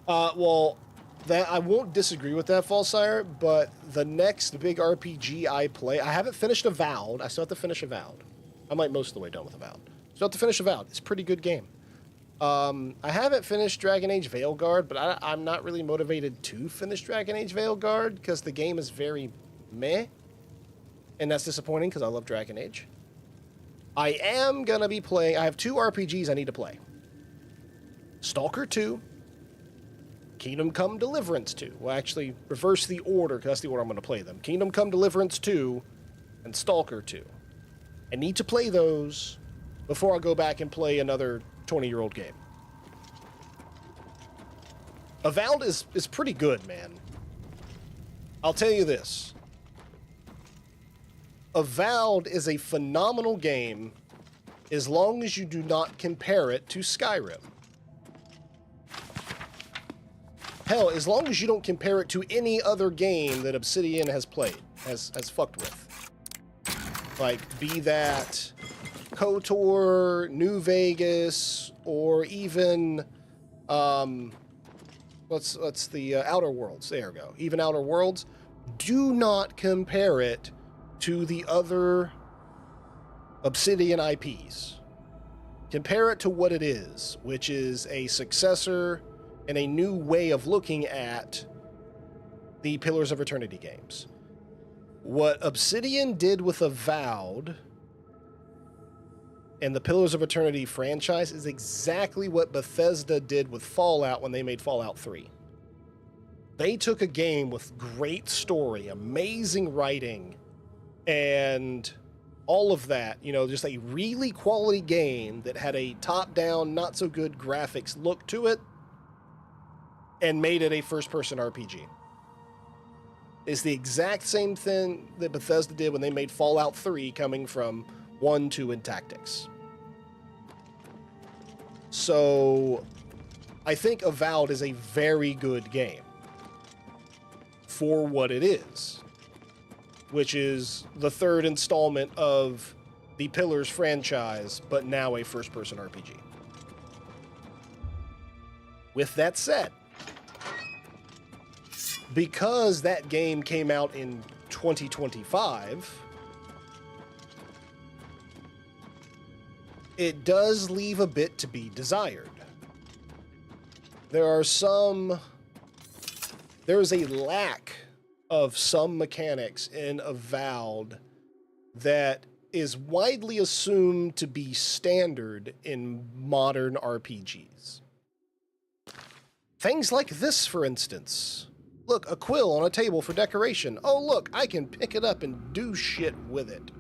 Well, that I won't disagree with that, Falsire, but the next big RPG I play, I haven't finished Avowed. I still have to finish Avowed. I'm like most of the way done with Avowed. Still have to finish Avowed. It's a pretty good game. I haven't finished Dragon Age Veilguard, but I'm not really motivated to finish Dragon Age Veilguard because the game is very meh. And that's disappointing because I love Dragon Age. I am going to be playing... I have 2 RPGs I need to play. Stalker 2. Kingdom Come Deliverance 2. Well, actually, reverse the order, because that's the order I'm going to play them. Kingdom Come Deliverance 2 and Stalker 2. I need to play those before I go back and play another 20-year-old game. Avowed is pretty good, man. I'll tell you this. Avowed is a phenomenal game as long as you do not compare it to Skyrim. Hell, as long as you don't compare it to any other game that Obsidian has played, has fucked with. Like, be that KOTOR, New Vegas, or even Let's the Outer Worlds. There we go. Even Outer Worlds. Do not compare it to the other Obsidian IPs. Compare it to what it is, which is a successor and a new way of looking at the Pillars of Eternity games. What Obsidian did with Avowed and the Pillars of Eternity franchise is exactly what Bethesda did with Fallout when they made Fallout 3. They took a game with great story, amazing writing, and all of that, you know, just a really quality game that had a top-down, not-so-good graphics look to it, and made it a first-person RPG. It's the exact same thing that Bethesda did when they made Fallout 3 coming from 1, 2, and Tactics. So, I think Avowed is a very good game for what it is, which is the third installment of the Pillars franchise, but now a first-person RPG. With that said, because that game came out in 2025, it does leave a bit to be desired. There is a lack of some mechanics in Avowed that is widely assumed to be standard in modern RPGs. Things like this, for instance. Look, a quill on a table for decoration. Oh, look, I can pick it up and do shit with it.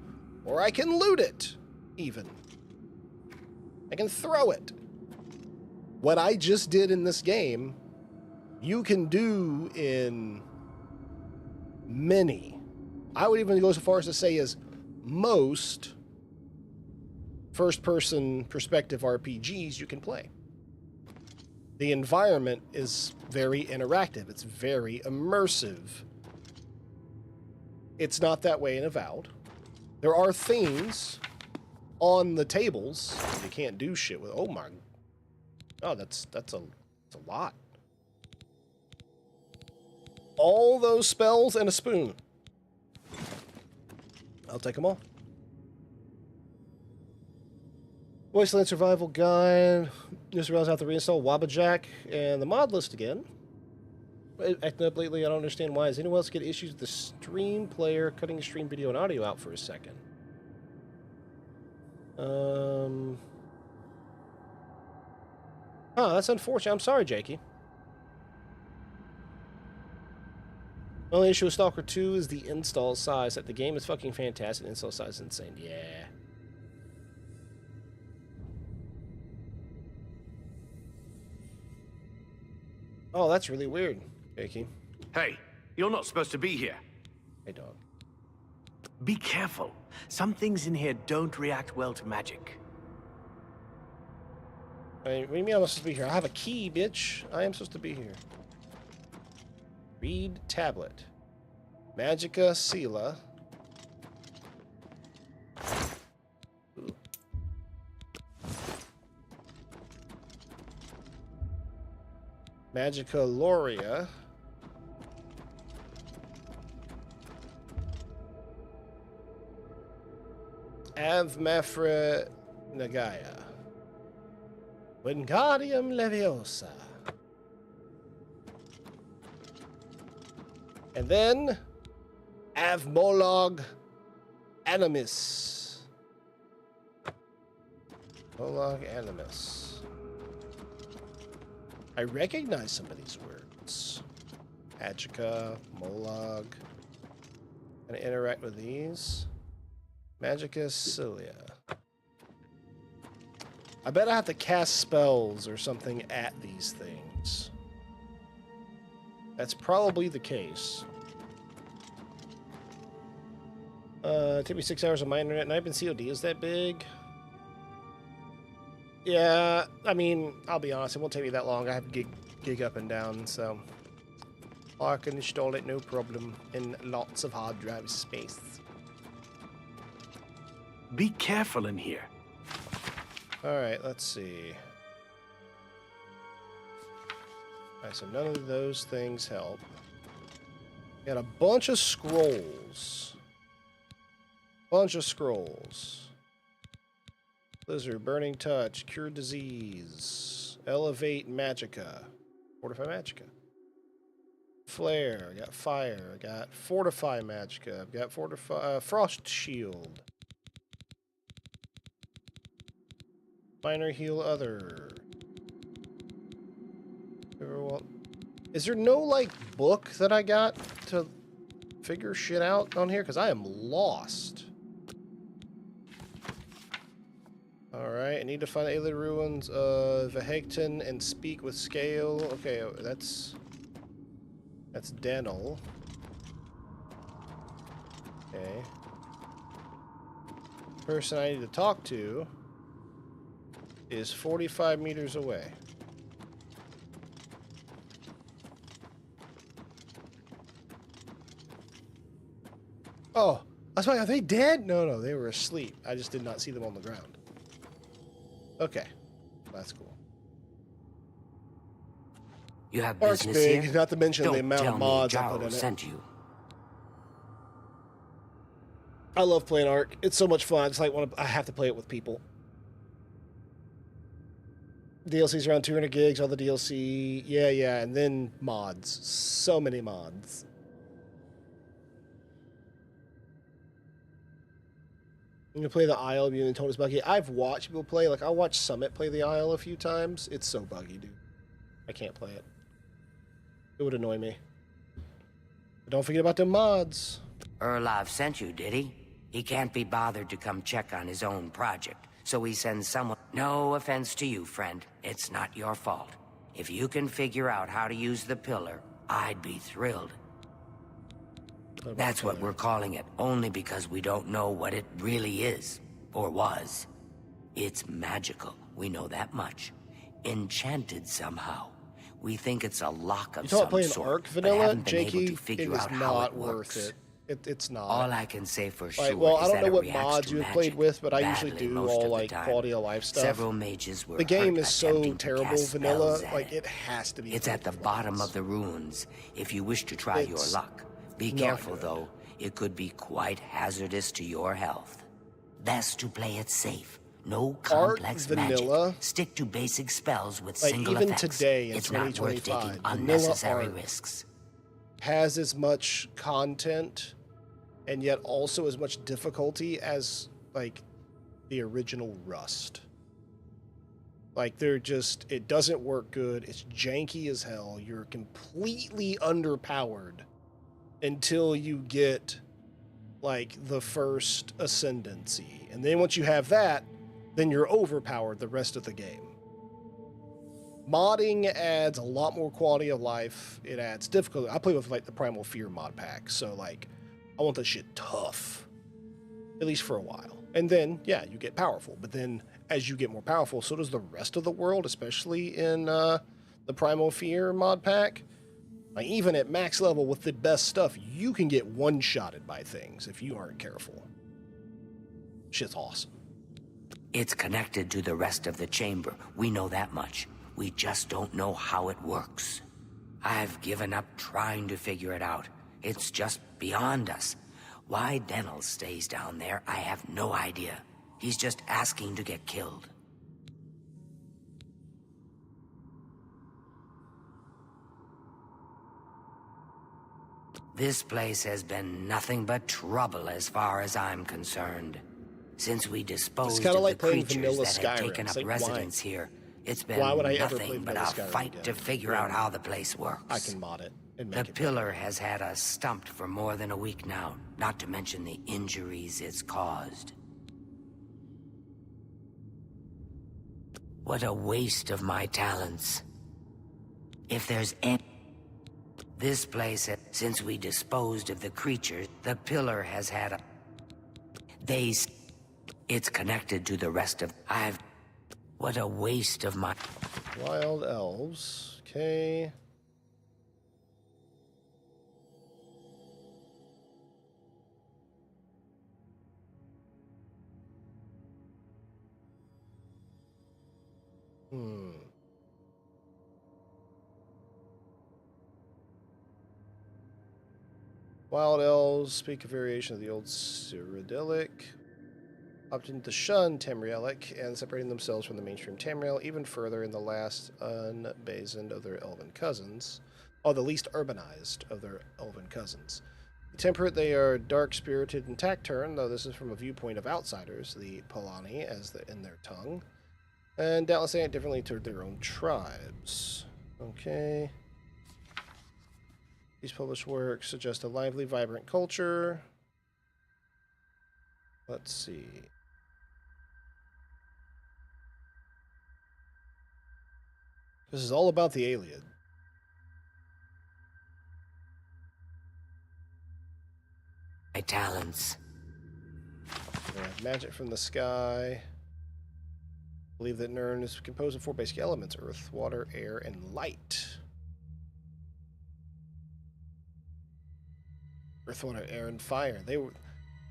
Or I can loot it, even. I can throw it. What I just did in this game, you can do in many. I would even go so far as to say is most first-person perspective RPGs you can play. The environment is very interactive. It's very immersive. It's not that way in Avowed. There are things on the tables you can't do shit with. Oh my. Oh, that's a lot. All those spells and a spoon. I'll take them all. Wasteland Survival Guide. Just realized I have to reinstall Wabajack and the mod list again. Acting up lately, I don't understand why. Does anyone else get issues with the stream player cutting stream video and audio out for a second? Oh, that's unfortunate. I'm sorry, Jakey. The only issue with Stalker 2 is the install size. That the game is fucking fantastic. The install size is insane. Yeah. Oh, that's really weird, Jakey. Hey, you're not supposed to be here. Hey, dog. Be careful. Some things in here don't react well to magic. Hey, what do you mean I'm supposed to be here? I have a key, bitch. I am supposed to be here. Read tablet. Magica Sela. Ooh. Magica Loria. Avmafra Nagaya. Wingardium Leviosa. And then Avmolog Animus. Molog Animus. I recognize some of these words. Magica, Molog. Can I interact with these? Magica Cilia. I bet I have to cast spells or something at these things. That's probably the case. It took me 6 hours on my internet, and I've been COD. Is that big? Yeah, I mean, I'll be honest, it won't take me that long. I have gig up and down, so I can install it no problem in lots of hard drive space. Be careful in here. All right, let's see. Alright, so none of those things help. Got a bunch of scrolls. Bunch of scrolls. Blizzard, Burning Touch, Cure Disease, Elevate Magicka, Fortify Magicka. Flare, I got Fire, I got Fortify Magicka, I've got Frost Shield. Minor Heal Other. Is there no, like, book that I got to figure shit out on here? Because I am lost. Alright, I need to find the alien ruins of Vehegton and speak with Scale. Okay, that's Denel. Okay. Person I need to talk to is 45 meters away. Oh, that's why, are they dead? No, they were asleep. I just did not see them on the ground. Okay, that's cool. You have Ark's business big, here? not to mention Don't the amount tell of mods me I put in Jarl it. sent you. I love playing Ark. It's so much fun. I just like I have to play it with people. DLC's around 200 gigs, all the DLC. Yeah, and then mods. So many mods. You can play the Isle, and told it's buggy. I've watched people play. Like, I watched Summit play the Isle a few times. It's so buggy, dude. I can't play it. It would annoy me. But don't forget about the mods. Erlov sent you, did he? He can't be bothered to come check on his own project, so he sends someone. No offense to you, friend. It's not your fault. If you can figure out how to use the pillar, I'd be thrilled. That's what we're calling it, only because we don't know what it really is, or was. It's magical, we know that much. Enchanted somehow. We think it's a lock of some playing sort, Ark but vanilla, haven't been able Jakey, to figure it is out how not it worth works. it. It's not. All I can say for sure Like, well, I is don't that know it what reacts mods to you have played magic with, but I usually badly do most all of the like time. quality of life stuff. Several mages were The game hurt is so attempting to terrible cast vanilla, spells at like it has to be. It's at the bottom of the ruins. If you wish to try your luck, be not careful good. though. It could be quite hazardous to your health. Best to play it safe. No complex vanilla, magic. Stick to basic spells with like single even effects. today in It's not worth 2025, taking vanilla unnecessary Ark risks. has as much content and yet also as much difficulty as like the original Rust. Like they're just, it doesn't work good. It's janky as hell. You're completely underpowered until you get like the first ascendancy. And then once you have that, then you're overpowered the rest of the game. Modding adds a lot more quality of life. It adds difficulty. I play with like the Primal Fear mod pack, so like I want that shit tough, at least for a while. And then, yeah, you get powerful. But then as you get more powerful, so does the rest of the world, especially in the Primal Fear mod pack. Like even at max level with the best stuff, you can get one-shotted by things if you aren't careful. Shit's awesome. It's connected to the rest of the chamber. We know that much. We just don't know how it works. I've given up trying to figure it out. It's just beyond us. Why Denel stays down there, I have no idea. He's just asking to get killed. This place has been nothing but trouble as far as I'm concerned. Since we disposed of like the creatures that had Skyrim. taken up Like, residence here, it's been why would I ever play nothing but vanilla a Skyrim fight again? to figure out how the place works. I can mod it and The make it pillar has had us stumped for more than a week now, not to mention the injuries it's caused. What a waste of my talents. If there's any... This place, since we disposed of the creatures, the pillar has had a... It's connected to the rest of... What a waste of my... Wild elves. Okay. Wild elves speak a variation of the old Cyrodiilic, opting to shun Tamrielic and separating themselves from the mainstream Tamriel even further in the last unbasoned of their elven cousins, or the least urbanized of their elven cousins. Temperate, they are dark-spirited and taciturn, though this is from a viewpoint of outsiders, the Polani, in their tongue, and doubtless they act differently toward their own tribes. Okay. These published works suggest a lively, vibrant culture. Let's see. This is all about the Ayleid. My talents. Magic from the sky. Believe that Nirn is composed of 4 basic elements: earth, water, air, and light. Earth, water, air, and fire. The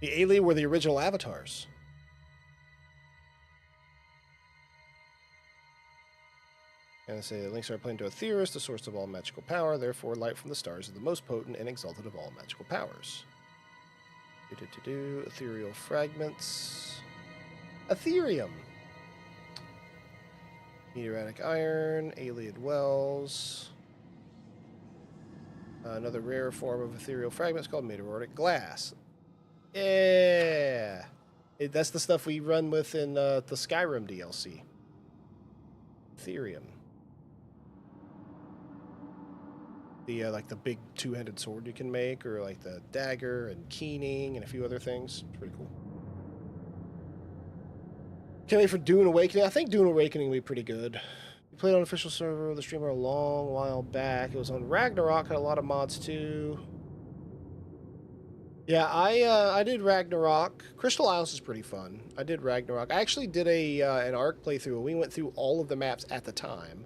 Ayleid were the original avatars. And they say the links are plain to a theorist, the source of all magical power. Therefore, light from the stars is the most potent and exalted of all magical powers. Ethereal fragments. Ethereum. Meteoritic iron, Ayleid wells. Another rare form of ethereal fragments called meteoritic glass. Yeah! That's the stuff we run with in the Skyrim DLC. Ethereum. The like the big two-handed sword you can make, or like the dagger and keening and a few other things. It's pretty cool. Can't wait for Dune Awakening. I think Dune Awakening will be pretty good. We played on official server with the streamer a long while back. It was on Ragnarok, had a lot of mods too. Yeah, I did Ragnarok. Crystal Isles is pretty fun. I did Ragnarok. I actually did an ARC playthrough. We went through all of the maps at the time.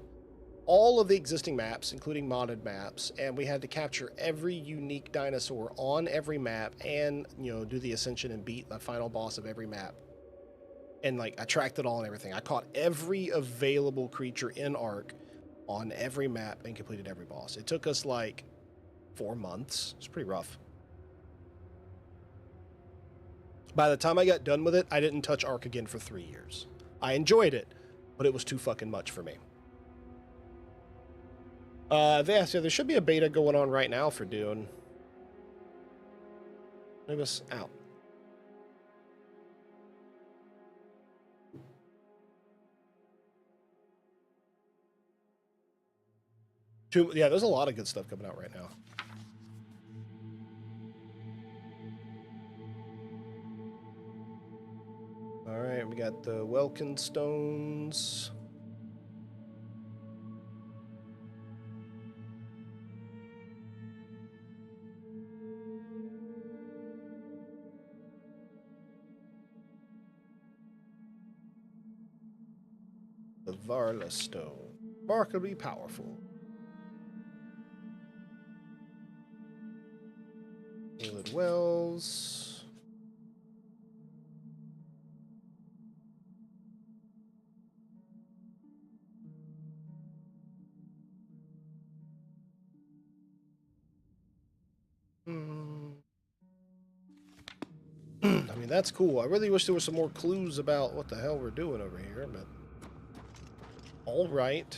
All of the existing maps, including modded maps, and we had to capture every unique dinosaur on every map and, you know, do the ascension and beat the final boss of every map. And, like, I tracked it all and everything. I caught every available creature in ARC on every map and completed every boss. It took us, like, 4 months. It's pretty rough. By the time I got done with it, I didn't touch ARC again for 3 years. I enjoyed it, but it was too fucking much for me. So there should be a beta going on right now for Dune. Move us out. Yeah, there's a lot of good stuff coming out right now. All right, we got the Welkin Stones. The Varla Stone. Remarkably powerful. Ayleid Wells. I mean, that's cool. I really wish there were some more clues about what the hell we're doing over here, but... all right.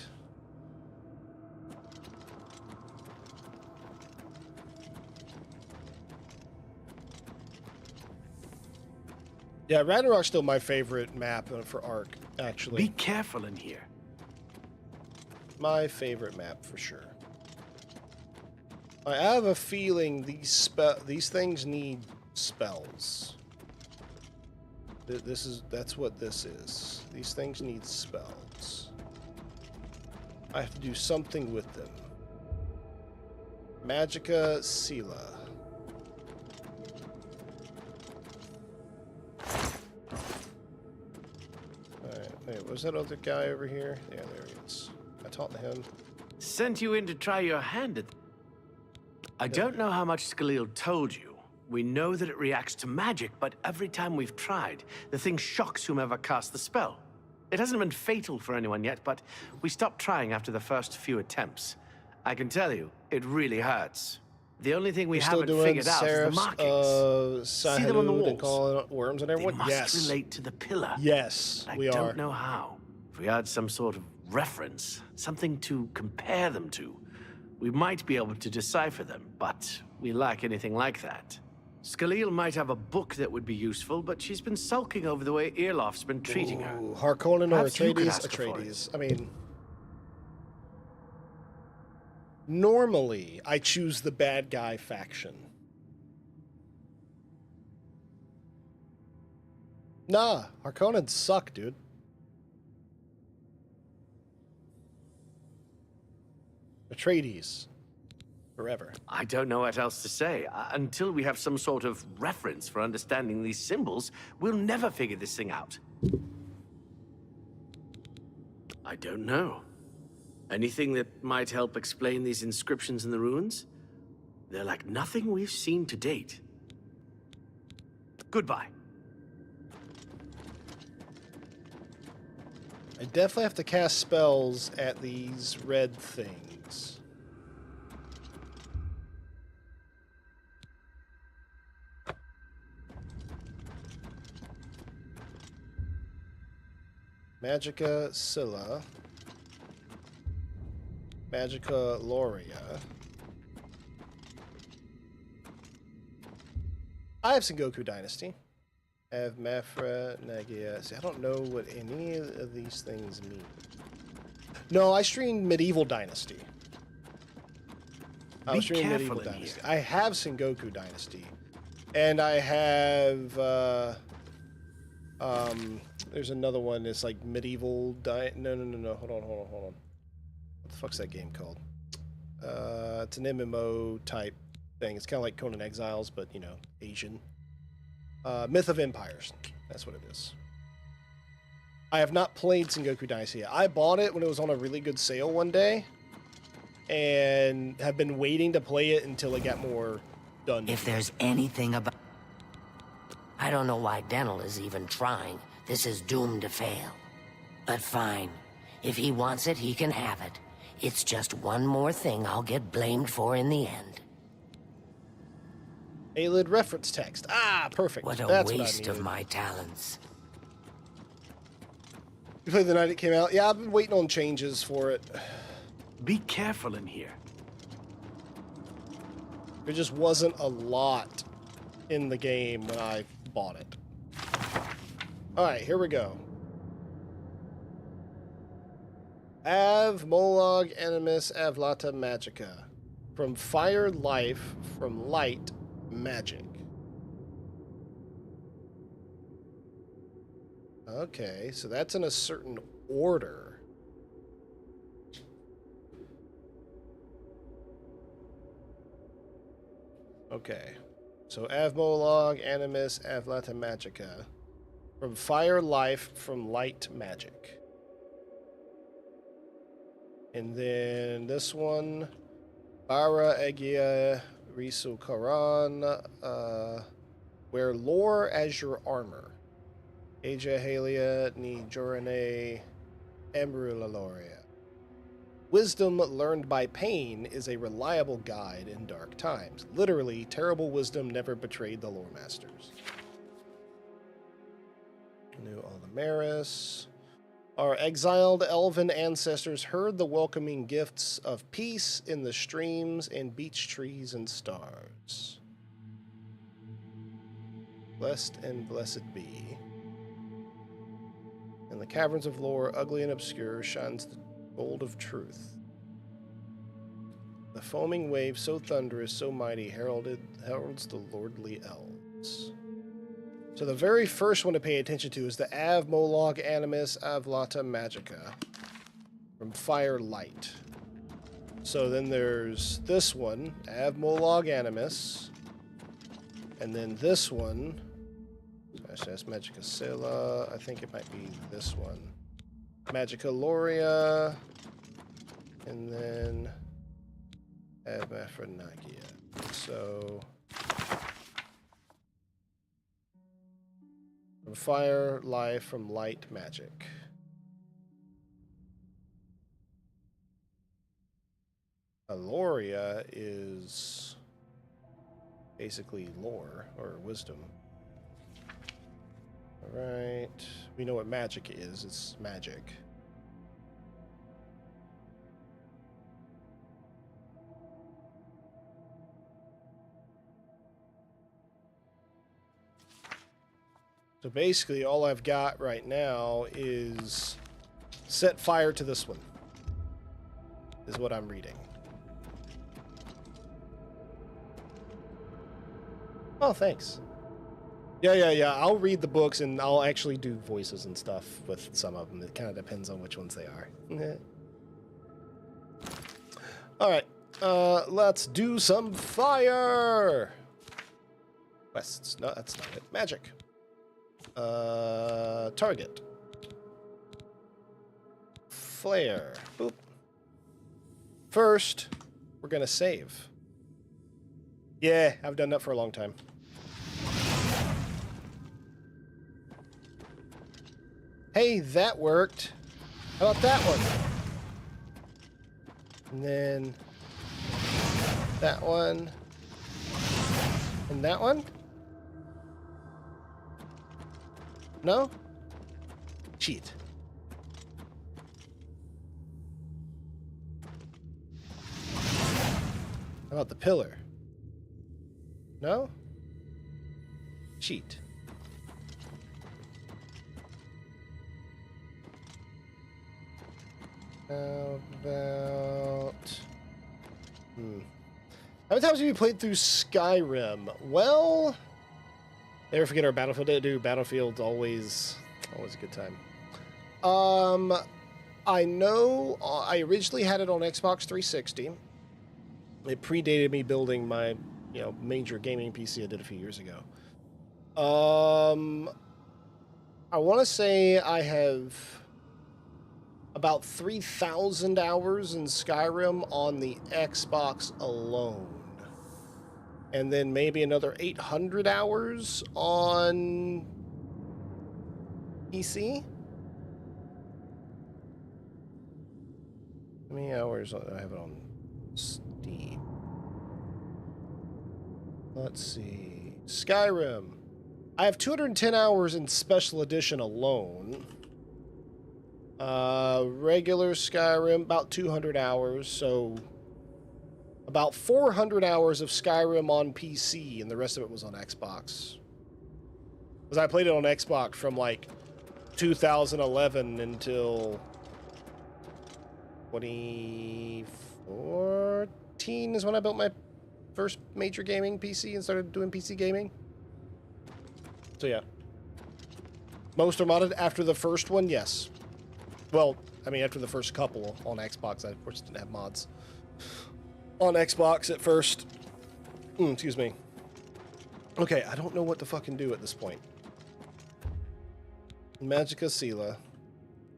Yeah, Ragnarok's still my favorite map for ARC, actually. Be careful in here. My favorite map, for sure. I have a feeling these things need spells. That's what this is. These things need spells. I have to do something with them. Magica Sela. Alright, wait, was that other guy over here? Yeah, there he is. I talked to him. Sent you in to try your hand at... I don't know how much Skalil told you. We know that it reacts to magic, but every time we've tried, the thing shocks whomever cast the spell. It hasn't been fatal for anyone yet, but we stopped trying after the first few attempts. I can tell you, it really hurts. The only thing we You're still haven't doing figured out is the markings. See them on the Sahanud walls? and calling out worms and everyone? They must Yes. relate to the pillar. Yes, I we are. don't know how. If we had some sort of reference, something to compare them to, we might be able to decipher them, but we lack anything like that. Skalil might have a book that would be useful, but she's been sulking over the way Earloft's been treating her. Harkonnen or Perhaps you could Atreides? ask her for it. Atreides. I mean, normally I choose the bad guy faction. Nah, Harkonnen suck, dude. Atreides. Forever. I don't know what else to say. Until we have some sort of reference for understanding these symbols, we'll never figure this thing out. I don't know. Anything that might help explain these inscriptions in the ruins? They're like nothing we've seen to date. Goodbye. I definitely have to cast spells at these red things. Magica Scylla. Magica Loria. I have Sengoku Dynasty. I have Mafra Nagia. See, I don't know what any of these things mean. No, I streamed Medieval Dynasty. I was streaming Medieval Dynasty. I have Sengoku Dynasty. And I have there's another one that's like Medieval No. Hold on. What the fuck's that game called? It's an MMO type thing. It's kind of like Conan Exiles, but you know, Asian. Myth of Empires. That's what it is. I have not played Sengoku Dynasty yet. I bought it when it was on a really good sale one day, and have been waiting to play it until it got more done. If there's anything about... I don't know why Dental is even trying. This is doomed to fail. But fine. If he wants it, he can have it. It's just one more thing I'll get blamed for in the end. Aelid reference text. Ah, perfect. What a That's waste what I of my talents. You played the night it came out? Yeah, I've been waiting on changes for it. Be careful in here. There just wasn't a lot in the game when I bought it. Alright, here we go. Av Molag Animus Avlata Magica. From fire life, from light magic. Okay, so that's in a certain order. Okay. So Avmolog, Animus, Avlata Magica. From fire life, from light magic. And then this one, Bara Egia Risu Karan, wear lore as your armor. Aja Halia Ni Jorane Emrulaloria. Wisdom learned by pain is a reliable guide in dark times. Literally, terrible wisdom never betrayed the lore masters. New Aldamaris. Our exiled elven ancestors heard the welcoming gifts of peace in the streams and beech trees and stars. Blessed and blessed be. In the caverns of lore, ugly and obscure, shines the gold of truth. The foaming wave, so thunderous, so mighty, heralds the lordly elves. So the very first one to pay attention to is the Av Molag Animus Avlata Magica from Fire Light. So then there's this one, Av Molag Animus, and then this one, that's Magica Sela, I think it might be this one, Magica Loria, and then Av Aphrodisia. So from fire, life, from light, magic. Aloria is basically lore or wisdom. Alright. We know what magic is. It's magic. So basically, all I've got right now is set fire to this one, is what I'm reading. Oh, thanks. Yeah. I'll read the books and I'll actually do voices and stuff with some of them. It kind of depends on which ones they are. All right, let's do some fire. Quests. No, that's not it. Magic. Target. Flare. Boop. First, we're gonna save. Yeah, I've done that for a long time. Hey, that worked. How about that one? And then that one. And that one? No? Cheat. How about the pillar? No? Cheat. How about... How many times have you played through Skyrim? Well... Never forget our Battlefield Day, dude. Battlefield's always a good time. I know I originally had it on Xbox 360. It predated me building my, major gaming PC I did a few years ago. I want to say I have about 3,000 hours in Skyrim on the Xbox alone. And then maybe another 800 hours on PC. How many hours do I have it on Steam? Let's see. Skyrim. I have 210 hours in Special Edition alone. Regular Skyrim, about 200 hours, so about 400 hours of Skyrim on PC, and the rest of it was on Xbox. Because I played it on Xbox from, 2011 until 2014 is when I built my first major gaming PC and started doing PC gaming. So, yeah. Most are modded after the first one, yes. Well, after the first couple on Xbox, I, of course, didn't have mods on Xbox at first. Excuse me. Okay, I don't know what to fucking do at this point. Magica Sela.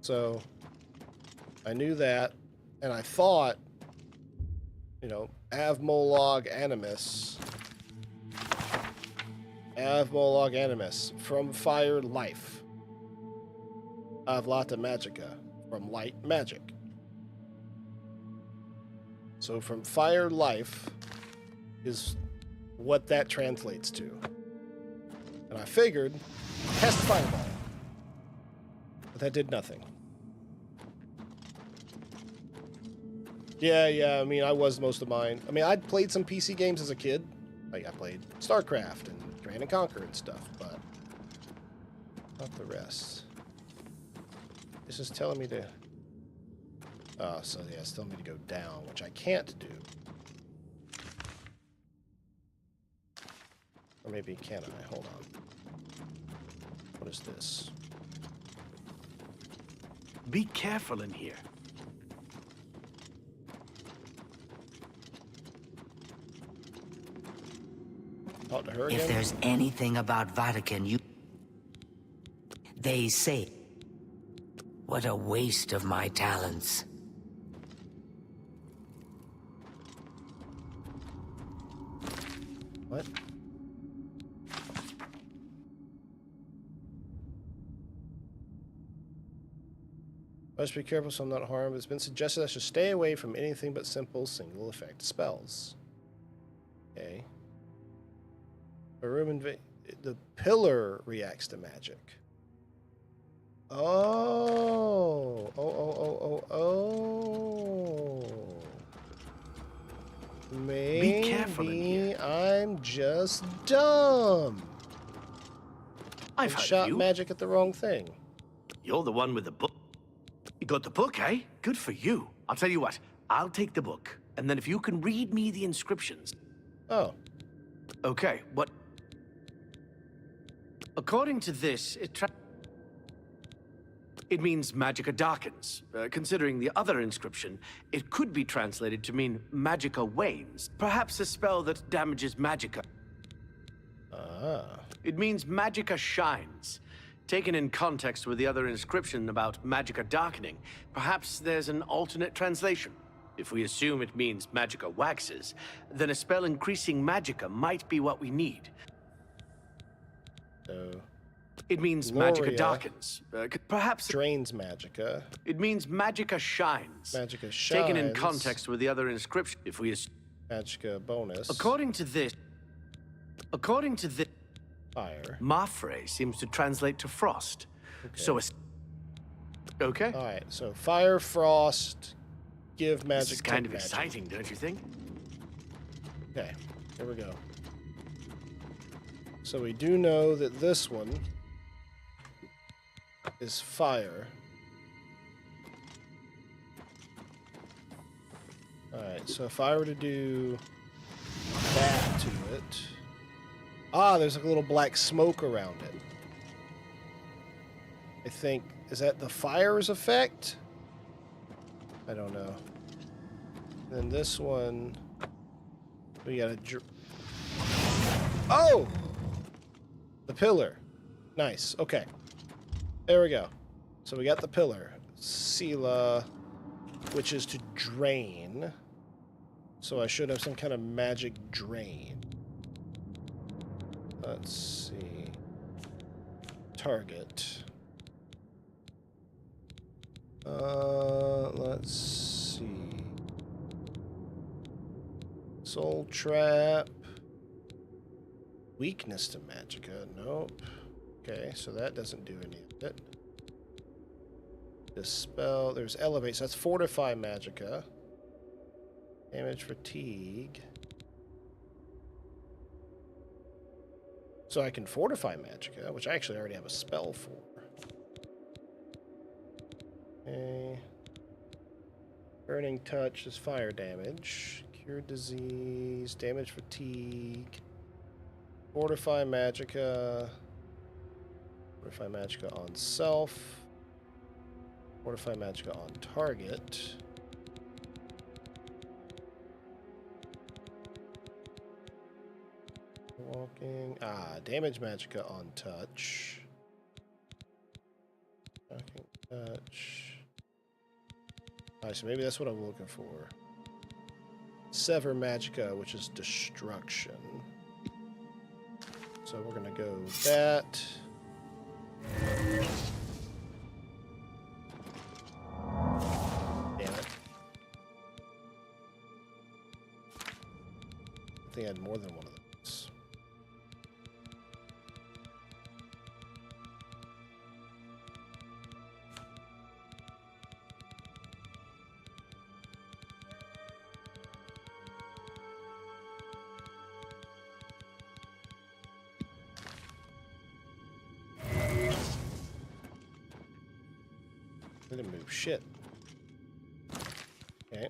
So, I knew that, and I thought, Avmolog Animus. Avmolog Animus. From Fire Life. Avlata Magica. From Light Magic. So from Fire Life is what that translates to. And I figured, cast Fireball. But that did nothing. Yeah, I was most of mine. I'd played some PC games as a kid. I played StarCraft and Command & Conquer and stuff, but not the rest. This is telling me to... Oh, so yeah, it's telling me to go down, which I can't do. Or maybe can I? Hold on. What is this? Be careful in here. Talk to her again? If there's anything about Vatican, they say, what a waste of my talents. What? Must be careful so I'm not harmed. It's been suggested I should stay away from anything but simple single effect spells. Okay. the pillar reacts to magic. Oh. Maybe Be careful in here. I'm just dumb. I've I heard shot of you. magic at the wrong thing. You're the one with the book. You got the book, eh? Good for you. I'll tell you what. I'll take the book, and then if you can read me the inscriptions. Oh. Okay, what? According to this, it means Magicka darkens. Considering the other inscription, it could be translated to mean Magicka wanes. Perhaps a spell that damages Magicka. Ah. It means Magicka shines. Taken in context with the other inscription about Magicka darkening, perhaps there's an alternate translation. If we assume it means Magicka waxes, then a spell increasing Magicka might be what we need. So, it means Gloria Magicka darkens. Perhaps drains Magicka. It means Magicka shines. Magicka shines. Taken in context with the other inscription, if we Magicka bonus. According to this, fire. Mafre seems to translate to frost. Okay. So okay. All right. So fire, frost, give magic. This is kind of magic. exciting, don't you think? Okay. Here we go. So we do know that this one is fire. Alright, so if I were to do that to it... Ah, there's like a little black smoke around it. I think... Is that the fire's effect? I don't know. Then this one... We gotta... Oh! The pillar. Nice. Okay. There we go. So we got the pillar. Sela, which is to drain. So I should have some kind of magic drain. Let's see. Target. Let's see. Soul Trap. Weakness to Magicka. Nope. Okay, so that doesn't do any of it. Dispel. There's Elevate. So that's Fortify Magicka. Damage Fatigue. So I can Fortify Magicka, which I actually already have a spell for. Okay. Burning Touch is fire damage. Cure Disease. Damage Fatigue. Fortify Magicka. Fortify Magicka on self. Fortify Magicka on target. Walking. Ah, damage Magicka on touch. Shocking touch. Alright, so maybe that's what I'm looking for. Sever Magicka, which is destruction. So we're gonna go that. Damn it. I think I had more than one of those. Didn't move shit. Okay.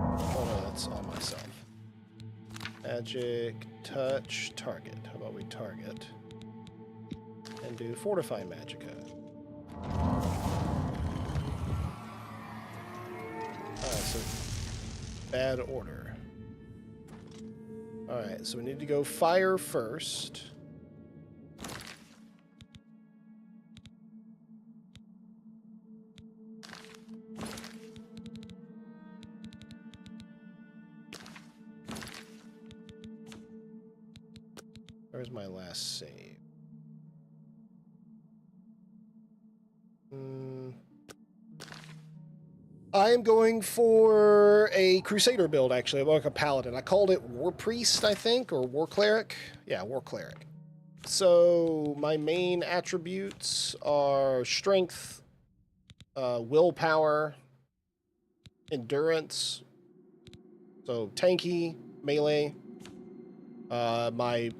Oh no, that's on myself. Magic, touch, target. How about we target? And do Fortify Magicka. So bad order. Alright, so we need to go fire first. Where's my last save? I am going for a Crusader build, actually, like a Paladin. I called it War Priest, I think, or War Cleric. Yeah, War Cleric. So my main attributes are Strength, Willpower, Endurance, so tanky, melee. My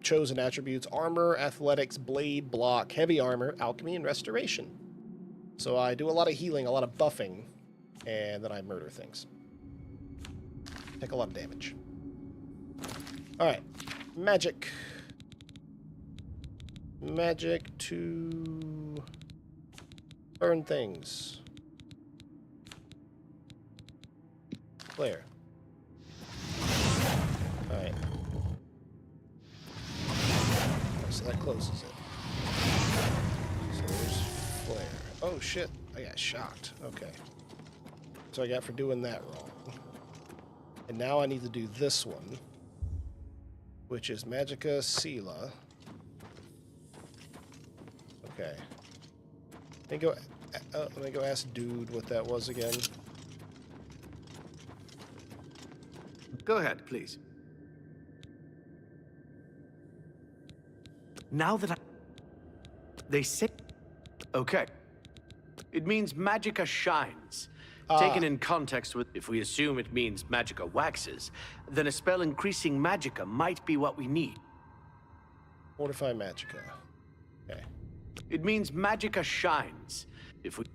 chosen attributes: Armor, Athletics, Blade, Block, Heavy Armor, Alchemy, and Restoration. So I do a lot of healing, a lot of buffing. And then I murder things. Take a lot of damage. Alright. Magic. Magic to burn things. Flare. Alright. So that closes it. So there's flare. Oh shit. I got shocked. Okay. So I got for doing that wrong. And now I need to do this one, which is Magica Sela. Okay. Let me go ask Dude what that was again. Go ahead, please. Now that they say... Okay. It means Magica shines. Taken in context with, if we assume it means Magica waxes, then a spell increasing Magica might be what we need. Fortify Magica. Okay. It means Magica shines. If we...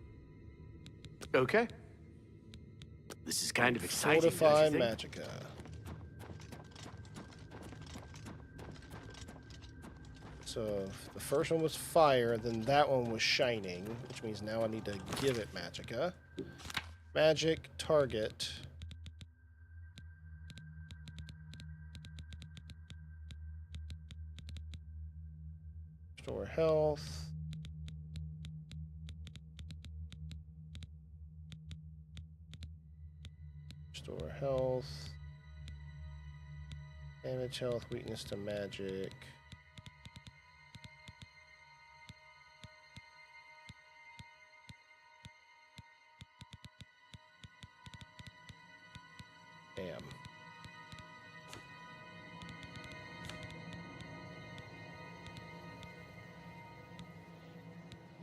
Okay. This is kind of exciting, Fortify don't you think? Magica. So if the first one was fire, then that one was shining, which means now I need to give it Magica. Magic target. Restore health. Restore health. Damage, health, weakness to magic. Damn.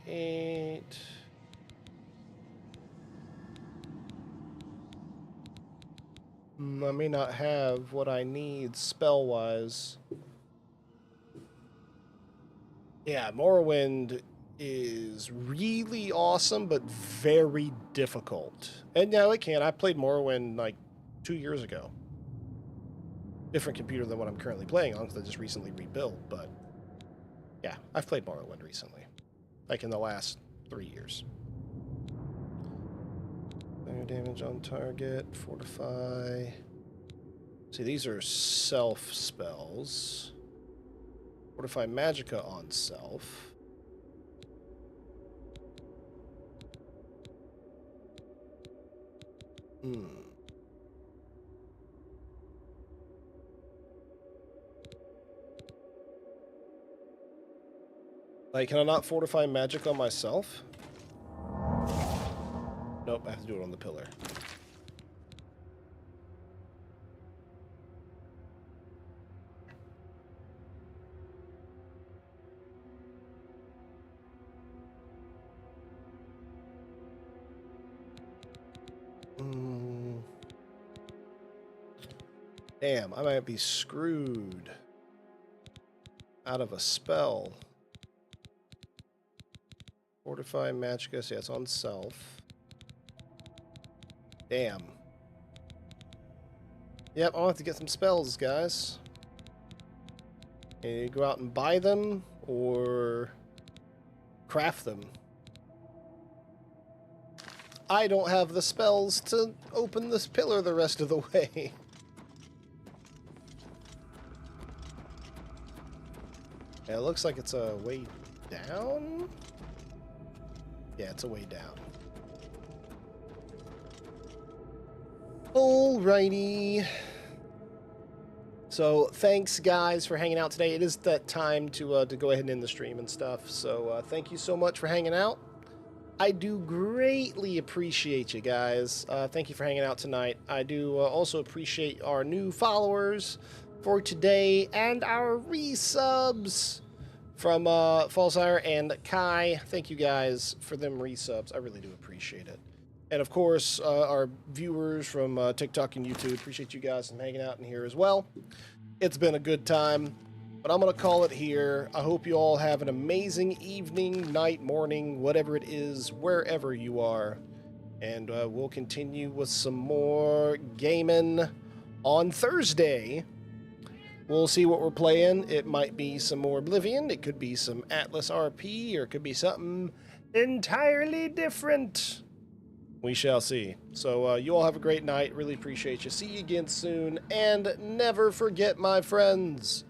Eight. I may not have what I need spell-wise. Yeah, Morrowind is really awesome, but very difficult. And now it can. I played Morrowind like 2 years ago. Different computer than what I'm currently playing on, because I just recently rebuilt, but yeah, I've played Morrowind recently. Like in the last 3 years. Damage on target, fortify. See, these are self spells. Fortify Magica on self. Like, can I not fortify magic on myself? Nope, I have to do it on the pillar. Damn, I might be screwed out of a spell. Fortify Magicka, see, it's on self. Damn. Yep, I'll have to get some spells, guys. Can you go out and buy them, or craft them? I don't have the spells to open this pillar the rest of the way. Yeah, it looks like it's a way down. Yeah, it's a way down. Alrighty. So, thanks guys for hanging out today. It is that time to go ahead and end the stream and stuff. So, thank you so much for hanging out. I do greatly appreciate you guys. Thank you for hanging out tonight. I do also appreciate our new followers for today and our resubs from Falsire and Kai. Thank you guys for them resubs. I really do appreciate it. And of course, our viewers from TikTok and YouTube. Appreciate you guys hanging out in here as well. It's been a good time. But I'm going to call it here. I hope you all have an amazing evening, night, morning, whatever it is, wherever you are. And we'll continue with some more gaming on Thursday. We'll see what we're playing. It might be some more Oblivion. It could be some Atlas RP, or it could be something entirely different. We shall see. So you all have a great night. Really appreciate you. See you again soon. And never forget, my friends,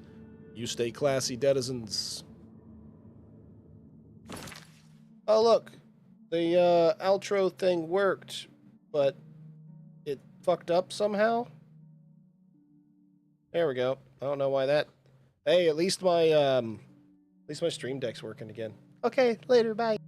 you stay classy, denizens. Oh, look. The outro thing worked, but it fucked up somehow. There we go. I don't know why that... Hey, at least my stream deck's working again. Okay, later, bye.